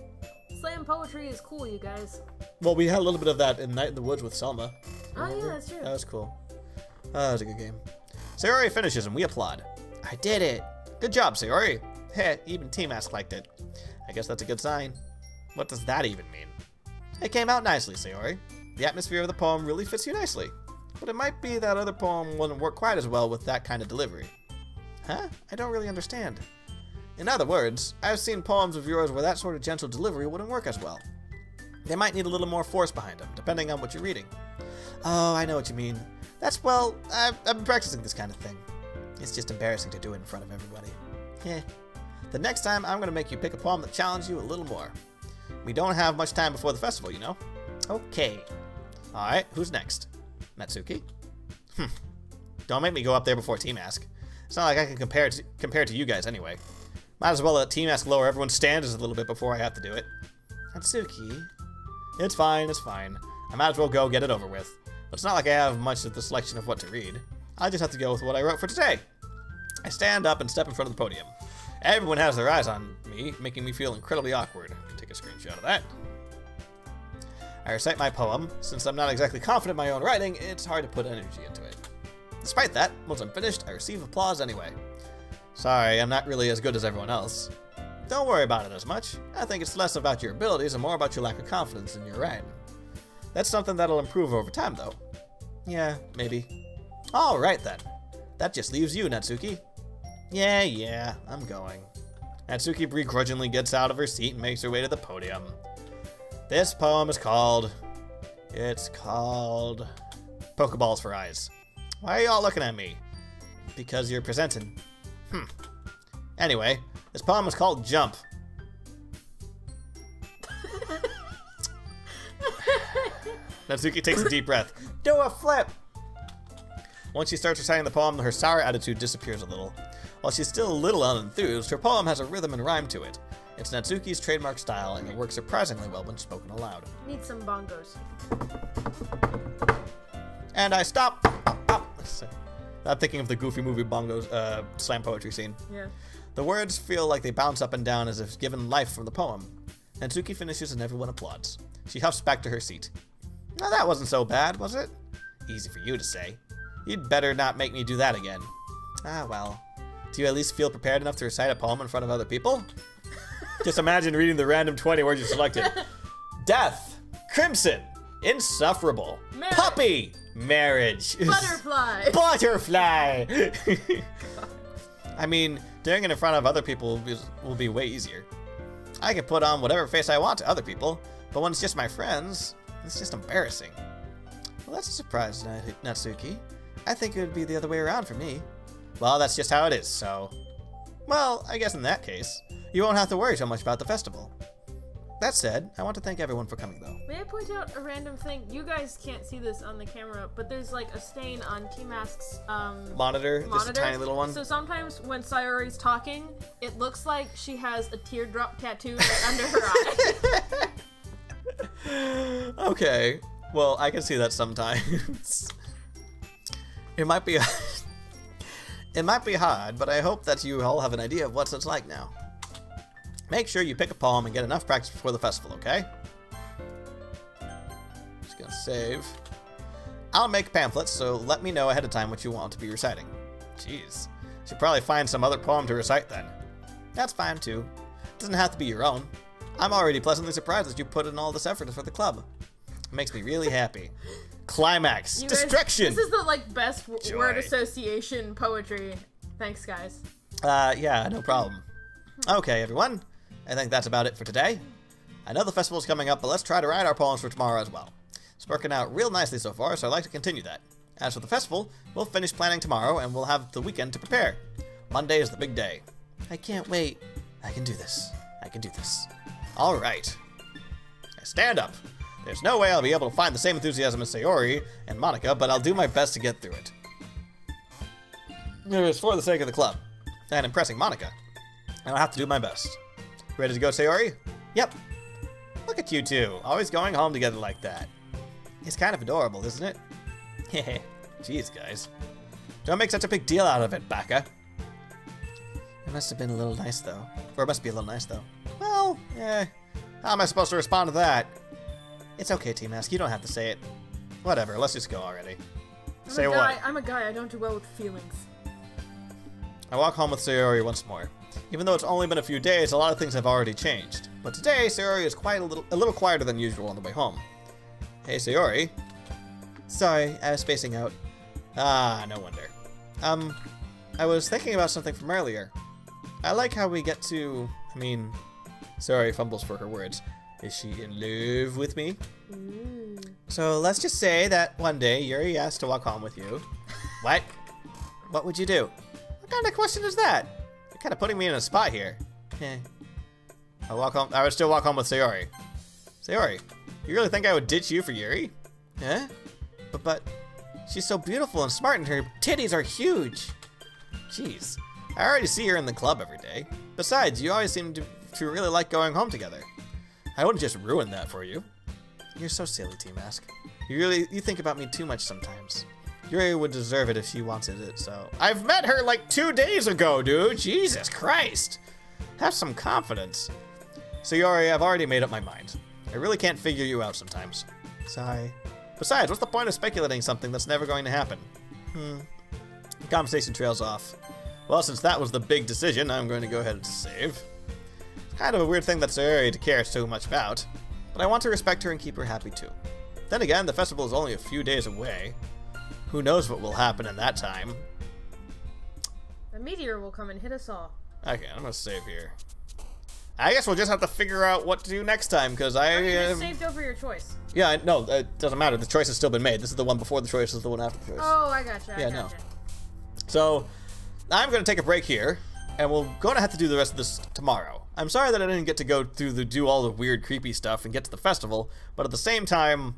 Slam poetry is cool, you guys. Well, we had a little bit of that in Night in the Woods with Selma. Oh yeah, that's true. That was cool. That was a good game. Sayori finishes and we applaud. I did it! Good job, Sayori! Heh, even Tmask liked it. I guess that's a good sign. What does that even mean? It came out nicely, Sayori. The atmosphere of the poem really fits you nicely. But it might be that other poem wouldn't work quite as well with that kind of delivery. Huh? I don't really understand. In other words, I've seen poems of yours where that sort of gentle delivery wouldn't work as well. They might need a little more force behind them, depending on what you're reading. Oh, I know what you mean. Well, I've been practicing this kind of thing. It's just embarrassing to do it in front of everybody. Yeah. The next time, I'm going to make you pick a poem that challenges you a little more. We don't have much time before the festival, you know? Okay. Alright, who's next? Natsuki? Don't make me go up there before Tmask. It's not like I can compare to you guys anyway. Might as well let Tmask lower everyone's standards a little bit before I have to do it. Natsuki? It's fine. I might as well go get it over with. But it's not like I have much of the selection of what to read. I just have to go with what I wrote for today. I stand up and step in front of the podium. Everyone has their eyes on me, making me feel incredibly awkward. I can take a screenshot of that. I recite my poem. Since I'm not exactly confident in my own writing, it's hard to put energy into it. Despite that, once I'm finished, I receive applause anyway. Sorry, I'm not really as good as everyone else. Don't worry about it as much. I think it's less about your abilities and more about your lack of confidence in your writing. That's something that'll improve over time, though. Yeah, maybe. Alright then. That just leaves you, Natsuki. Yeah, I'm going. Natsuki begrudgingly gets out of her seat and makes her way to the podium. This poem is called... Pokeballs for Eyes. Why are you all looking at me? Because you're presenting. Anyway, this poem is called Jump. Natsuki takes a deep breath. Do a flip! Once she starts reciting the poem, her sour attitude disappears a little. While she's still a little unenthused, her poem has a rhythm and rhyme to it. It's Natsuki's trademark style, and it works surprisingly well when spoken aloud. Need some bongos. And I stop. I'm thinking of the Goofy movie bongos slam poetry scene. Yeah. The words feel like they bounce up and down as if given life from the poem. Natsuki finishes and everyone applauds. She huffs back to her seat. Now that wasn't so bad, was it? Easy for you to say. You'd better not make me do that again. Ah, well. Do you at least feel prepared enough to recite a poem in front of other people? Just imagine reading the random 20 words you selected. Death. Crimson. Insufferable. Marriage. Puppy. Marriage. Butterfly. Butterfly. I mean, doing it in front of other people will be way easier. I can put on whatever face I want to other people, but when it's just my friends, it's just embarrassing. Well, that's a surprise, Natsuki. I think it would be the other way around for me. Well, that's just how it is, so... Well, I guess in that case, you won't have to worry so much about the festival. That said, I want to thank everyone for coming, though. May I point out a random thing? You guys can't see this on the camera, but there's like a stain on Tmask's monitor. Just a tiny little one. So sometimes when Sayori's talking, it looks like she has a teardrop tattoo under her eye. Okay. Well, I can see that sometimes. It might be it might be hard, but I hope that you all have an idea of what it's like now. Make sure you pick a poem and get enough practice before the festival, okay? Just gonna save. I'll make pamphlets, so let me know ahead of time what you want to be reciting. Jeez. Should probably find some other poem to recite then. That's fine too. Doesn't have to be your own. I'm already pleasantly surprised that you put in all this effort for the club. It makes me really happy. Climax. Destruction. This is the like best word association poetry. Thanks, guys. Yeah, no problem. Okay, everyone. I think that's about it for today. I know the festival's coming up, but let's try to write our poems for tomorrow as well. It's working out real nicely so far, so I'd like to continue that. As for the festival, we'll finish planning tomorrow, and we'll have the weekend to prepare. Monday is the big day. I can't wait. I can do this. I can do this. All right. Stand up. There's no way I'll be able to find the same enthusiasm as Sayori and Monica, but I'll do my best to get through it. It is for the sake of the club, and impressing Monica. I'll have to do my best. Ready to go, Sayori? Yep. Look at you two, always going home together like that. It's kind of adorable, isn't it? Heh. Jeez, guys. Don't make such a big deal out of it, Baka. It must have been a little nice, though. Or it must be a little nice, though. Well, how am I supposed to respond to that? It's okay, Tmask. You don't have to say it. Whatever. Let's just go already. Say what? I'm a guy. I don't do well with feelings. I walk home with Sayori once more. Even though it's only been a few days, a lot of things have already changed. But today, Sayori is quite a little quieter than usual on the way home. Hey, Sayori. Sorry, I was spacing out. Ah, no wonder. I was thinking about something from earlier. I like how we get to... Sayori fumbles for her words. Is she in love with me? So let's just say that one day Yuri asked to walk home with you. What? What would you do? What kind of question is that? You're kind of putting me in a spot here. I'll walk home. I would still walk home with Sayori. Sayori, you really think I would ditch you for Yuri? Huh? But she's so beautiful and smart, and her titties are huge. Jeez, I already see her in the club every day. Besides, you always seem to really like going home together. I wouldn't just ruin that for you. You're so silly, Tmask. You think about me too much sometimes. Yuri would deserve it if she wanted it, so... I've met her like 2 days ago, dude! Jesus Christ! Have some confidence. Sayori, I've already made up my mind. I really can't figure you out sometimes. Sorry. Besides, what's the point of speculating something that's never going to happen? The conversation trails off. Well, since that was the big decision, I'm going to go ahead and save. It's kind of a weird thing that Sayori cares so much about, but I want to respect her and keep her happy too. Then again, the festival is only a few days away. Who knows what will happen in that time? A meteor will come and hit us all. Okay, I'm gonna save here. I guess we'll just have to figure out what to do next time, because you just saved over your choice. Yeah, no, it doesn't matter. The choice has still been made. This is the one before the choice, this is the one after the choice. Oh, I gotcha. Yeah, no. So, I'm gonna take a break here, and we're gonna have to do the rest of this tomorrow. I'm sorry that I didn't get to go through do all the weird, creepy stuff and get to the festival, but at the same time,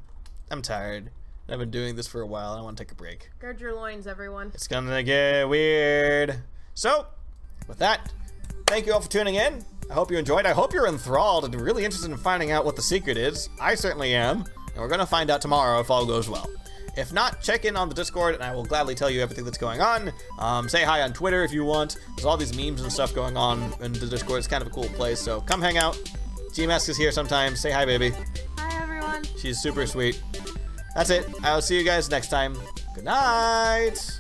I'm tired. I've been doing this for a while, and I want to take a break. Guard your loins, everyone. It's gonna get weird. So, with that, thank you all for tuning in. I hope you enjoyed. I hope you're enthralled and really interested in finding out what the secret is. I certainly am, and we're gonna find out tomorrow if all goes well. If not, check in on the Discord, and I will gladly tell you everything that's going on. Say hi on Twitter if you want. There's all these memes and stuff going on in the Discord. It's kind of a cool place, so come hang out. Tmask is here sometimes. Say hi, baby. Hi, everyone. She's super sweet. That's it. I'll see you guys next time. Good night.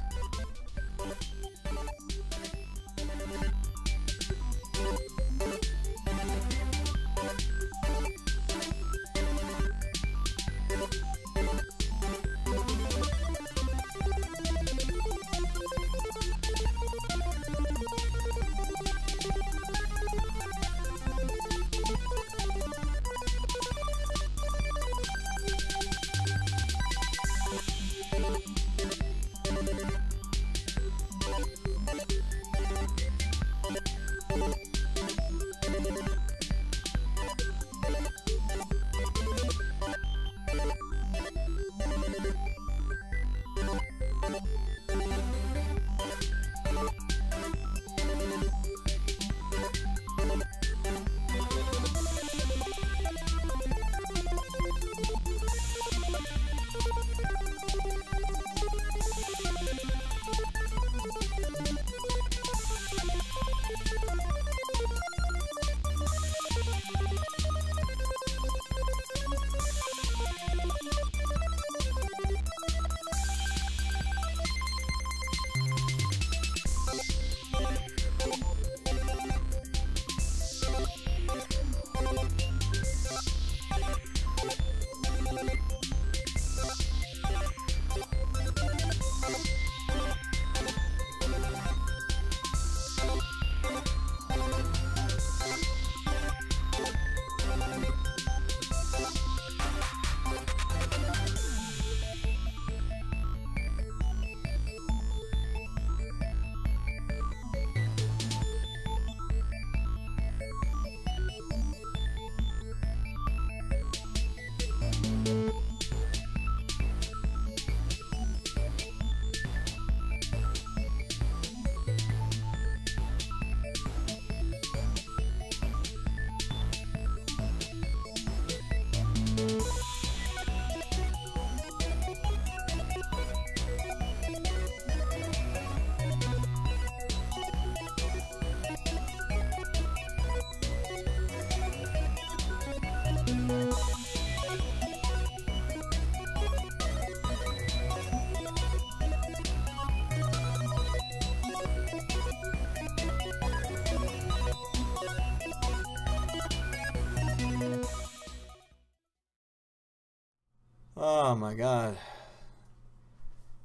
Oh my god.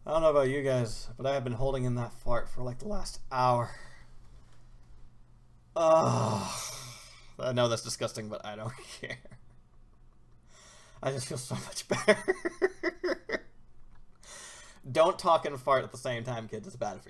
I don't know about you guys, but I have been holding in that fart for like the last hour. Oh, I know that's disgusting, but I don't care. I just feel so much better. Don't talk and fart at the same time, kids. It's bad for you.